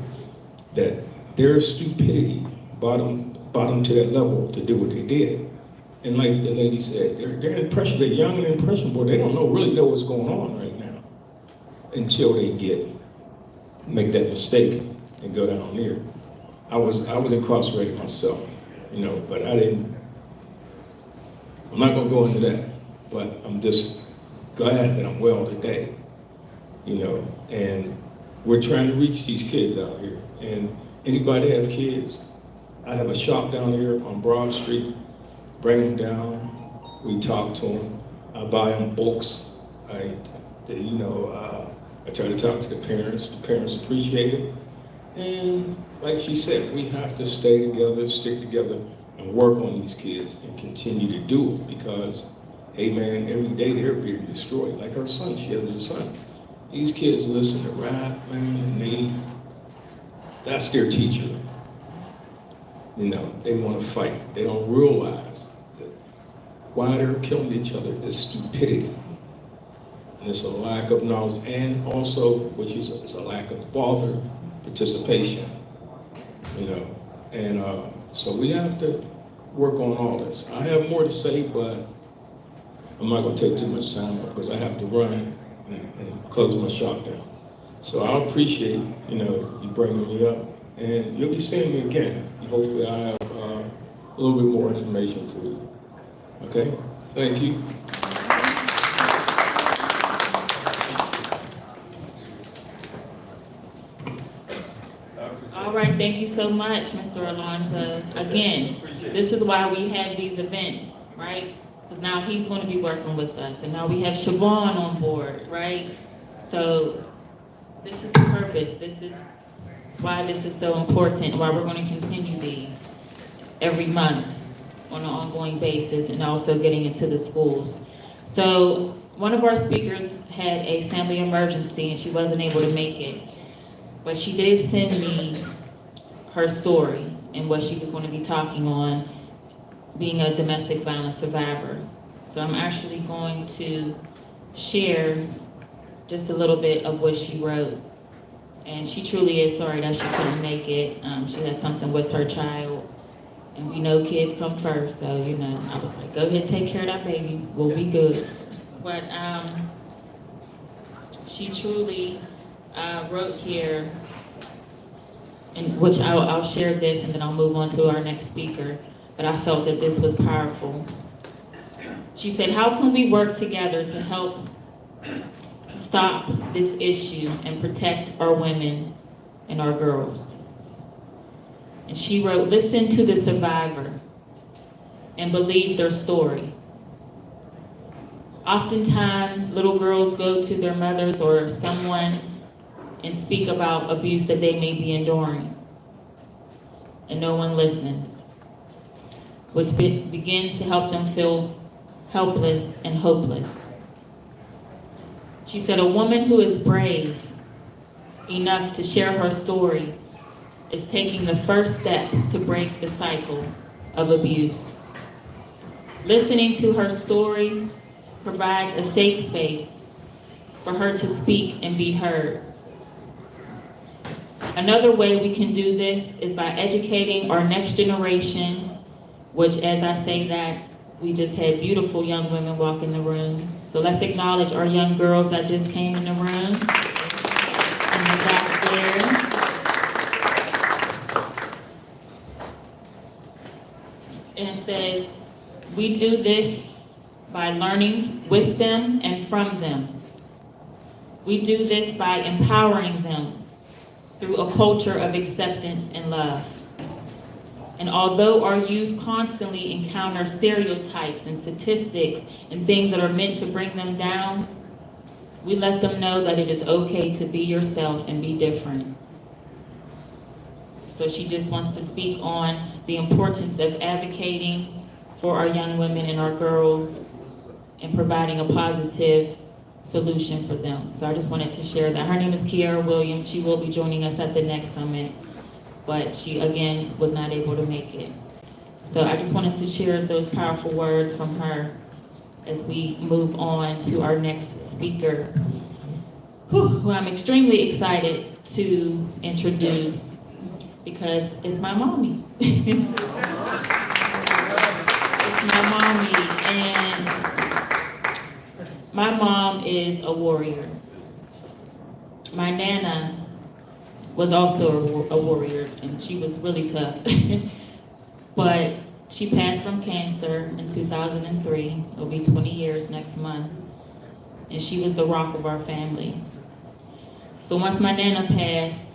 Speaker 9: that their stupidity brought them to that level to do what they did. And like the lady said, they're impressionable, they're young and impressionable. They don't really know what's going on right now until they make that mistake and go down there. I was incarcerated myself, you know, but I'm not gonna go into that, but I'm just glad that I'm well today, you know, and we're trying to reach these kids out here. And anybody that have kids, I have a shop down here on Broad Street. Bring them down, we talk to them, I buy them books, I try to talk to the parents appreciate it. And like she said, we have to stay together, stick together, and work on these kids and continue to do it because, hey man, every day they're being destroyed. Like her son, she has a son. These kids listen to rap, man, and that's their teacher. You know, they want to fight. They don't realize that why they're killing each other is stupidity. And it's a lack of knowledge, and also, which is it's a lack of father participation. You know, and so we have to work on all this. I have more to say, but I'm not going to take too much time because I have to run and close my shop down. So I appreciate, you bringing me up, and you'll be seeing me again. Hopefully I have a little bit more information for you. Okay? Thank you.
Speaker 11: All right, thank you so much, Mr. Alonzo. Again, this is why we have these events, right? Because now he's going to be working with us, and now we have Siobhan on board, right? So this is the purpose. This is why this is so important, why we're going to continue these every month on an ongoing basis, and also getting into the schools. So one of our speakers had a family emergency, and she wasn't able to make it. But she did send me her story and what she was going to be talking on, being a domestic violence survivor. So I'm actually going to share just a little bit of what she wrote. And she truly is sorry that she couldn't make it. She had something with her child. And we know kids come first, so I was like, go ahead, take care of that baby. We'll be good. But she truly wrote here, and which I'll share this and then I'll move on to our next speaker, but I felt that this was powerful. She said, how can we work together to help stop this issue and protect our women and our girls? And she wrote, listen to the survivor and believe their story. Oftentimes, little girls go to their mothers or someone and speak about abuse that they may be enduring, and no one listens, which begins to help them feel helpless and hopeless. She said, a woman who is brave enough to share her story is taking the first step to break the cycle of abuse. Listening to her story provides a safe space for her to speak and be heard. Another way we can do this is by educating our next generation, which, as I say that, we just had beautiful young women walk in the room. So let's acknowledge our young girls that just came in the room. And the back there. And it says, we do this by learning with them and from them. We do this by empowering them through a culture of acceptance and love. And although our youth constantly encounter stereotypes and statistics and things that are meant to bring them down, we let them know that it is okay to be yourself and be different. So she just wants to speak on the importance of advocating for our young women and our girls and providing a positive solution for them. So I just wanted to share that. Her name is Kiara Williams. She will be joining us at the next summit, but she, again, was not able to make it. So I just wanted to share those powerful words from her as we move on to our next speaker, who I'm extremely excited to introduce because it's my mommy. It's my mommy, and my mom is a warrior. My nana was also a warrior, and she was really tough. But she passed from cancer in 2003. It'll be 20 years next month. And she was the rock of our family. So once my nana passed,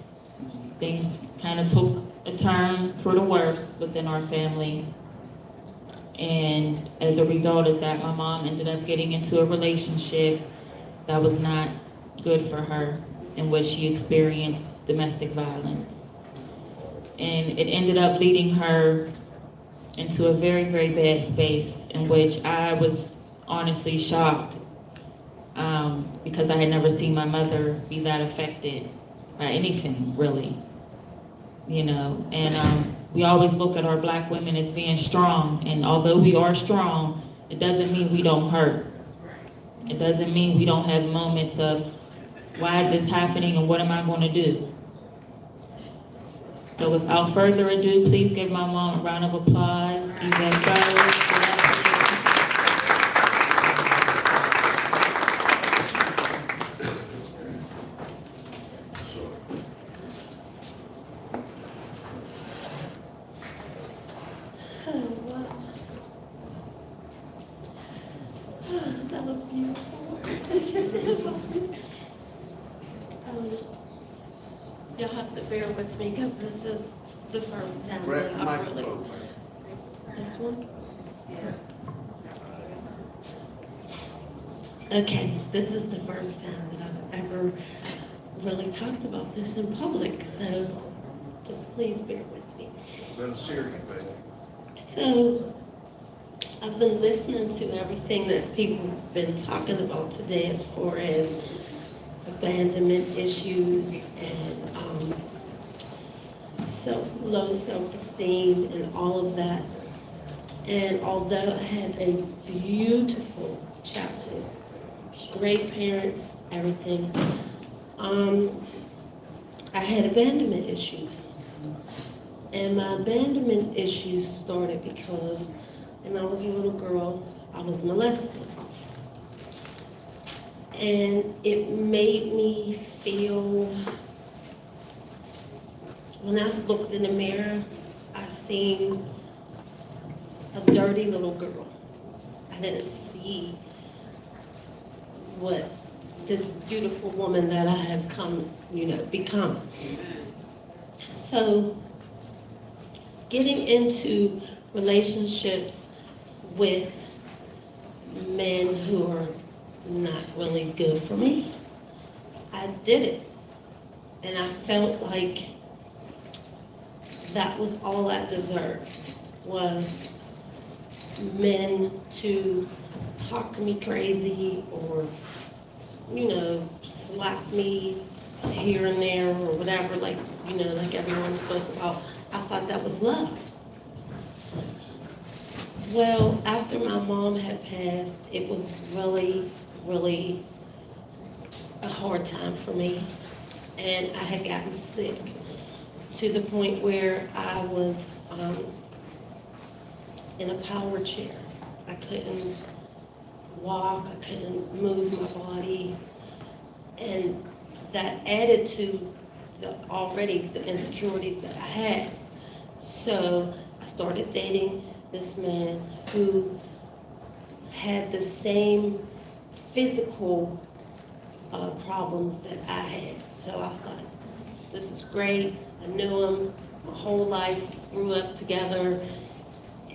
Speaker 11: things kind of took a turn for the worse within our family. And as a result of that, my mom ended up getting into a relationship that was not good for her, in which she experienced domestic violence. And it ended up leading her into a very, very bad space, in which I was honestly shocked, because I had never seen my mother be that affected by anything, really. You know, and we always look at our Black women as being strong, and although we are strong, it doesn't mean we don't hurt. It doesn't mean we don't have moments of, why is this happening and what am I going to do? So without further ado, please give my mom a round of applause. Yvette Burris.
Speaker 2: That was beautiful. You'll have to bear with me because this is the first time that I've really. This one? Okay, this is the first time that I've ever really talked about this in public, so just please bear with me.
Speaker 8: Let us hear you, baby.
Speaker 2: So, I've been listening to everything that people have been talking about today as far as abandonment issues and low self-esteem and all of that. And although I had a beautiful childhood, great parents, everything, I had abandonment issues. And my abandonment issues started because when I was a little girl, I was molested. And it made me feel, when I looked in the mirror, I seen a dirty little girl. I didn't see what this beautiful woman that I have come, become. So, getting into relationships with men who are not really good for me, I did it. And I felt like that was all I deserved, was men to talk to me crazy or, slap me here and there or whatever, like everyone spoke about. I thought that was love. Well, after my mom had passed, it was really, really a hard time for me. And I had gotten sick to the point where I was in a power chair. I couldn't walk, I couldn't move my body. And that added to the insecurities that I had. So I started dating this man who had the same physical problems that I had. So I thought, this is great. I knew him my whole life, grew up together,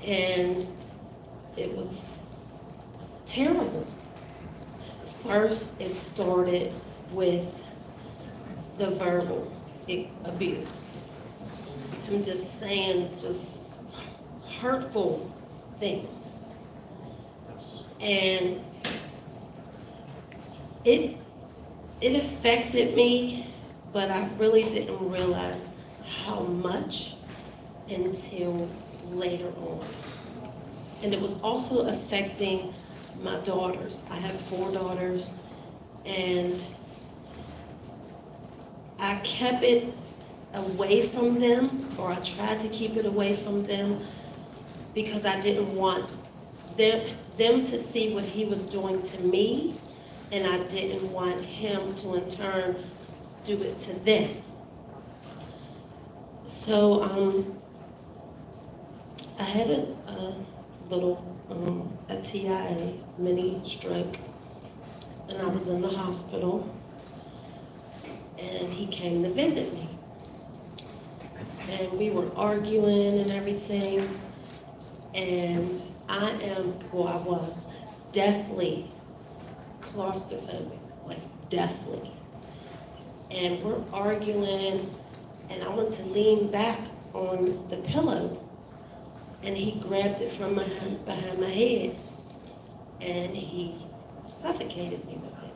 Speaker 2: and it was terrible. First, it started with the verbal abuse. I'm just saying hurtful things. And it affected me, but I really didn't realize how much until later on. And it was also affecting my daughters. I have 4 daughters, and I kept it away from them, or I tried to keep it away from them, because I didn't want them to see what he was doing to me, and I didn't want him to in turn do it to them. So I had a little a TIA, mini stroke, and I was in the hospital, and he came to visit me. And we were arguing and everything, and I was deathly claustrophobic, like deathly. And we're arguing, and I went to lean back on the pillow, and he grabbed it from behind my head, and he suffocated me with it.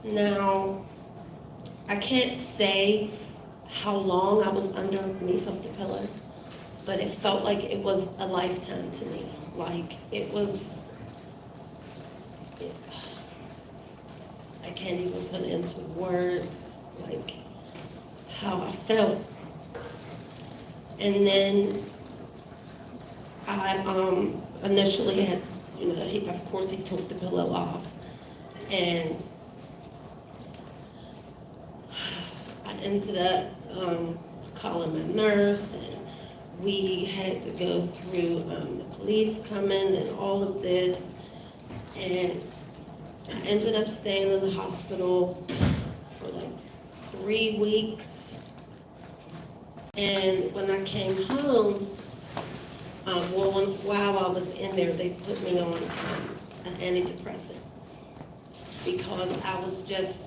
Speaker 2: Now, I can't say how long I was underneath of the pillow, but it felt like it was a lifetime to me. Like it was, I can't even put it into words, like how I felt. And then I initially had, of course he took the pillow off, and I ended up calling my nurse, and we had to go through the police coming and all of this, and I ended up staying in the hospital for like 3 weeks. And when I came home, while I was in there, they put me on an antidepressant because I was just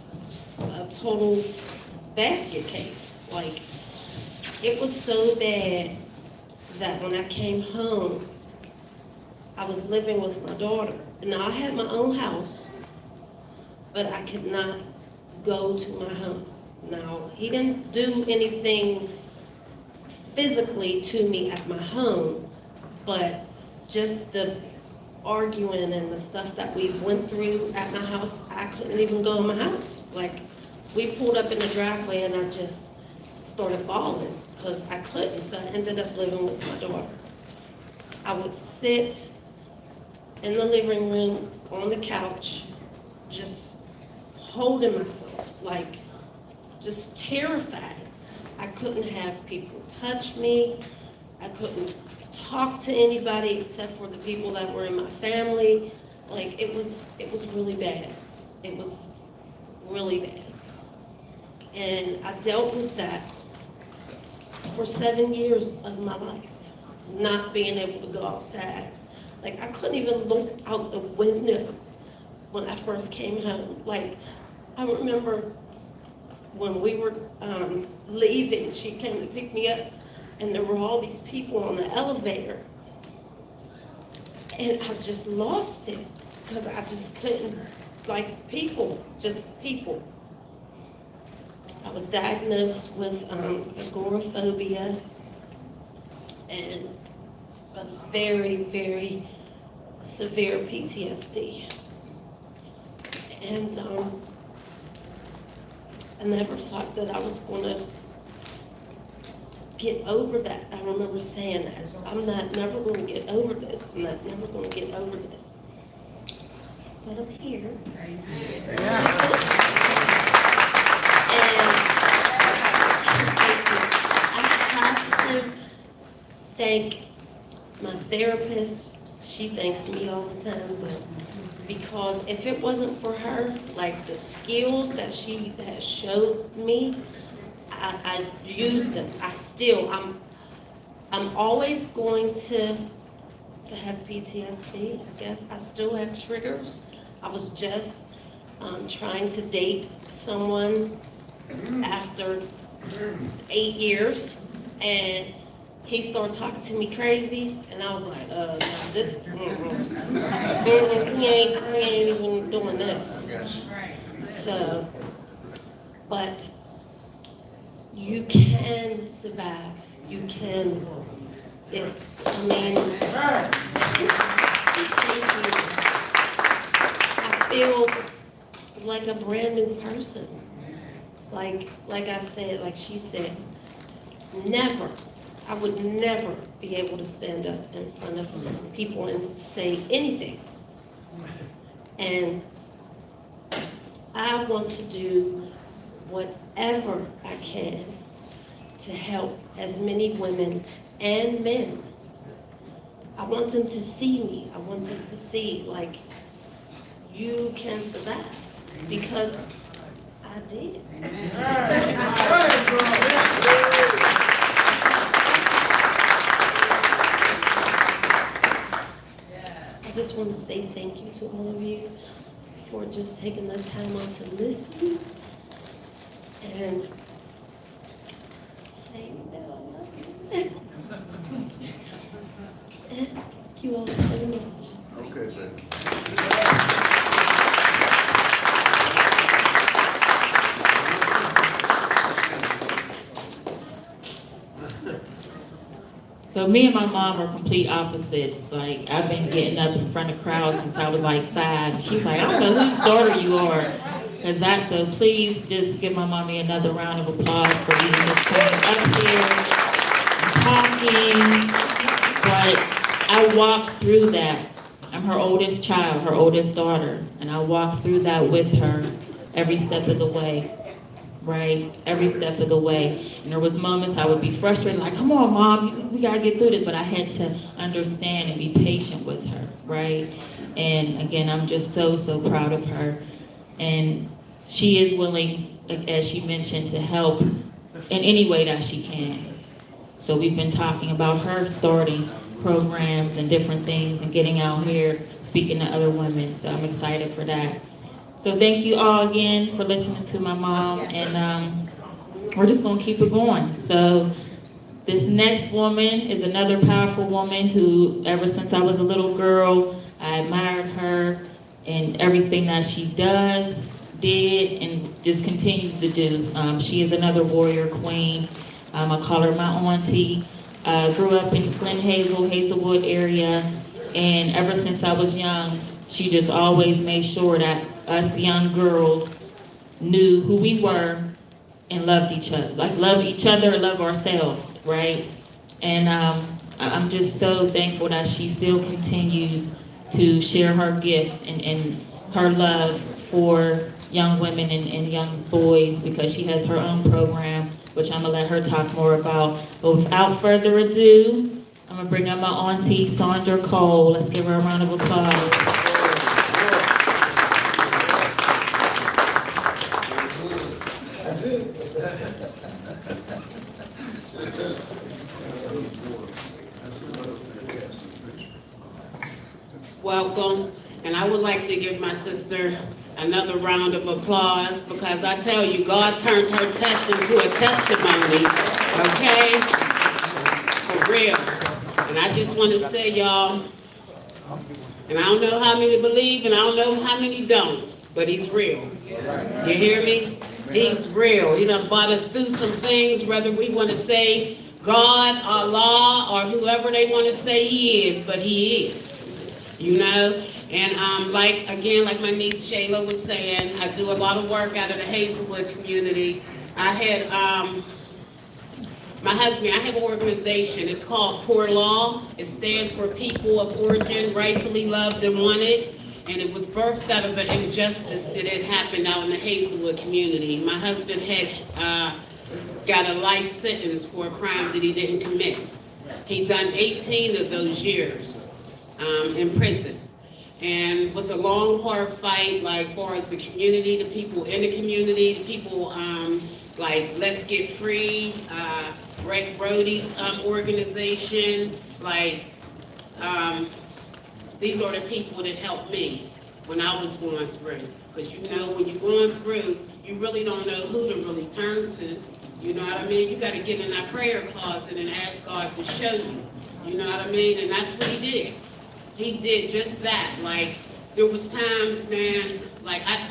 Speaker 2: a total basket case. Like, it was so bad that when I came home, I was living with my daughter. Now, I had my own house, but I could not go to my home. Now, he didn't do anything physically to me at my home, but just the arguing and the stuff that we went through at my house, I couldn't even go in my house. Like, we pulled up in the driveway and I just started bawling because I couldn't, so I ended up living with my daughter. I would sit in the living room on the couch, just holding myself, like just terrified. I couldn't have people touch me. I couldn't talk to anybody except for the people that were in my family. Like, it was really bad. It was really bad. And I dealt with that for 7 years of my life, not being able to go outside. Like, I couldn't even look out the window when I first came home. Like, I remember when we were leaving, she came to pick me up, and there were all these people on the elevator. And I just lost it, because I just couldn't, like, just people. I was diagnosed with agoraphobia and a very, very severe PTSD. And I never thought that I was going to get over that. I remember saying that. I'm never going to get over this. I'm never going to get over this. But I'm here. And I have to thank my therapist. She thanks me all the time, but because if it wasn't for her, like the skills that she has showed me, I use them. I'm always going to have PTSD, I guess. I still have triggers. I was just trying to date someone after 8 years, and he started talking to me crazy, and I was like, no, this, he ain't even doing this. So, but you can survive. You can, I feel like a brand new person. Like I said, like she said, never I would never be able to stand up in front of people and say anything. And I want to do whatever I can to help as many women and men. I want them to see me. I want them to see, like, you can survive, because I did. I just want to say thank you to all of you for just taking the time out to listen. And Shane, you know I love you. And thank you all so much.
Speaker 8: Okay, baby.
Speaker 11: So me and my mom are complete opposites. Like, I've been getting up in front of crowds since I was like 5. She's like, I don't know whose daughter you are. So please just give my mommy another round of applause for even just coming up here and talking. But I walked through that. I'm her oldest child, her oldest daughter, and I walked through that with her every step of the way. Right? Every step of the way. And there was moments I would be frustrated, like, come on, Mom, we gotta get through this. But I had to understand and be patient with her, right? And again, I'm just so, so proud of her. And she is willing, as she mentioned, to help in any way that she can. So we've been talking about her starting programs and different things and getting out here, speaking to other women. So I'm excited for that. So thank you all again for listening to my mom, and we're just gonna keep it going. So this next woman is another powerful woman who, ever since I was a little girl, I admired her and everything that she did, and just continues to do. She is another warrior queen. I call her my auntie. Grew up in Glen Hazel, Hazelwood area, and ever since I was young, she just always made sure that us young girls knew who we were and loved each other. Like, love each other, love ourselves, right? And I'm just so thankful that she still continues to share her gift and her love for young women and young boys, because she has her own program, which I'm gonna let her talk more about. But without further ado, I'm gonna bring up my auntie, Sandra Cole. Let's give her a round of applause.
Speaker 3: Welcome, and I would like to give my sister another round of applause, because I tell you, God turned her test into a testimony, okay? For real. And I just want to say, y'all, and I don't know how many believe and I don't know how many don't, but he's real. You hear me? He's real. He done brought us through some things, whether we want to say God, Allah, or whoever they want to say he is, but he is. You know, and like my niece Shayla was saying, I do a lot of work out of the Hazelwood community. I had my husband, I have an organization, it's called Poor Law. It stands for People of Origin, Rightfully Loved and Wanted. And it was birthed out of an injustice that had happened out in the Hazelwood community. My husband had got a life sentence for a crime that he didn't commit. He'd done 18 of those years in prison. And with a long, hard fight, like far as the community, the people in the community, the people like Let's Get Free, Greg Brody's organization, like these are the people that helped me when I was going through. Because you know, when you're going through, you really don't know who to really turn to. You know what I mean? You got to get in that prayer closet and ask God to show you. You know what I mean? And that's what he did. He did just that. Like, there was times, man, like I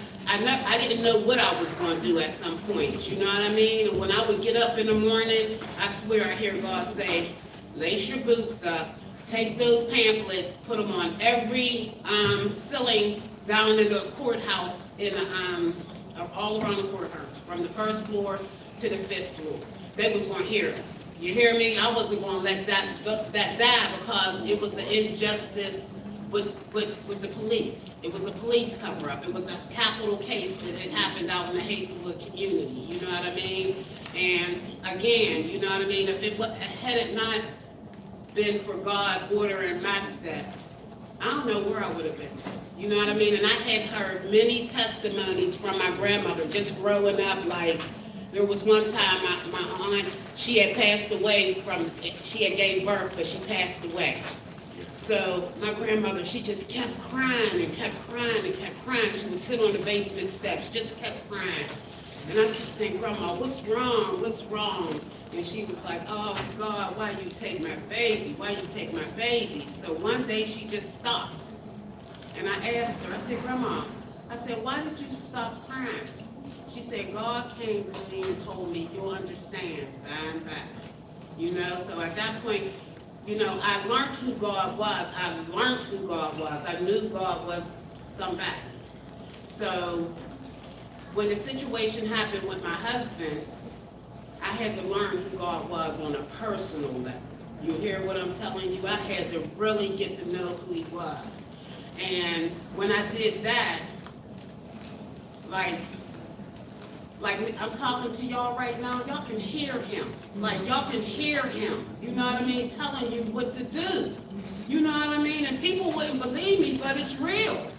Speaker 3: didn't know what I was going to do at some point. You know what I mean? And when I would get up in the morning, I swear I hear God say, lace your boots up, take those pamphlets, put them on every ceiling down in the courthouse, all around the courthouse, from the first floor to the 5th floor. They was going to hear us. You hear me? I wasn't gonna let that die because it was an injustice with the police. It was a police cover-up. It was a capital case that had happened out in the Hazelwood community, you know what I mean? And again, you know what I mean? Had it not been for God ordering my steps, I don't know where I would have been. You know what I mean? And I had heard many testimonies from my grandmother just growing up. Like, there was one time my aunt, she had passed away she had gave birth, but she passed away. So my grandmother, she just kept crying and kept crying and kept crying. She would sit on the basement steps, just kept crying. And I kept saying, Grandma, what's wrong? What's wrong? And she was like, oh God, why you take my baby? Why you take my baby? So one day she just stopped. And I asked her, I said, Grandma, I said, why did you stop crying? She said, God came to me and told me, you'll understand by and by. You know, so at that point, you know, I learned who God was. I learned who God was. I knew God was somebody. So when the situation happened with my husband, I had to learn who God was on a personal level. You hear what I'm telling you? I had to really get to know who he was. And when I did that, like I'm talking to y'all right now, y'all can hear him. Like, y'all can hear him, you know what I mean, telling you what to do. You know what I mean? And people wouldn't believe me, but it's real.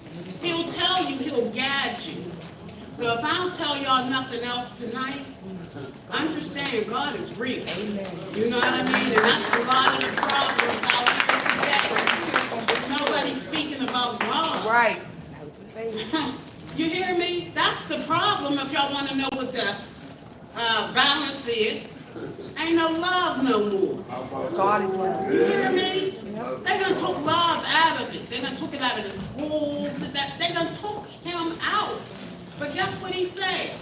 Speaker 3: He'll tell you, he'll guide you. So if I don't tell y'all nothing else tonight, understand God is real. You know what I mean? And that's a lot of the problems out here today. There's nobody speaking about God.
Speaker 4: Right.
Speaker 3: You hear me? That's the problem if y'all want to know what the violence is. Ain't no love no more.
Speaker 4: God is love.
Speaker 3: You hear me? They done took love out of it. They done took it out of the schools. They done took him out. But guess what he said?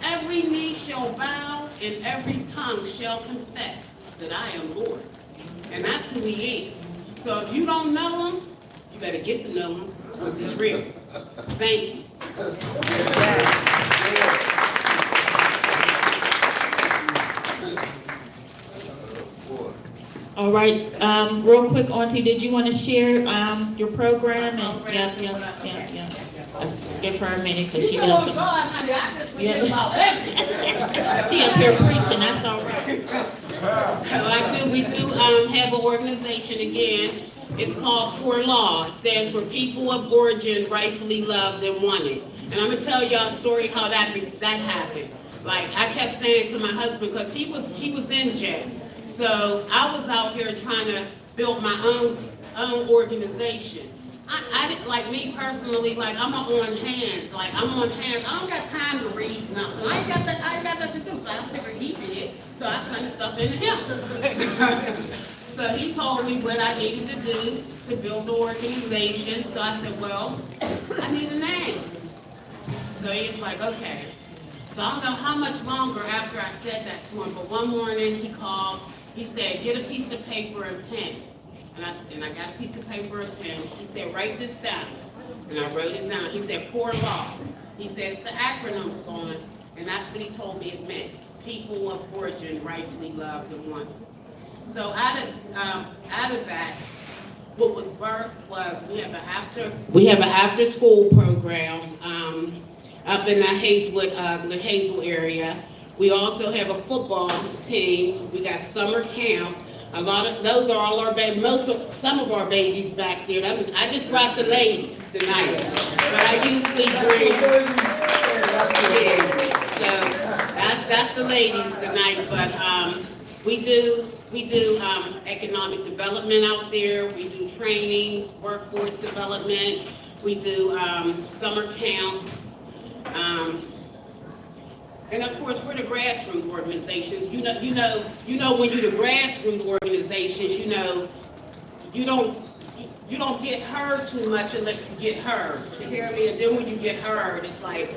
Speaker 3: Every knee shall bow and every tongue shall confess that I am Lord. And that's who he is. So if you don't know him, you better get to know him because he's real. Thank you.
Speaker 11: All right, real quick, Auntie, did you want to share your program? And yeah. Let's give her a minute because she does some.
Speaker 3: God, honey, I just forget about everything.
Speaker 11: She up here preaching, that's all right.
Speaker 3: So we do have an organization again. It's called For Law. It stands for People of Origin Rightfully Loved and Wanted. And I'm gonna tell y'all a story how that happened. Like, I kept saying to my husband, because he was in jail. So I was out here trying to build my own organization. I didn't, like me personally, like I'm on hands. Like I'm on hands. I don't got time to read nothing. I ain't got that to do. So I figured he did. So I sent stuff into him. So he told me what I needed to do to build the organization. So I said, well, I need a name. So he's like, okay. So I don't know how much longer after I said that to him, but one morning he called. He said, get a piece of paper and pen. And I got a piece of paper and pen. He said, write this down. And I wrote it down. He said, Poor Law. He said, it's the acronym song. And that's what he told me it meant. People of Origin Rightfully Loved and Wanted. So out of that, what was birthed was we have an after school program up in the Hazel area. We also have a football team. We got summer camp. A lot of those are all our babies. Some of our babies back there. I just brought the ladies tonight, but I usually bring. Yeah, so that's the ladies tonight. But we do economic development out there. We do trainings, workforce development. We do summer camp. And of course, we're the grassroots organizations. You know when you're the grassroots organizations, you don't get heard too much unless you get heard. You hear me? And then when you get heard, it's like,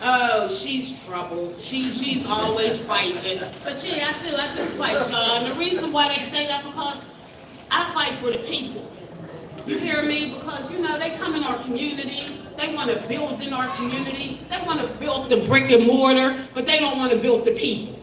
Speaker 3: oh, she's trouble. She's always fighting. But yeah, I do fight, y'all. And the reason why they say that because I fight for the people. You hear me? Because, they come in our community. They want to build in our community. They want to build the brick and mortar, but they don't want to build the people.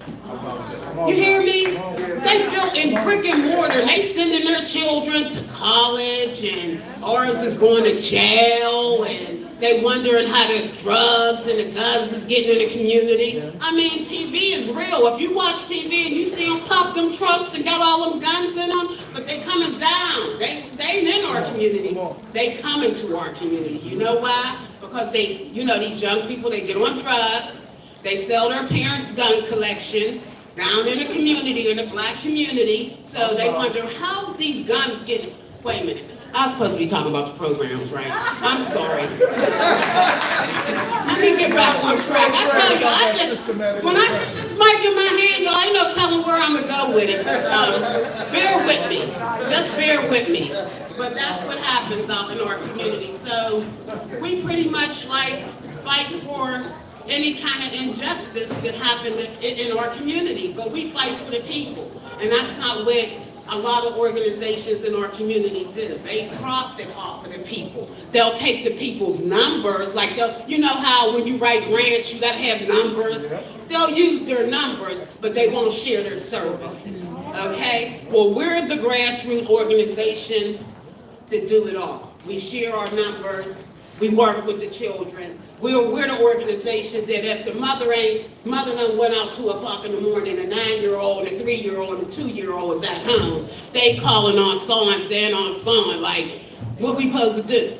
Speaker 3: You hear me? They built in brick and mortar. They sending their children to college, and ours is going to jail, and they wondering how the drugs and the guns is getting in the community. I mean, TV is real. If you watch TV and you see them pop them trucks and got all them guns in them, but they coming down. They ain't in our community. They coming to our community. You know why? Because they, you know, these young people, they get on drugs. They sell their parents' gun collection down in the community, in the black community. So they wonder, how's these guns getting? Wait a minute. I was supposed to be talking about the programs, right? I'm sorry. Let me get back on track. I tell you, when I get this mic in my hand, y'all, ain't no telling where I'm gonna go with it. Bear with me. Just bear with me. But that's what happens out in our community. So we pretty much like fight for any kind of injustice that happened in our community, but we fight for the people. And that's not what a lot of organizations in our community do. They profit off of the people. They'll take the people's numbers, like you know how when you write grants, you gotta have numbers. They'll use their numbers, but they won't share their services, okay? Well, we're the grassroots organization that do it all. We share our numbers, we work with the children. We're the organization that if the mother done went out 2 o'clock in the morning, a 9-year-old, a 3-year-old, and a 2-year-old is at home, they calling on son, saying on son, like, what we supposed to do?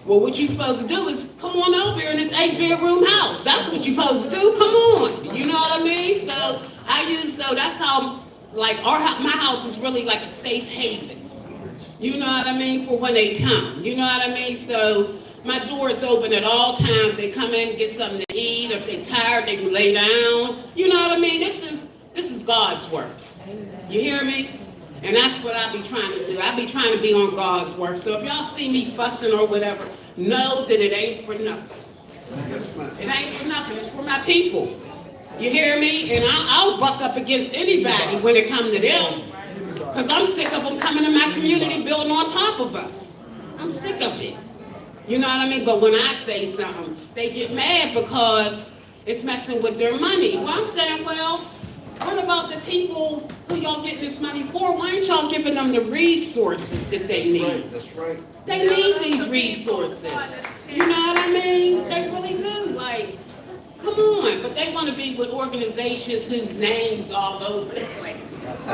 Speaker 3: Well, what you supposed to do is come on over here in this 8-bedroom house. That's what you supposed to do, come on. You know what I mean? So that's how, like, my house is really like a safe haven. You know what I mean? For when they come, you know what I mean? So my door is open at all times. They come in, get something to eat. If they're tired, they can lay down. You know what I mean? This is God's work. You hear me? And that's what I be trying to do. I be trying to be on God's work. So if y'all see me fussing or whatever, know that it ain't for nothing. It ain't for nothing. It's for my people. You hear me? And I'll buck up against anybody when it comes to them. Because I'm sick of them coming to my community building on top of us. I'm sick of it. You know what I mean? But when I say something, they get mad because it's messing with their money. Well, I'm saying, well, what about the people who y'all getting this money for? Why ain't y'all giving them the resources that they need?
Speaker 8: That's right.
Speaker 3: They need these resources. You know what I mean? They really do. Like, come on. But they want to be with organizations whose names all over the place.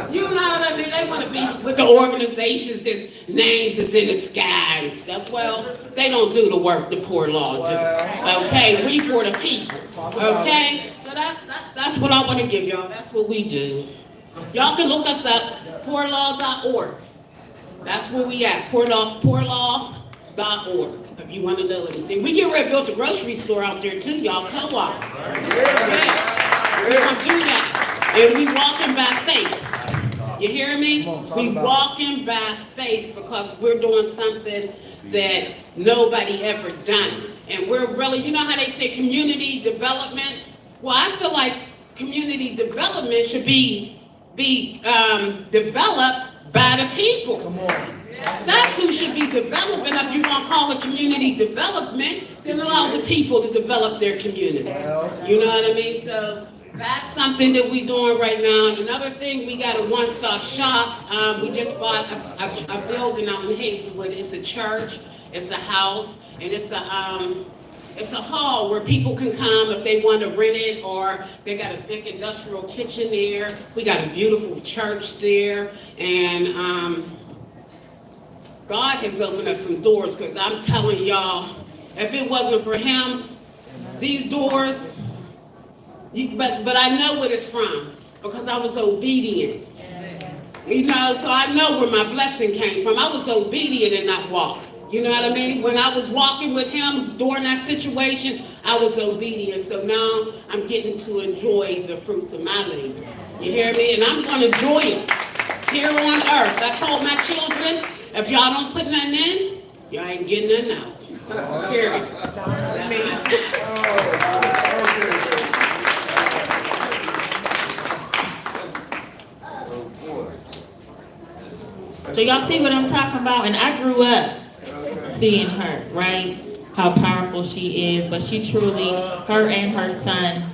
Speaker 3: You know what I mean? They want to be with the organizations whose names is in the sky and stuff. Well, they don't do the work the poor law do. Okay? We for the people. Okay? So that's what I want to give y'all. That's what we do. Y'all can look us up, poorlaw.org. That's where we at, poorlaw.org, if you want to know anything. We get ready to build a grocery store out there too, y'all, co-op. Okay? We're going to do that. And we walking by faith. You hear me? We walking by faith because we're doing something that nobody ever done. And we're really, you know how they say community development? Well, I feel like community development should be developed by the people. Come on. That's who should be developing. If you want to call it community development, then allow the people to develop their community. You know what I mean? So that's something that we're doing right now. And another thing, we got a one-stop shop. We just bought a building out in Hazelwood. It's a church, it's a house, and it's a hall where people can come if they want to rent it, or they got a big industrial kitchen there. We got a beautiful church there, and God has opened up some doors, because I'm telling y'all, if it wasn't for him, these doors, but I know what it's from, because I was obedient. You know, so I know where my blessing came from. I was obedient and not walk. You know what I mean? When I was walking with him during that situation, I was obedient. So now I'm getting to enjoy the fruits of my labor. You hear me? And I'm going to enjoy it here on earth. I told my children, if y'all don't put nothing in, y'all ain't getting nothing out. Period.
Speaker 11: So y'all see what I'm talking about? And I grew up seeing her, right? How powerful she is, but she truly, her and her son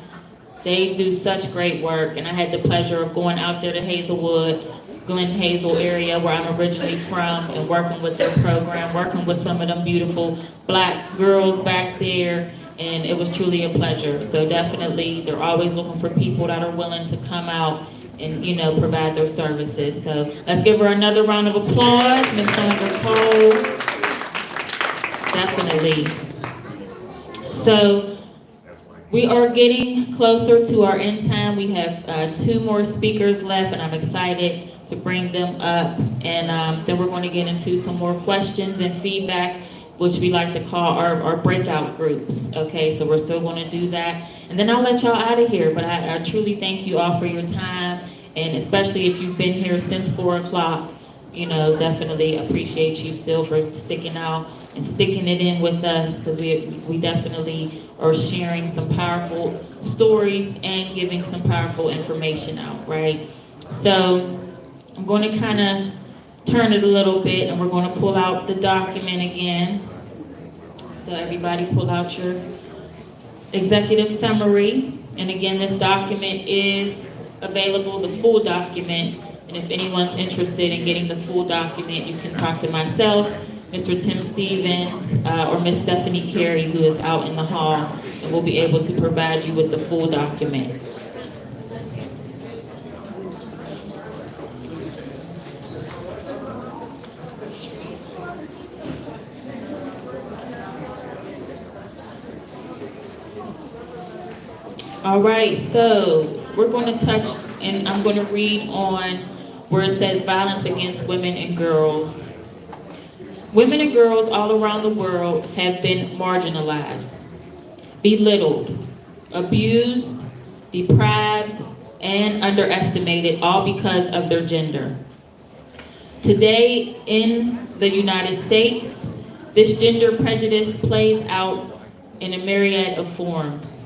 Speaker 11: They do such great work, and I had the pleasure of going out there to Hazelwood, Glen Hazel area where I'm originally from, and working with their program, working with some of them beautiful black girls back there, and it was truly a pleasure. So definitely, they're always looking for people that are willing to come out and, you know, provide their services. So let's give her another round of applause, Ms. Sandra Cole. Definitely. So we are getting closer to our end time. We have 2 more speakers left, and I'm excited to bring them up. And then we're going to get into some more questions and feedback, which we like to call our breakout groups. Okay, so we're still going to do that. And then I'll let y'all out of here. But I truly thank you all for your time, and especially if you've been here since 4 o'clock. You know, definitely appreciate you still for sticking out and sticking it in with us, because we definitely are sharing some powerful stories and giving some powerful information out, right? So I'm going to kind of turn it a little bit, and we're going to pull out the document again. So everybody pull out your executive summary. And again, this document is available, the full document. And if anyone's interested in getting the full document, you can talk to myself, Mr. Tim Stevens, or Miss Stephanie Carey, who is out in the hall, and we'll be able to provide you with the full document. All right, so we're going to touch, and I'm going to read on where it says violence against women and girls. Women and girls all around the world have been marginalized, belittled, abused, deprived, and underestimated, all because of their gender. Today in the United States, this gender prejudice plays out in a myriad of forms,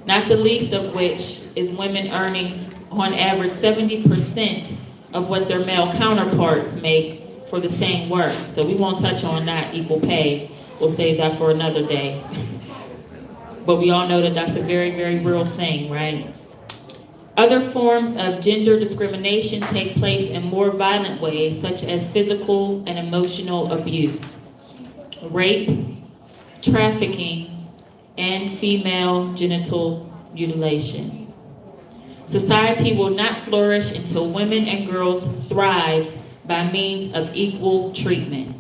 Speaker 11: not the least of which is women earning on average 70% of what their male counterparts make for the same work. So we won't touch on that equal pay. We'll save that for another day. But we all know that that's a very, very real thing, right? Other forms of gender discrimination take place in more violent ways, such as physical and emotional abuse, rape, trafficking, and female genital mutilation. Society will not flourish until women and girls thrive by means of equal treatment.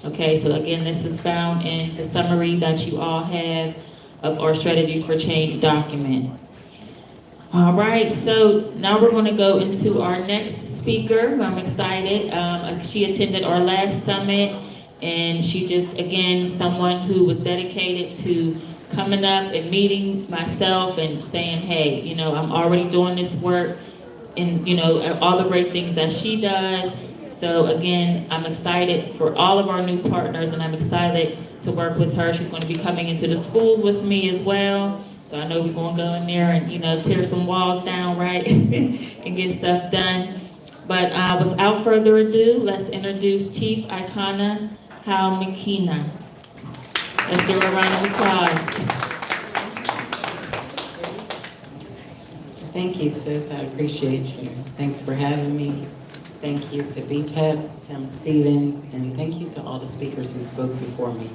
Speaker 11: Okay, so again, this is found in the summary that you all have of our Strategies for Change document. All right, so now we're going to go into our next speaker. I'm excited. She attended our last summit, and she just, again, someone who was dedicated to coming up and meeting myself and saying, hey, you know, I'm already doing this work, and, you know, all the great things that she does. So again, I'm excited for all of our new partners, and I'm excited to work with her. She's going to be coming into the schools with me as well. So I know we're going to go in there and, you know, tear some walls down, right, and get stuff done. But without further ado, let's introduce Chief Icona Hal McKenna. Let's give her a round of applause.
Speaker 12: Thank you, sis. I appreciate you. Thanks for having me. Thank you to Bpep, Tim Stevens, and thank you to all the speakers who spoke before me.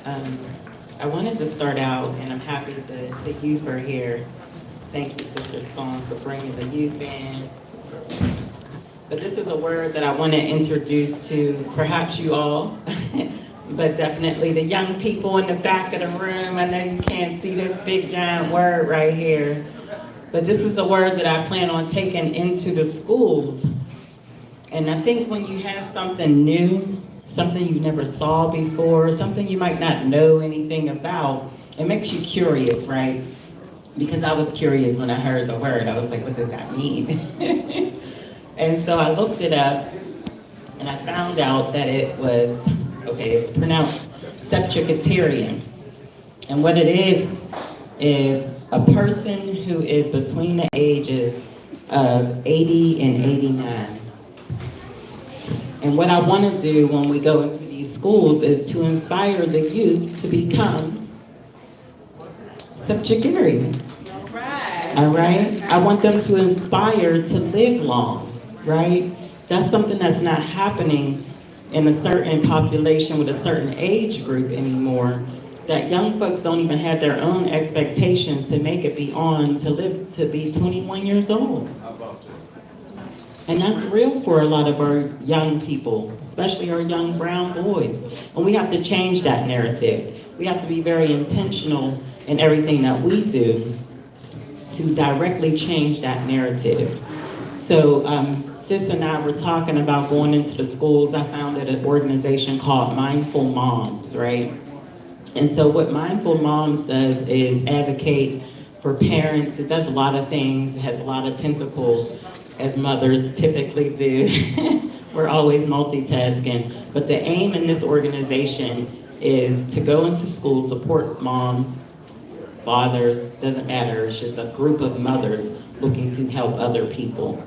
Speaker 12: I wanted to start out, and I'm happy that the youth are here. Thank you, Sister Song, for bringing the youth in. But this is a word that I want to introduce to perhaps you all, but definitely the young people in the back of the room. I know you can't see this big giant word right here, but this is a word that I plan on taking into the schools. And I think when you have something new, something you never saw before, something you might not know anything about, it makes you curious, right? Because I was curious when I heard the word. I was like, what does that mean? And so I looked it up, and I found out that it was, okay, it's pronounced septuagetarian. And what it is a person who is between the ages of 80 and 89. And what I want to do when we go into these schools is to inspire the youth to become septuagenarians. All right? I want them to inspire to live long, right? That's something that's not happening in a certain population with a certain age group anymore, that young folks don't even have their own expectations to make it beyond to live to be 21 years old. And that's real for a lot of our young people, especially our young brown boys. And we have to change that narrative. We have to be very intentional in everything that we do to directly change that narrative. So Sis and I were talking about going into the schools. I founded an organization called Mindful Moms, right? And so what Mindful Moms does is advocate for parents. It does a lot of things. It has a lot of tentacles, as mothers typically do. We're always multitasking. But the aim in this organization is to go into schools, support moms, fathers, doesn't matter. It's just a group of mothers looking to help other people.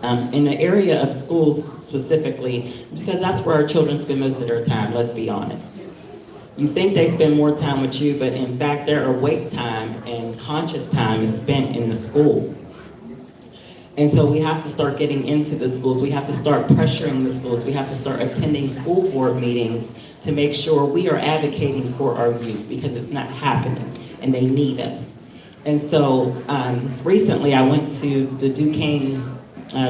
Speaker 12: In the area of schools specifically, because that's where our children spend most of their time, let's be honest. You think they spend more time with you, but in fact their awake time and conscious time is spent in the school. And so we have to start getting into the schools. We have to start pressuring the schools. We have to start attending school board meetings to make sure we are advocating for our youth, because it's not happening and they need us. And so recently I went to the Duquesne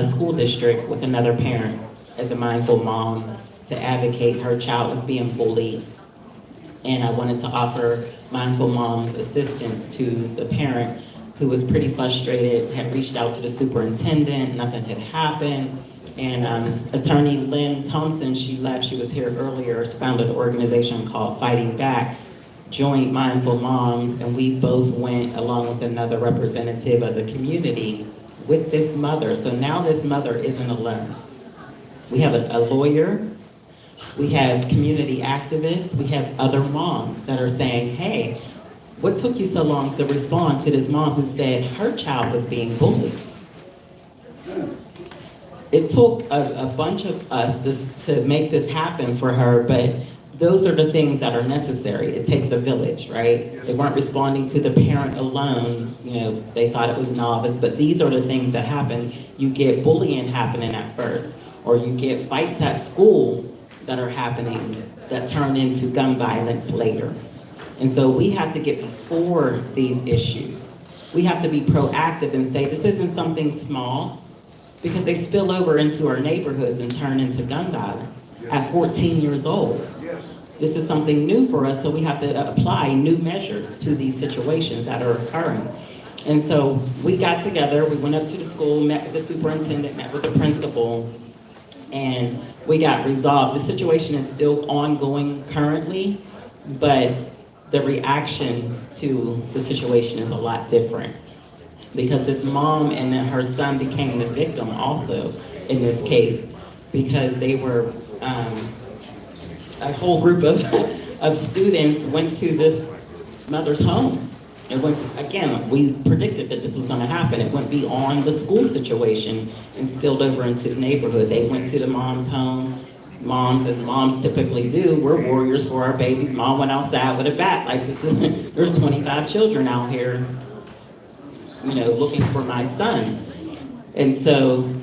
Speaker 12: school district with another parent as a mindful mom to advocate. Her child was being bullied, and I wanted to offer mindful moms assistance to the parent who was pretty frustrated, had reached out to the superintendent, nothing had happened. And attorney Lynn Thompson, she left, she was here earlier, founded an organization called Fighting Back, joined Mindful Moms, and we both went along with another representative of the community with this mother. So now this mother isn't alone. We have a lawyer, we have community activists, we have other moms that are saying, hey, what took you so long to respond to this mom who said her child was being bullied? It took a bunch of us to make this happen for her, but those are the things that are necessary. It takes a village, right? They weren't responding to the parent alone. You know, they thought it was novice, but these are the things that happen. You get bullying happening at first, or you get fights at school that are happening that turn into gun violence later. And so we have to get before these issues. We have to be proactive and say, this isn't something small, because they spill over into our neighborhoods and turn into gun violence at 14 years old. This is something new for us, so we have to apply new measures to these situations that are occurring. And so we got together, we went up to the school, met with the superintendent, met with the principal, and we got resolved. The situation is still ongoing currently, but the reaction to the situation is a lot different, because this mom and then her son became the victim also in this case, because they were, a whole group of students went to this mother's home. It went, again, we predicted that this was gonna happen. It went beyond the school situation and spilled over into the neighborhood. They went to the mom's home. Moms, as moms typically do, we're warriors for our babies. Mom went outside with a bat, like this is, there's 25 children out here, you know, looking for my son. And so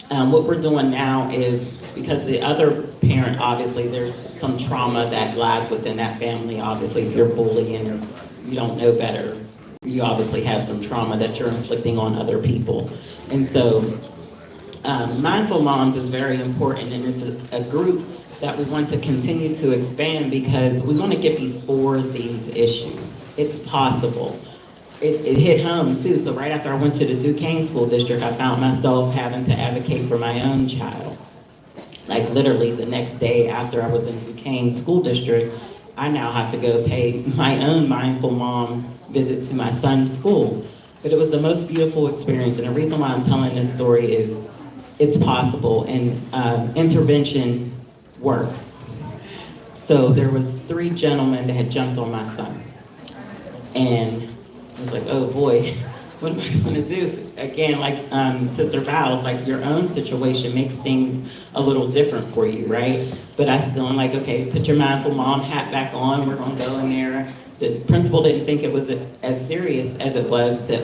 Speaker 12: what we're doing now is, because the other parent, obviously there's some trauma that lies within that family. Obviously, if you're bullying or you don't know better, you obviously have some trauma that you're inflicting on other people. And so Mindful Moms is very important, and it's a group that we want to continue to expand, because we want to get before these issues. It's possible. It hit home too. So right after I went to the Duquesne School District, I found myself having to advocate for my own child. Like literally the next day after I was in Duquesne School District, I now have to go pay my own Mindful Mom visit to my son's school. But it was the most beautiful experience, and the reason why I'm telling this story is it's possible, and intervention works. So there was 3 gentlemen that had jumped on my son, and I was like, oh boy, what am I gonna do? Again, like Sister Val, it's like your own situation makes things a little different for you, right? But I still am like, okay, put your Mindful Mom hat back on. We're gonna go in there. the principal didn't think it was as serious as it was to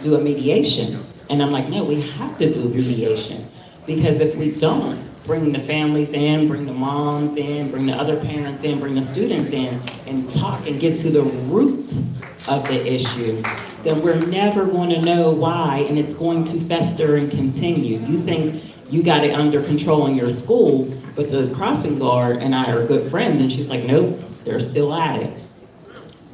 Speaker 12: do a mediation. And I'm like, no, we have to do mediation. Because if we don't, bring the families in, bring the moms in, bring the other parents in, bring the students in, and talk and get to the root of the issue, then we're never going to know why, and it's going to fester and continue. You think you got it under control in your school, but the crossing guard and I are good friends, and she's like, nope, they're still at it.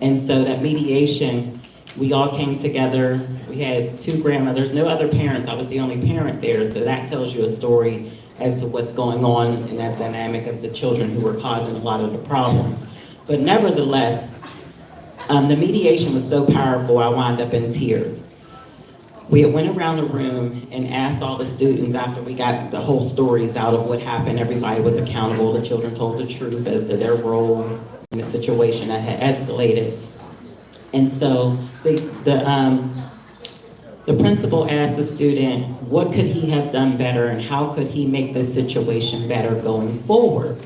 Speaker 12: And so that mediation, we all came together. We had 2 grandmothers, no other parents. I was the only parent there, so that tells you a story as to what's going on in that dynamic of the children who were causing a lot of the problems. But nevertheless, the mediation was so powerful, I wound up in tears. We had went around the room and asked all the students after we got the whole stories out of what happened. Everybody was accountable. The children told the truth as to their role in the situation that had escalated. And so the principal asked the student, what could he have done better and how could he make this situation better going forward?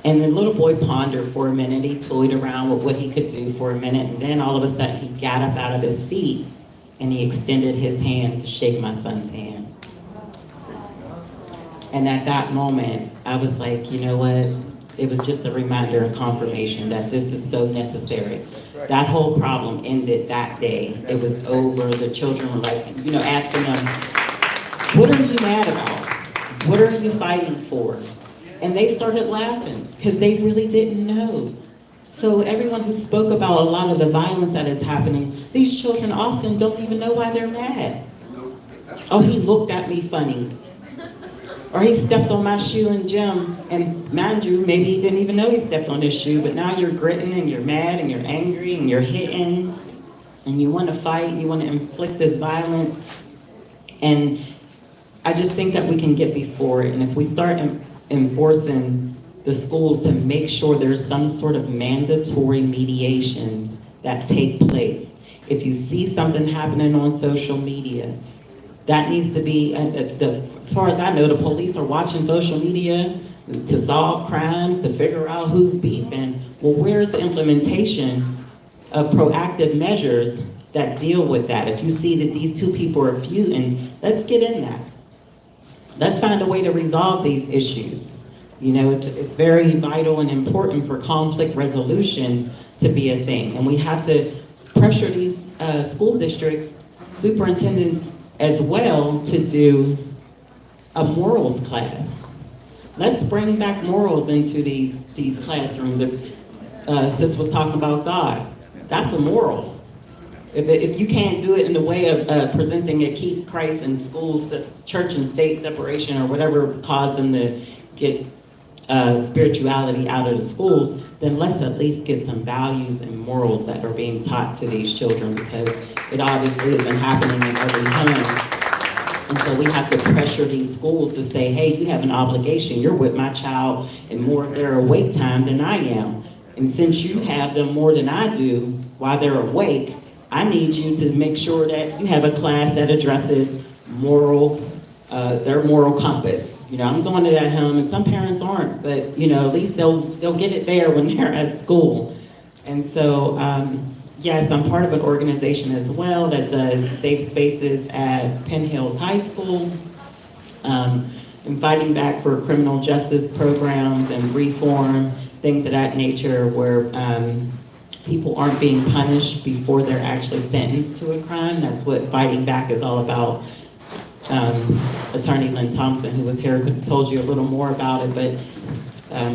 Speaker 12: And the little boy pondered for a minute. He toyed around with what he could do for a minute, and then all of a sudden he got up out of his seat and he extended his hand to shake my son's hand. And at that moment, I was like, you know what? It was just a reminder and confirmation that this is so necessary. That whole problem ended that day. It was over. The children were like, asking them, what are you mad about? What are you fighting for? And they started laughing because they really didn't know. So everyone who spoke about a lot of the violence that is happening, these children often don't even know why they're mad. Oh, he looked at me funny. Or he stepped on my shoe in gym, and mind you, maybe he didn't even know he stepped on his shoe, but now you're gritting and you're mad and you're angry and you're hitting and you want to fight, you want to inflict this violence. And I just think that we can get before it. And if we start enforcing the schools to make sure there's some sort of mandatory mediations that take place. If you see something happening on social media, that needs to be, as far as I know, the police are watching social media to solve crimes, to figure out who's beefing. Well, where's the implementation of proactive measures that deal with that? If you see that these 2 people are feuding, let's get in that. Let's find a way to resolve these issues. It's very vital and important for conflict resolution to be a thing. And we have to pressure these school districts, superintendents as well, to do a morals class. Let's bring back morals into these classrooms. If Sis was talking about God, that's a moral. If you can't do it in the way of presenting a keep Christ in schools, church and state separation, or whatever caused them to get spirituality out of the schools, then let's at least get some values and morals that are being taught to these children, because it obviously has been happening in every home. And so we have to pressure these schools to say, hey, you have an obligation. You're with my child in more of their awake time than I am. And since you have them more than I do while they're awake, I need you to make sure that you have a class that addresses their moral compass. I'm doing it at home, and some parents aren't, but at least they'll get it there when they're at school. And so, yes, I'm part of an organization as well that does safe spaces at Penn Hills High School, and fighting back for criminal justice programs and reform, things of that nature, where people aren't being punished before they're actually sentenced to a crime. That's what fighting back is all about. Attorney Lynn Thompson, who was here, could have told you a little more about it, but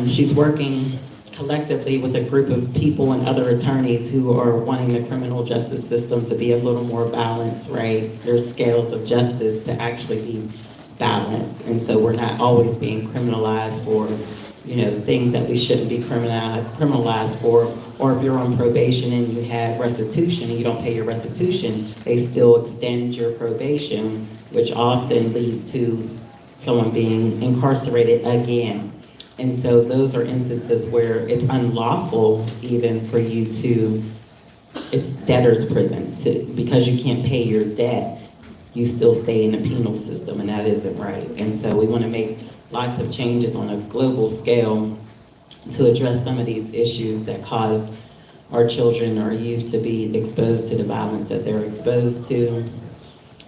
Speaker 12: she's working collectively with a group of people and other attorneys who are wanting the criminal justice system to be a little more balanced, right? There's scales of justice to actually be balanced, and so we're not always being criminalized for things that we shouldn't be criminalized for. Or if you're on probation and you have restitution and you don't pay your restitution, they still extend your probation, which often leads to someone being incarcerated again. And so those are instances where it's unlawful even for you to, it's debtor's prison, because you can't pay your debt, you still stay in the penal system, and that isn't right. And so we want to make lots of changes on a global scale to address some of these issues that cause our children, our youth to be exposed to the violence that they're exposed to.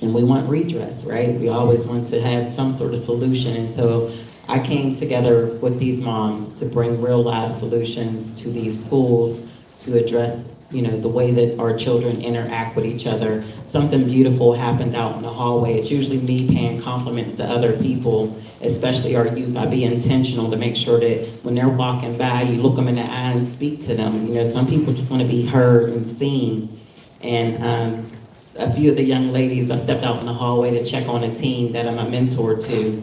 Speaker 12: And we want redress, right? We always want to have some sort of solution. And so I came together with these moms to bring real life solutions to these schools to address, the way that our children interact with each other. Something beautiful happened out in the hallway. It's usually me paying compliments to other people, especially our youth. I be intentional to make sure that when they're walking by, you look them in the eye and speak to them. Some people just want to be heard and seen. And a few of the young ladies, I stepped out in the hallway to check on a teen that I'm a mentor to.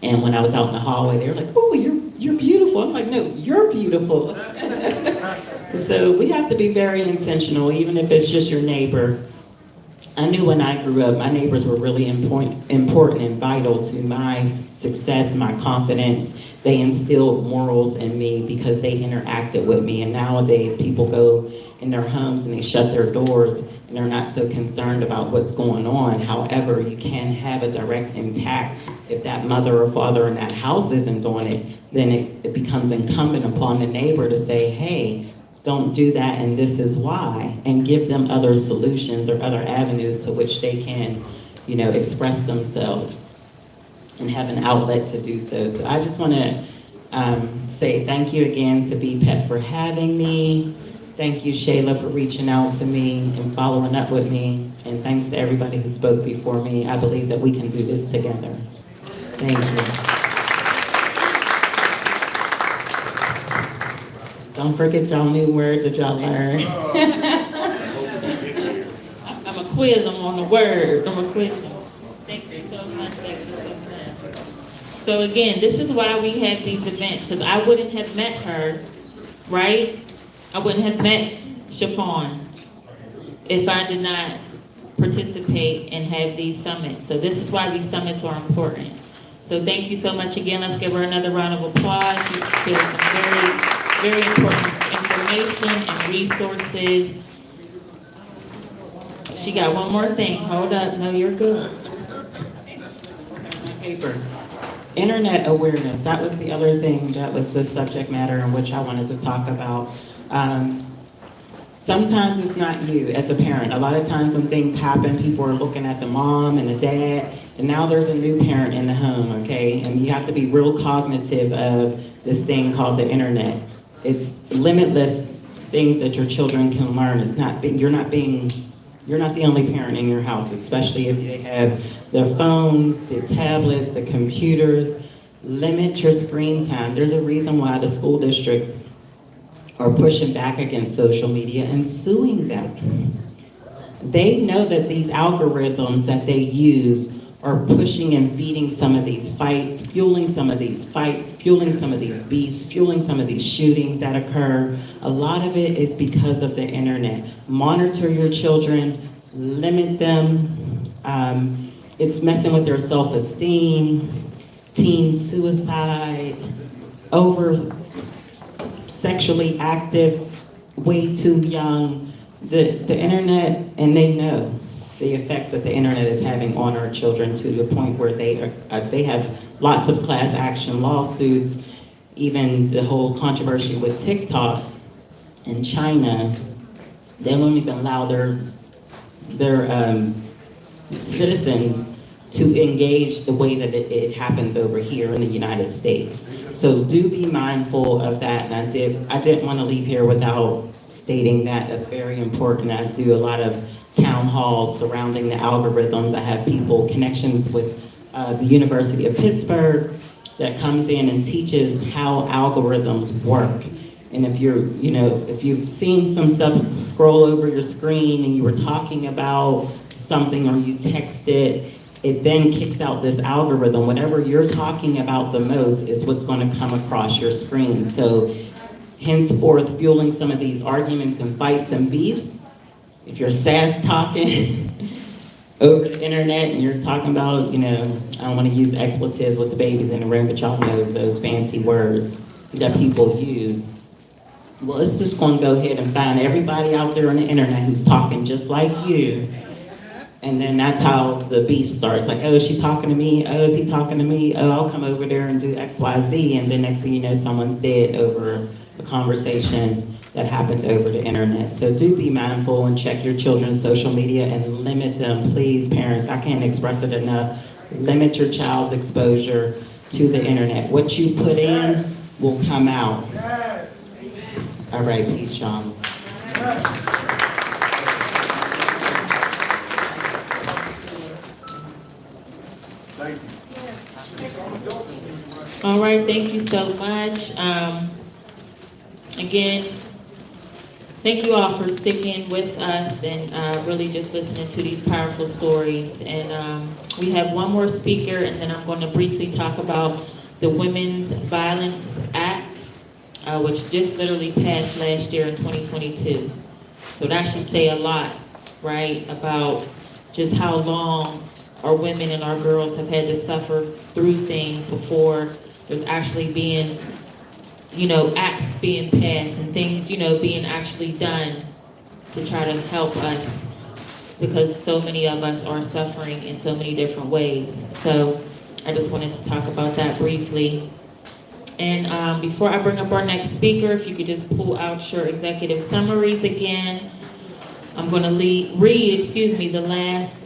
Speaker 12: And when I was out in the hallway, they were like, "Oh, you're beautiful." I'm like, "No, you're beautiful." So we have to be very intentional, even if it's just your neighbor. I knew when I grew up, my neighbors were really important and vital to my success, my confidence. They instilled morals in me because they interacted with me. And nowadays, people go in their homes and they shut their doors and they're not so concerned about what's going on. However, you can have a direct impact. If that mother or father in that house isn't doing it, then it becomes incumbent upon the neighbor to say, "Hey, don't do that, and this is why," and give them other solutions or other avenues to which they can, express themselves and have an outlet to do so. So I just want to say thank you again to Bpep for having me. Thank you, Shayla, for reaching out to me and following up with me. And thanks to everybody who spoke before me. I believe that we can do this together. Thank you. Don't forget y'all new words that y'all learn.
Speaker 11: I'm a quiz them on the word. I'm a quiz them. Thank you so much. Thank you so much. So again, this is why we have these events, because I wouldn't have met her, right? I wouldn't have met Chiffon if I did not participate and have these summits. So this is why these summits are important. So thank you so much again. Let's give her another round of applause. She's shared some very important information and resources. She got one more thing. Hold up. No, you're good.
Speaker 12: Paper. Internet awareness. That was the other thing. That was the subject matter in which I wanted to talk about. Sometimes it's not you as a parent. A lot of times when things happen, people are looking at the mom and the dad, and now there's a new parent in the home, okay? And you have to be real cognitive of this thing called the internet. It's limitless things that your children can learn. It's not, you're not the only parent in your house, especially if they have their phones, the tablets, the computers. Limit your screen time. There's a reason why the school districts are pushing back against social media and suing them. They know that these algorithms that they use are pushing and feeding some of these fights, fueling some of these fights, fueling some of these beefs, fueling some of these shootings that occur. A lot of it is because of the internet. Monitor your children, limit them. It's messing with their self-esteem, teen suicide, over sexually active, way too young. The internet, and they know the effects that the internet is having on our children to the point where they have lots of class action lawsuits. Even the whole controversy with TikTok in China, they won't even allow their citizens to engage the way that it happens over here in the United States. So do be mindful of that. And I didn't want to leave here without stating that. That's very important. I do a lot of town halls surrounding the algorithms. I have connections with the University of Pittsburgh that comes in and teaches how algorithms work. And if you've seen some stuff scroll over your screen and you were talking about something or you texted, it then kicks out this algorithm. Whatever you're talking about the most is what's going to come across your screen. So henceforth, fueling some of these arguments and fights and beefs, if you're sass talking over the internet and you're talking about, I don't want to use expletives with the babies in the room, but y'all know those fancy words that people use. Well, it's just going to go ahead and find everybody out there on the internet who's talking just like you. And then that's how the beef starts. Like, oh, is she talking to me? Oh, is he talking to me? Oh, I'll come over there and do X, Y, Z. And then next thing you know, someone's dead over a conversation that happened over the internet. So do be mindful and check your children's social media and limit them, please, parents. I can't express it enough. Limit your child's exposure to the internet. What you put in will come out. All right, peace, Sean.
Speaker 8: Thank you.
Speaker 11: All right, thank you so much. Again, thank you all for sticking with us and really just listening to these powerful stories. And we have one more speaker, and then I'm going to briefly talk about the Women's Violence Act, which just literally passed last year in 2022. So that should say a lot, right, about just how long our women and our girls have had to suffer through things before there's actually being, acts being passed and things, being actually done to try to help us, because so many of us are suffering in so many different ways. So I just wanted to talk about that briefly. And before I bring up our next speaker, if you could just pull out your executive summaries again. I'm going to read the last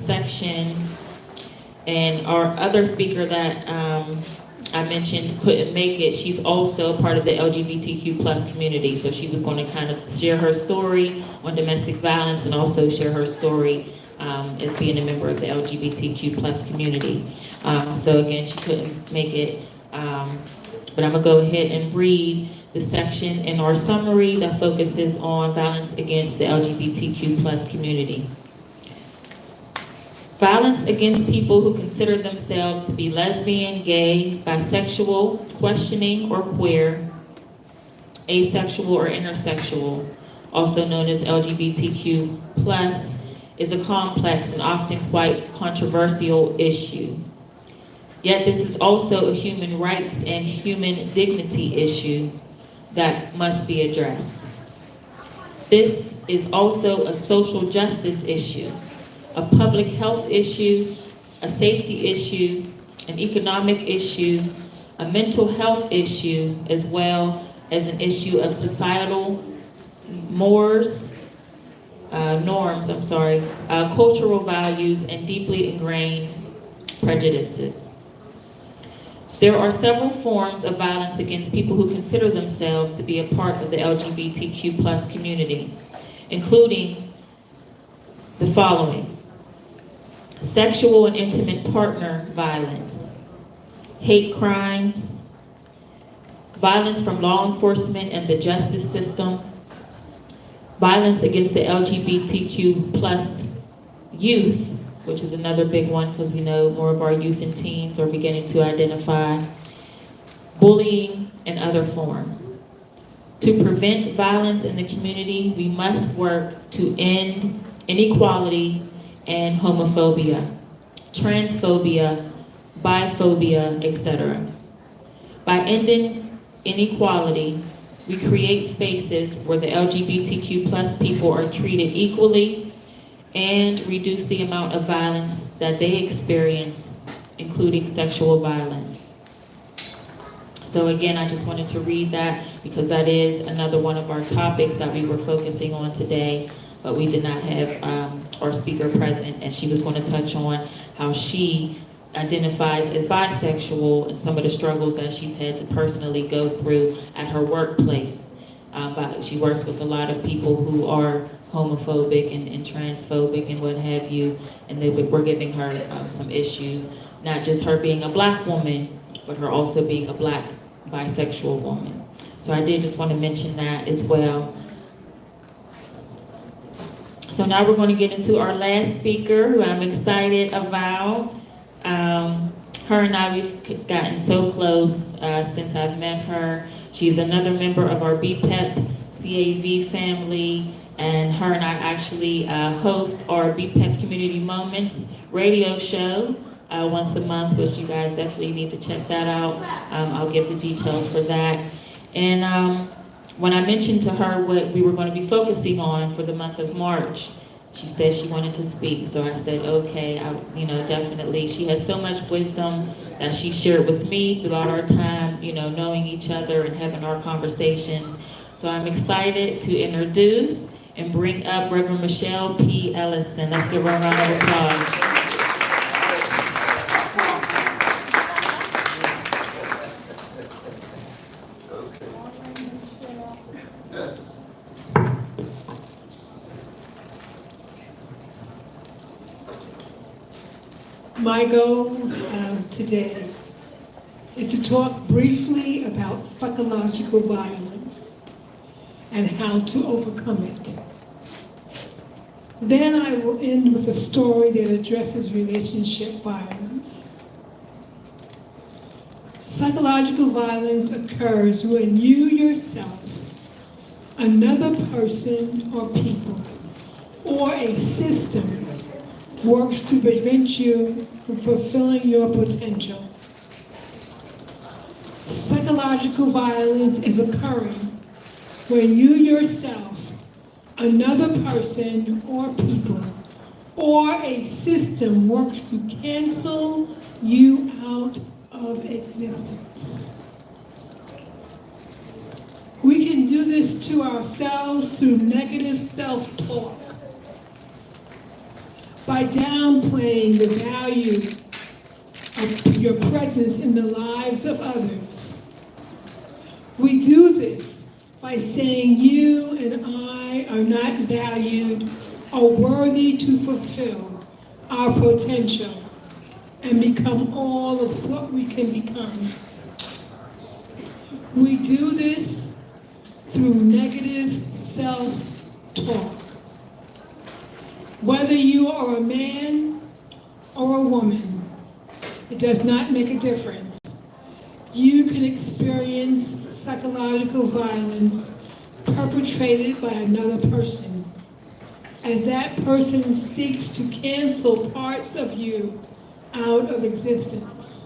Speaker 11: section. And our other speaker that I mentioned couldn't make it. She's also part of the LGBTQ plus community. So she was going to kind of share her story on domestic violence and also share her story as being a member of the LGBTQ plus community. So again, she couldn't make it. But I'm going to go ahead and read the section in our summary that focuses on violence against the LGBTQ plus community. Violence against people who consider themselves to be lesbian, gay, bisexual, questioning, or queer, asexual, or intersexual, also known as LGBTQ plus, is a complex and often quite controversial issue. Yet this is also a human rights and human dignity issue that must be addressed. This is also a social justice issue, a public health issue, a safety issue, an economic issue, a mental health issue, as well as an issue of societal norms, cultural values, and deeply ingrained prejudices. There are several forms of violence against people who consider themselves to be a part of the LGBTQ plus community, including the following: sexual and intimate partner violence, hate crimes, violence from law enforcement and the justice system, violence against the LGBTQ plus youth, which is another big one because we know more of our youth and teens are beginning to identify, bullying, and other forms. To prevent violence in the community, we must work to end inequality and homophobia, transphobia, biphobia, etc. By ending inequality, we create spaces where the LGBTQ plus people are treated equally and reduce the amount of violence that they experience, including sexual violence. So again, I just wanted to read that because that is another one of our topics that we were focusing on today, but we did not have our speaker present, and she was going to touch on how she identifies as bisexual and some of the struggles that she's had to personally go through at her workplace. But she works with a lot of people who are homophobic and transphobic and what have you, and we're giving her some issues, not just her being a black woman, but her also being a black bisexual woman. So I did just want to mention that as well. So now we're going to get into our last speaker, who I'm excited about. Her and I, we've gotten so close since I've met her. She's another member of our Bpep CAV family, and her and I actually host our Bpep Community Moments radio show once a month, which you guys definitely need to check that out. I'll give the details for that. And when I mentioned to her what we were going to be focusing on for the month of March, she said she wanted to speak. So I said, okay, definitely. She has so much wisdom that she shared with me throughout our time, knowing each other and having our conversations. So I'm excited to introduce and bring up Reverend Michelle P. Ellison. Let's give her a round of applause.
Speaker 16: My goal today is to talk briefly about psychological violence and how to overcome it. Then I will end with a story that addresses relationship violence. Psychological violence occurs when you yourself, another person or people, or a system works to prevent you from fulfilling your potential. Psychological violence is occurring when you yourself, another person or people, or a system works to cancel you out of existence. We can do this to ourselves through negative self-talk, by downplaying the value of your presence in the lives of others. We do this by saying you and I are not valued or worthy to fulfill our potential and become all of what we can become. We do this through negative self-talk. Whether you are a man or a woman, it does not make a difference. You can experience psychological violence perpetrated by another person, as that person seeks to cancel parts of you out of existence.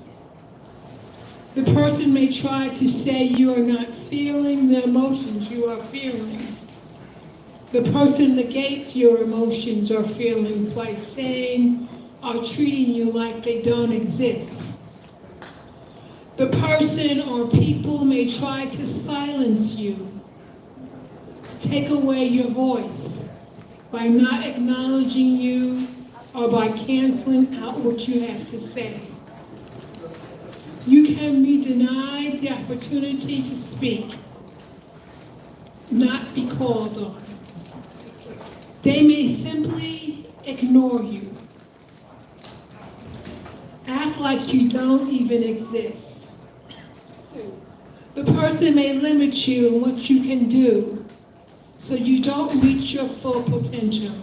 Speaker 16: The person may try to say you are not feeling the emotions you are feeling. The person negates your emotions or feelings by saying or treating you like they don't exist. The person or people may try to silence you, take away your voice by not acknowledging you or by canceling out what you have to say. You can be denied the opportunity to speak, not be called on. They may simply ignore you, act like you don't even exist. The person may limit you in what you can do so you don't reach your full potential.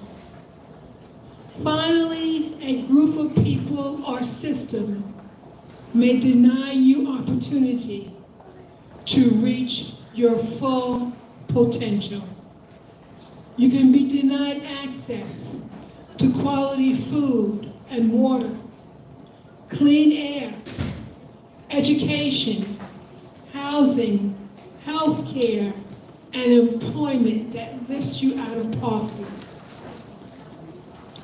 Speaker 16: Finally, a group of people or system may deny you opportunity to reach your full potential. You can be denied access to quality food and water, clean air, education, housing, health care, and employment that lifts you out of poverty.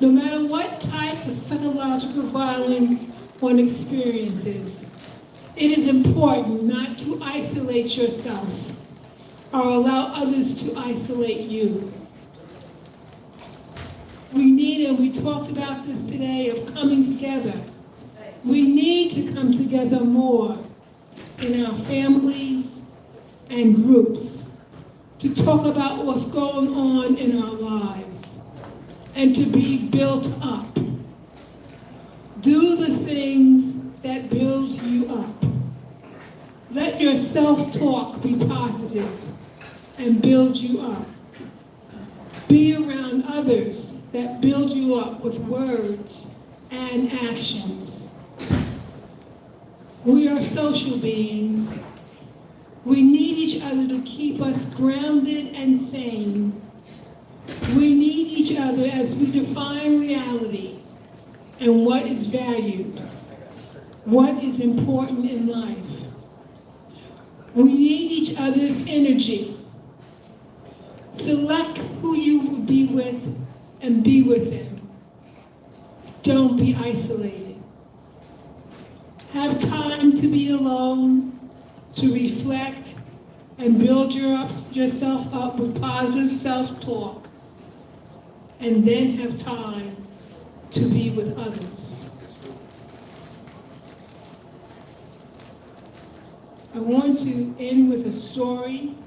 Speaker 16: No matter what type of psychological violence one experiences, it is important not to isolate yourself or allow others to isolate you. We need, and we talked about this today, of coming together. We need to come together more in our families and groups to talk about what's going on in our lives and to be built up. Do the things that build you up. Let your self-talk be positive and build you up. Be around others that build you up with words and actions. We are social beings. We need each other to keep us grounded and sane. We need each other as we define reality and what is valued, what is important in life. We need each other's energy. Select who you will be with and be with them. Don't be isolated. Have time to be alone, to reflect, and build yourself up with positive self-talk, and then have time to be with others. I want to end with a story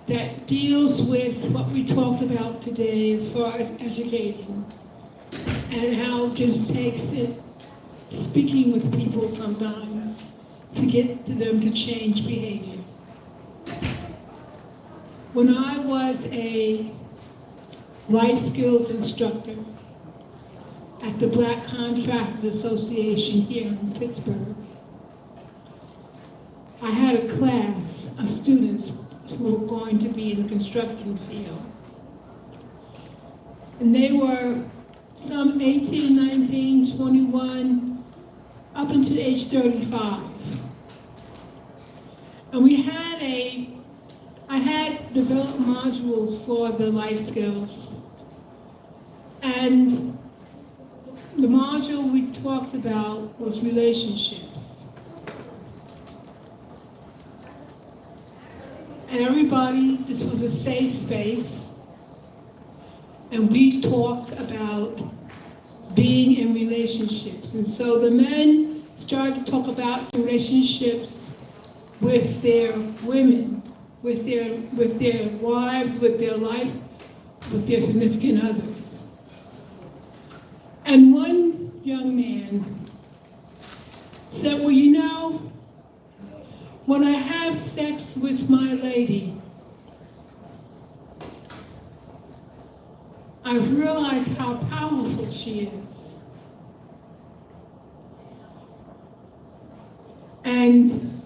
Speaker 16: that deals with what we talked about today as far as educating, and how it just takes it speaking with people sometimes to get to them to change behavior. When I was a life skills instructor at the Black Contractors Association here in Pittsburgh, I had a class of students who were going to be in the construction field. And they were some 18, 19, 21, up until age 35. And I had developed modules for the life skills. And the module we talked about was relationships. And everybody, this was a safe space. And we talked about being in relationships. And so the men started to talk about relationships with their women, with their wives, with their life, with their significant others. And one young man said, well, you know, when I have sex with my lady, I realize how powerful she is. And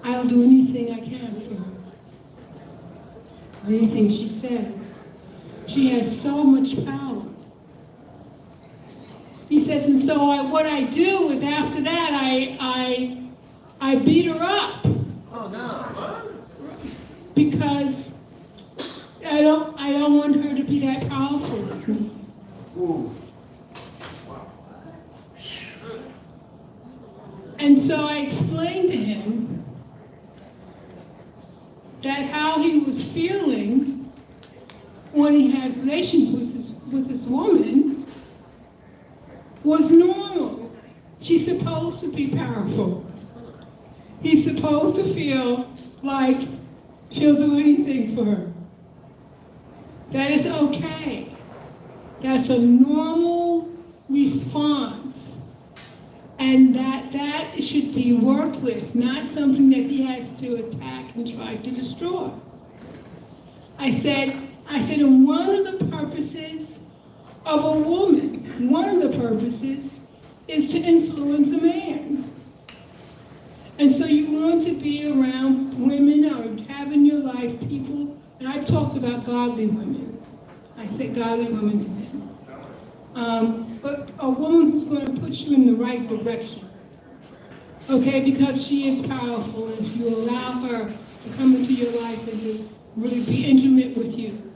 Speaker 16: I'll do anything I can for her. Anything she says. She has so much power. He says, and so what I do is after that, I beat her up.
Speaker 7: Oh, no.
Speaker 16: Because I don't want her to be that powerful with me.
Speaker 7: Ooh.
Speaker 16: And so I explained to him that how he was feeling when he had relations with his woman was normal. She's supposed to be powerful. He's supposed to feel like she'll do anything for her. That is okay. That's a normal response. And that should be worked with, not something that he has to attack and try to destroy. I said, and one of the purposes of a woman, one of the purposes is to influence a man. And so you want to be around women or have in your life people, and I talked about godly women. I said godly women to them. But a woman who's going to put you in the right direction. Okay, because she is powerful, and if you allow her to come into your life and to really be intimate with you,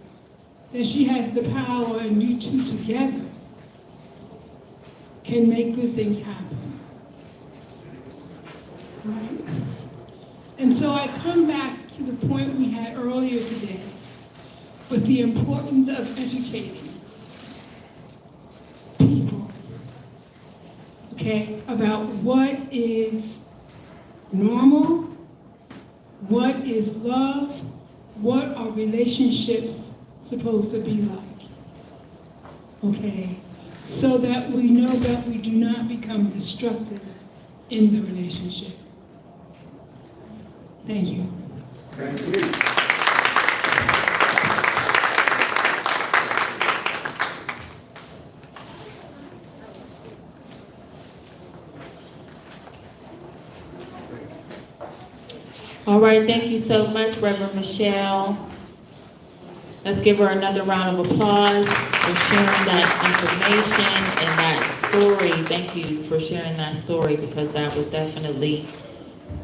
Speaker 16: then she has the power, and you two together can make good things happen. Right? And so I come back to the point we had earlier today with the importance of educating people, okay, about what is normal, what is love, what are relationships supposed to be like, okay, so that we know that we do not become destructive in the relationship. Thank you.
Speaker 8: Thank you.
Speaker 11: All right, thank you so much, Reverend Michelle. Let's give her another round of applause for sharing that information and that story. Thank you for sharing that story, because that was definitely,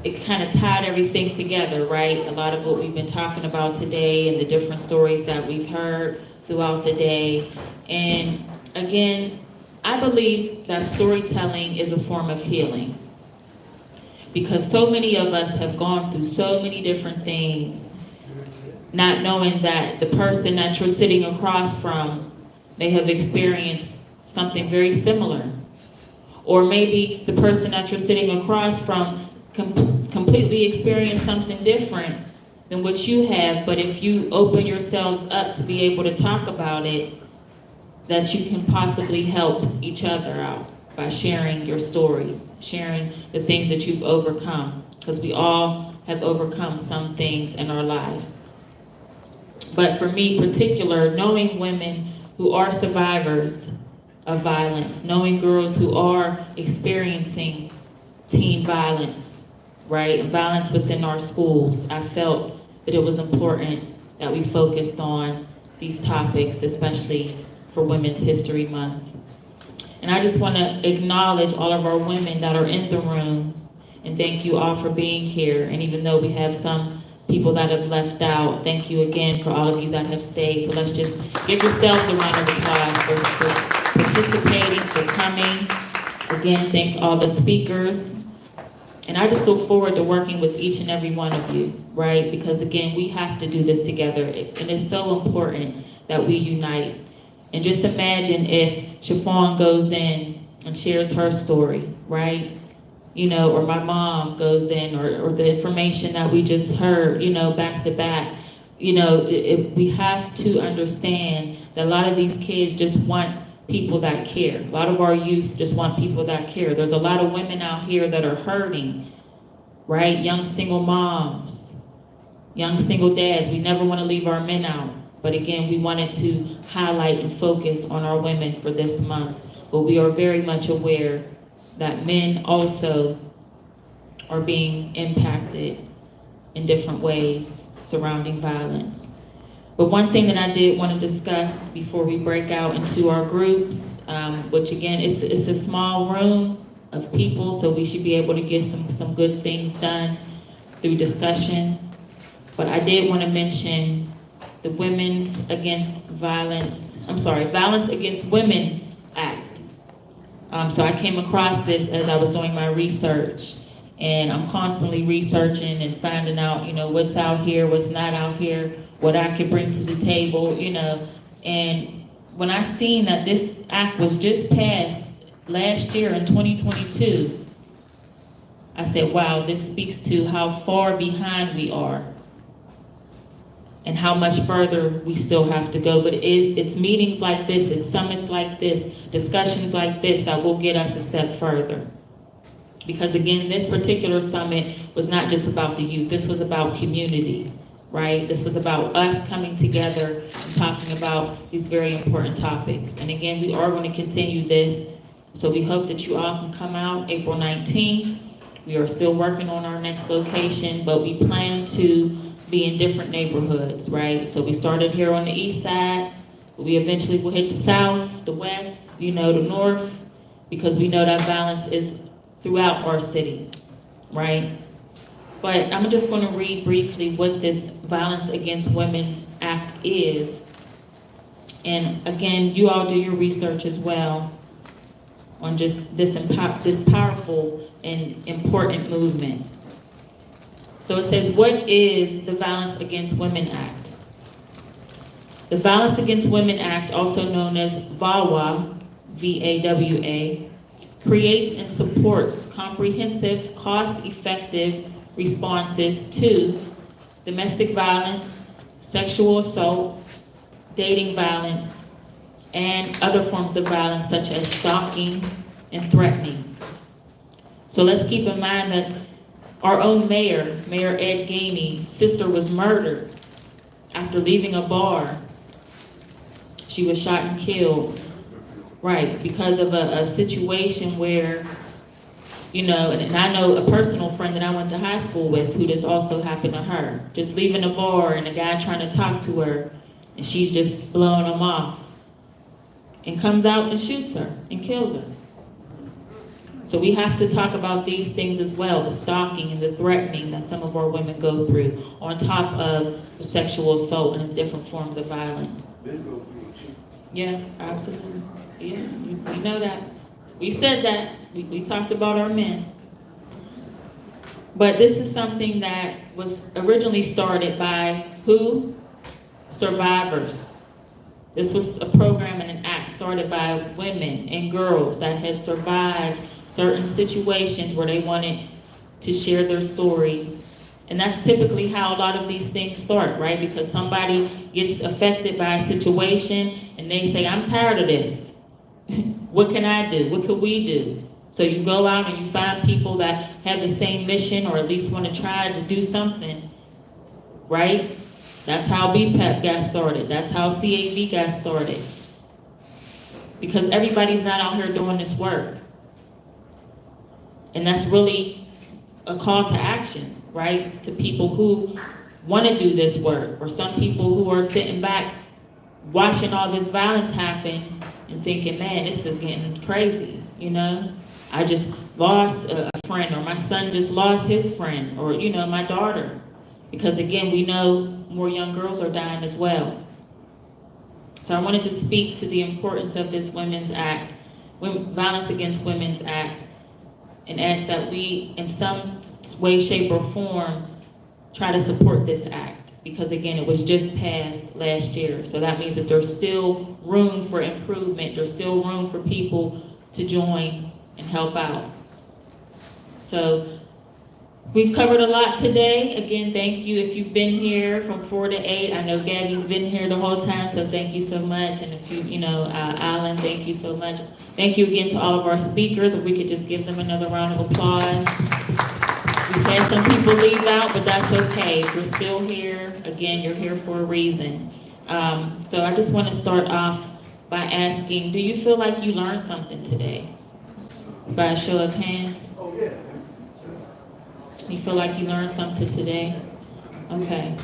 Speaker 11: it kind of tied everything together, right? A lot of what we've been talking about today and the different stories that we've heard throughout the day. And again, I believe that storytelling is a form of healing. Because so many of us have gone through so many different things, not knowing that the person that you're sitting across from may have experienced something very similar. Or maybe the person that you're sitting across from completely experienced something different than what you have, but if you open yourselves up to be able to talk about it, that you can possibly help each other out by sharing your stories, sharing the things that you've overcome, because we all have overcome some things in our lives. But for me in particular, knowing women who are survivors of violence, knowing girls who are experiencing teen violence, right, and violence within our schools, I felt that it was important that we focused on these topics, especially for Women's History Month. And I just want to acknowledge all of our women that are in the room, and thank you all for being here. And even though we have some people that have left out, thank you again for all of you that have stayed. So let's just give yourselves a round of applause for participating, for coming. Again, thank all the speakers. And I just look forward to working with each and every one of you, right? Because again, we have to do this together. And it's so important that we unite. And just imagine if Chiffon goes in and shares her story, right? You know, or my mom goes in, or the information that we just heard, you know, back to back. You know, we have to understand that a lot of these kids just want people that care. A lot of our youth just want people that care. There's a lot of women out here that are hurting, right? Young single moms, young single dads. We never want to leave our men out. But again, we wanted to highlight and focus on our women for this month. But we are very much aware that men also are being impacted in different ways surrounding violence. But one thing that I did want to discuss before we break out into our groups, which again, it's a small room of people, so we should be able to get some good things done through discussion. But I did want to mention the Violence Against Women Act. So I came across this as I was doing my research, and I'm constantly researching and finding out, you know, what's out here, what's not out here, what I could bring to the table, you know. And when I seen that this act was just passed last year in 2022, I said, wow, this speaks to how far behind we are and how much further we still have to go. But it's meetings like this, it's summits like this, discussions like this that will get us a step further. Because again, this particular summit was not just about the youth, this was about community, right? This was about us coming together and talking about these very important topics. And again, we are going to continue this, so we hope that you all can come out April 19th. We are still working on our next location, but we plan to be in different neighborhoods, right? So we started here on the east side, but we eventually will hit the south, the west, you know, the north, because we know that violence is throughout our city, right? But I'm just going to read briefly what this Violence Against Women Act is. And again, you all do your research as well on just this powerful and important movement. So it says, what is the Violence Against Women Act? The Violence Against Women Act, also known as VAWA, V-A-W-A, creates and supports comprehensive, cost-effective responses to domestic violence, sexual assault, dating violence, and other forms of violence such as stalking and threatening. So let's keep in mind that our own Mayor Ed Gainey's sister was murdered after leaving a bar. She was shot and killed, right, because of a situation where, you know, and I know a personal friend that I went to high school with who this also happened to her. Just leaving a bar and a guy trying to talk to her, and she's just blowing him off, and comes out and shoots her and kills her. So we have to talk about these things as well, the stalking and the threatening that some of our women go through, on top of the sexual assault and the different forms of violence. Yeah, absolutely. Yeah, you know that. We said that. We talked about our men. But this is something that was originally started by who? Survivors. This was a program and an act started by women and girls that had survived certain situations where they wanted to share their stories. And that's typically how a lot of these things start, right? Because somebody gets affected by a situation and they say, I'm tired of this. What can I do? What could we do? So you go out and you find people that have the same mission or at least want to try to do something, right? That's how Bpep got started. That's how CAV got started. Because everybody's not out here doing this work. And that's really a call to action, right? To people who want to do this work, or some people who are sitting back watching all this violence happen and thinking, man, this is getting crazy, you know? I just lost a friend, or my son just lost his friend, or, you know, my daughter. Because again, we know more young girls are dying as well. So I wanted to speak to the importance of this Women's Act, Violence Against Women's Act, and ask that we, in some way, shape, or form, try to support this act. Because again, it was just passed last year. So that means that there's still room for improvement. There's still room for people to join and help out. So we've covered a lot today. Again, thank you if you've been here from 4 to 8. I know Gabby's been here the whole time, so thank you so much. And if you Alan, thank you so much. Thank you again to all of our speakers. If we could just give them another round of applause. We've had some people leave out, but that's okay. If you're still here, again, you're here for a reason. So I just want to start off by asking, do you feel like you learned something today? By a show of hands?
Speaker 8: Oh, yeah.
Speaker 11: You feel like you learned something today? Okay.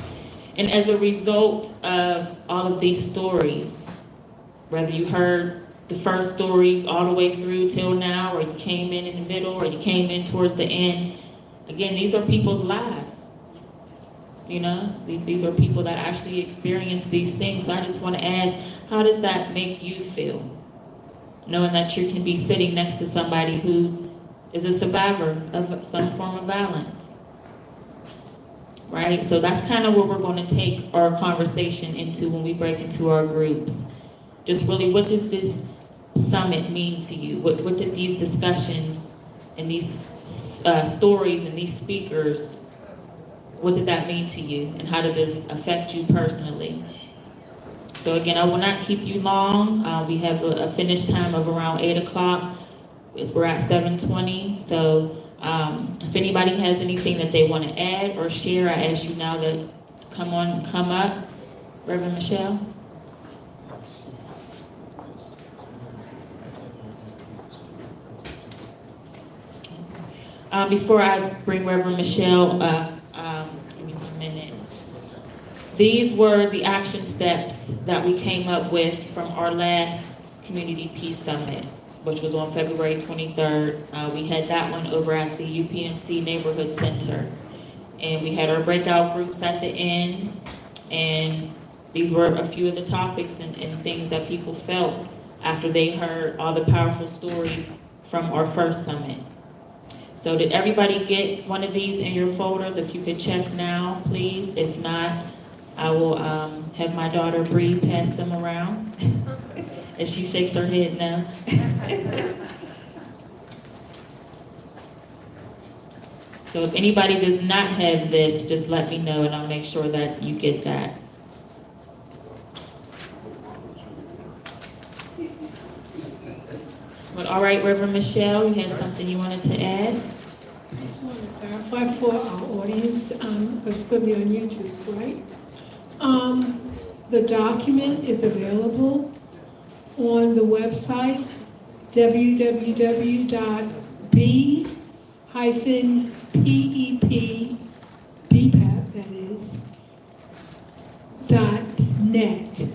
Speaker 11: And as a result of all of these stories, whether you heard the first story all the way through till now, or you came in the middle, or you came in towards the end, again, these are people's lives. You know, these are people that actually experience these things. So I just want to ask, how does that make you feel? Knowing that you can be sitting next to somebody who is a survivor of some form of violence, right? So that's kind of what we're going to take our conversation into when we break into our groups. Just really, what does this summit mean to you? What did these discussions and these stories and these speakers, what did that mean to you? And how did it affect you personally? So again, I will not keep you long. We have a finish time of around 8 o'clock. We're at 7:20. So if anybody has anything that they want to add or share, I ask you now to come up. Reverend Michelle. Before I bring Reverend Michelle up, give me 1 minute. These were the action steps that we came up with from our last Community Peace Summit, which was on February 23rd. We had that one over at the UPMC Neighborhood Center. And we had our breakout groups at the end. And these were a few of the topics and things that people felt after they heard all the powerful stories from our first summit. So did everybody get one of these in your folders? If you could check now, please. If not, I will have my daughter Bree pass them around. And she shakes her head now. So if anybody does not have this, just let me know and I'll make sure that you get that. But all right, Reverend Michelle, you had something you wanted to add?
Speaker 13: I just want to clarify for our audience, because it's going to be on YouTube, right? The document is available on the website www.b-pep, that is, .net.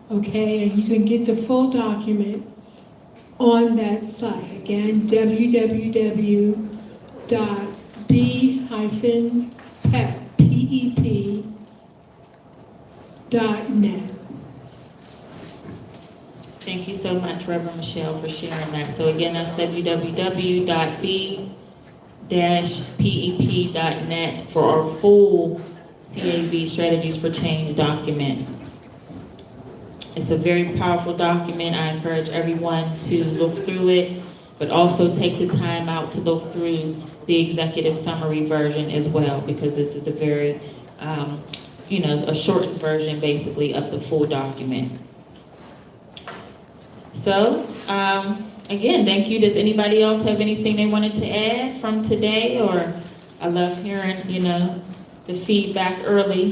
Speaker 13: Okay, and you can get the full document on that site. Again, www.b-pep.net.
Speaker 11: Thank you so much, Reverend Michelle, for sharing that. So again, that's www.b-pep.net. pep.net for our full CAV Strategies for Change document. It's a very powerful document. I encourage everyone to look through it, but also take the time out to look through the executive summary version as well, because this is a very, a shortened version basically of the full document. So, again, thank you. Does anybody else have anything they wanted to add from today? Or I love hearing, the feedback early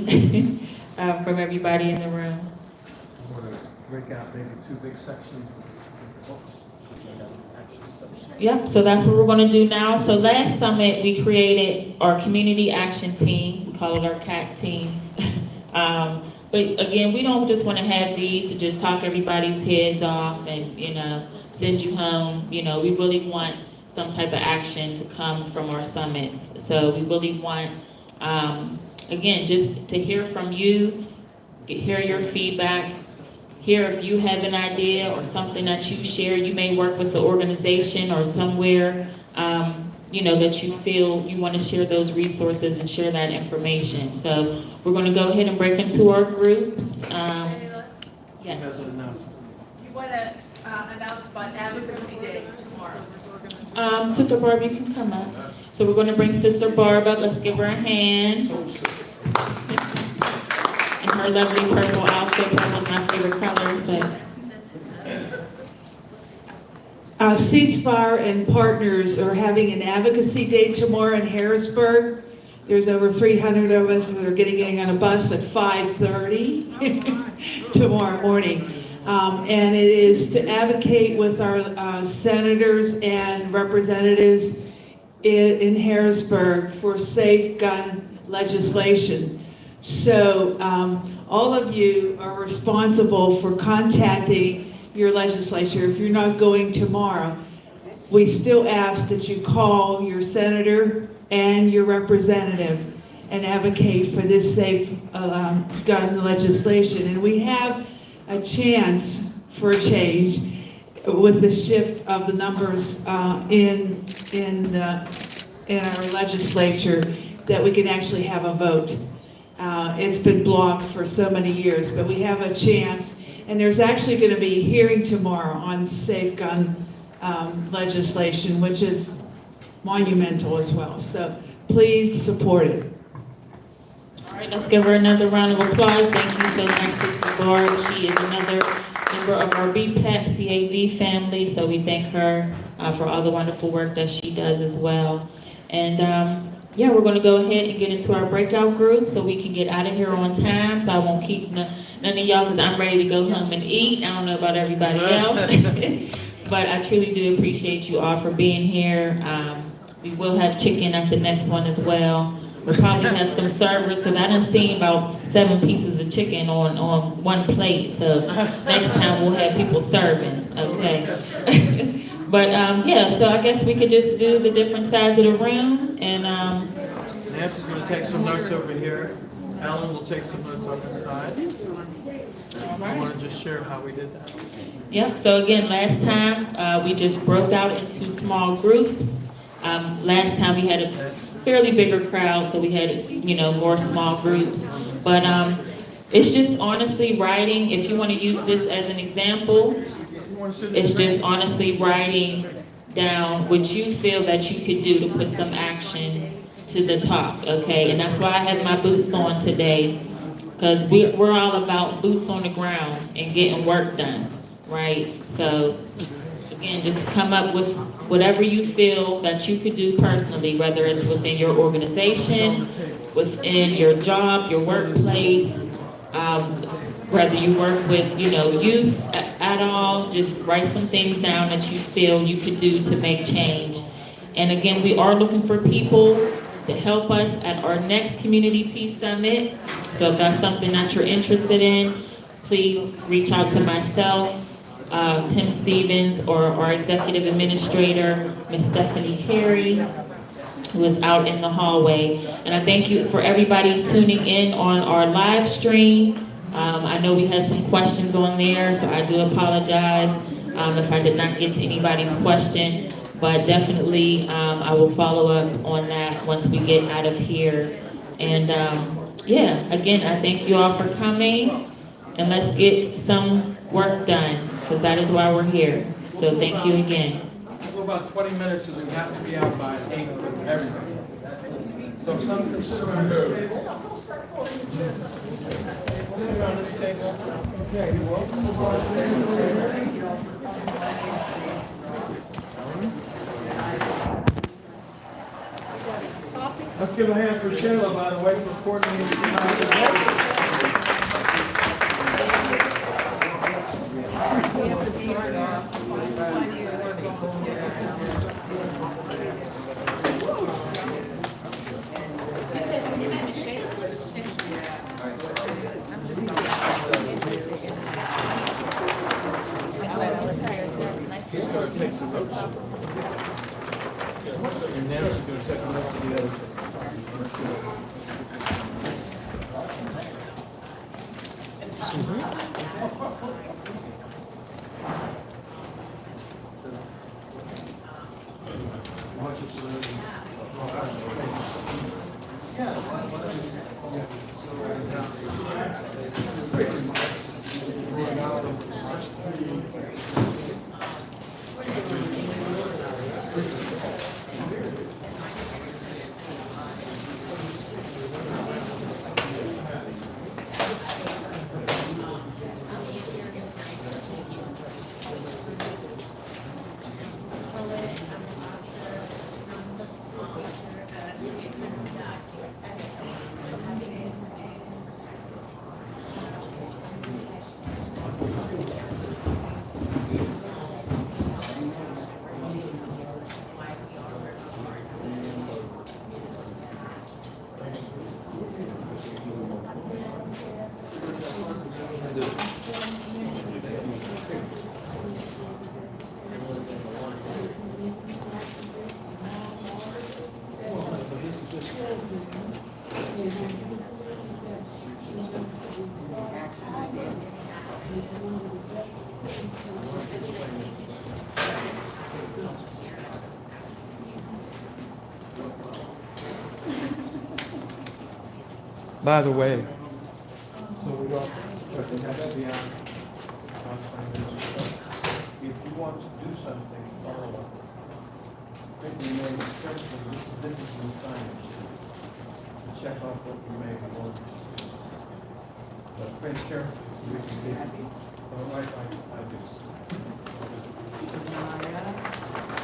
Speaker 11: from everybody in the room.
Speaker 7: I want to break out maybe 2 big sections.
Speaker 11: Yep, so that's what we're going to do now. So last summit, we created our community action team. We call it our CAC team. But again, we don't just want to have these to just talk everybody's heads off and, send you home. We really want some type of action to come from our summits. So we really want, again, just to hear from you, hear your feedback, hear if you have an idea or something that you share. You may work with the organization or somewhere, that you feel you want to share those resources and share that information. So we're going to go ahead and break into our groups. Yes.
Speaker 5: You want to announce about Advocacy Day tomorrow?
Speaker 11: Sister Barb, you can come up. So we're going to bring Sister Barb up. Let's give her a hand. And her lovely purple outfit. Purple's my favorite color. So.
Speaker 16: Ceasefire and Partners are having an advocacy day tomorrow in Harrisburg. There's over 300 of us that are getting on a bus at 5:30 tomorrow morning. And it is to advocate with our senators and representatives in Harrisburg for safe gun legislation. So all of you are responsible for contacting your legislature. If you're not going tomorrow, we still ask that you call your senator and your representative and advocate for this safe gun legislation. And we have a chance for a change with the shift of the numbers in our legislature, that we can actually have a vote. It's been blocked for so many years, but we have a chance. And there's actually going to be a hearing tomorrow on safe gun legislation, which is monumental as well. So please support it.
Speaker 11: All right, let's give her another round of applause. Thank you so much, Sister Barb. She is another member of our Bpep CAV family, so we thank her for all the wonderful work that she does as well. And we're going to go ahead and get into our breakout group so we can get out of here on time, so I won't keep none of y'all, because I'm ready to go home and eat. I don't know about everybody else, but I truly do appreciate you all for being here. We will have chicken at the next one as well. We'll probably have some servers, because I done seen about 7 pieces of chicken on one plate. So next time we'll have people serving, okay? But so I guess we could just do the different sides of the room. And
Speaker 7: Nancy's going to take some notes over here. Alan will take some notes on this side. I want to just share how we did that.
Speaker 11: Yep, so again, last time we just broke out into small groups. Last time we had a fairly bigger crowd, so we had, more small groups. But it's just honestly writing, if you want to use this as an example, it's just honestly writing down what you feel that you could do to put some action to the top, okay? And that's why I have my boots on today, because we're all about boots on the ground and getting work done, right? So again, just come up with whatever you feel that you could do personally, whether it's within your organization, within your job, your workplace, whether you work with, youth at all. Just write some things down that you feel you could do to make change. And again, we are looking for people to help us at our next Community Peace Summit. So if that's something that you're interested in, please reach out to myself, Tim Stevens, or our Executive Administrator, Ms. Stephanie Carey, who is out in the hallway. And I thank you for everybody tuning in on our live stream. I know we had some questions on there, so I do apologize if I did not get to anybody's question. But definitely, I will follow up on that once we get out of here. And, yeah, again, I thank you all for coming, and let's get some work done, because that is why we're here. So thank you again.
Speaker 7: We'll go about 20 minutes, because we have to be out by 8 with everybody. So some can sit around this table. Sit around this table. Okay, you're welcome. Let's give a hand for Shayla, by the way, for coordinating the He's going to take some notes. And Nancy's going to take some notes of the other. By the way, so we don't, but they have to be on. If you want to do something, follow up. You may especially this is different from science. Check off what you may have ordered. But think carefully so we can get it. All right, like this.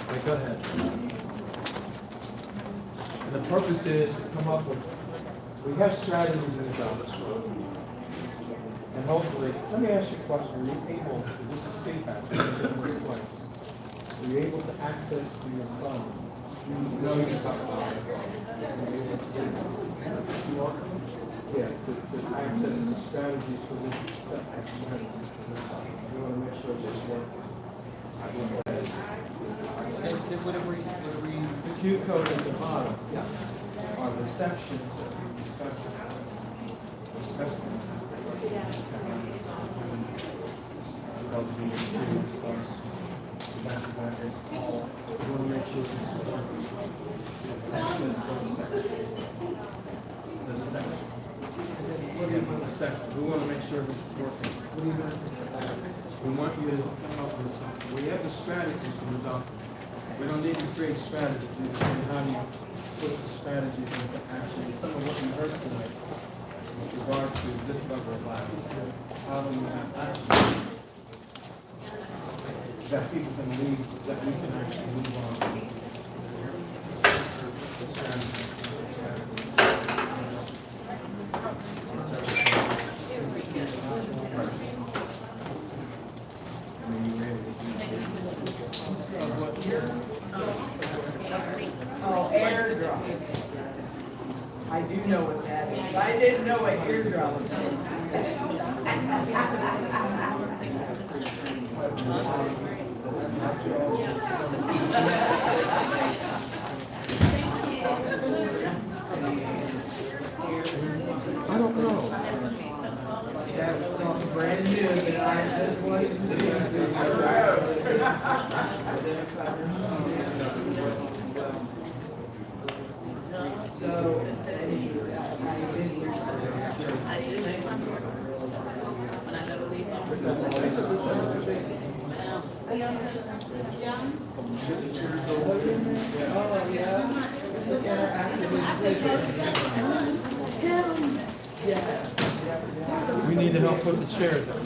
Speaker 7: Okay, go ahead. And the purpose is to come up with, we have strategies in the job. And hopefully, let me ask you a question. Are you able, this is feedback, are you able to access to your phone? No, you can talk about it. Yeah, to access the strategies for this step. You want to make sure this works. The Q code at the bottom are the sections that we discussed. We want to make sure this is working. We want to make sure this is working. We want you to come up with something. We have the strategies for the document. We don't need to create strategies. We understand how do you put the strategies into action. Some of what you heard tonight with regard to this level of violence. How do we have action that people can leave, that we can actually move on?
Speaker 4: Oh, airdrop. I do know what that is. I didn't know what airdrop was.
Speaker 7: I don't know.
Speaker 4: That was so
Speaker 7: Brand new, that I just We need to help put the chairs up.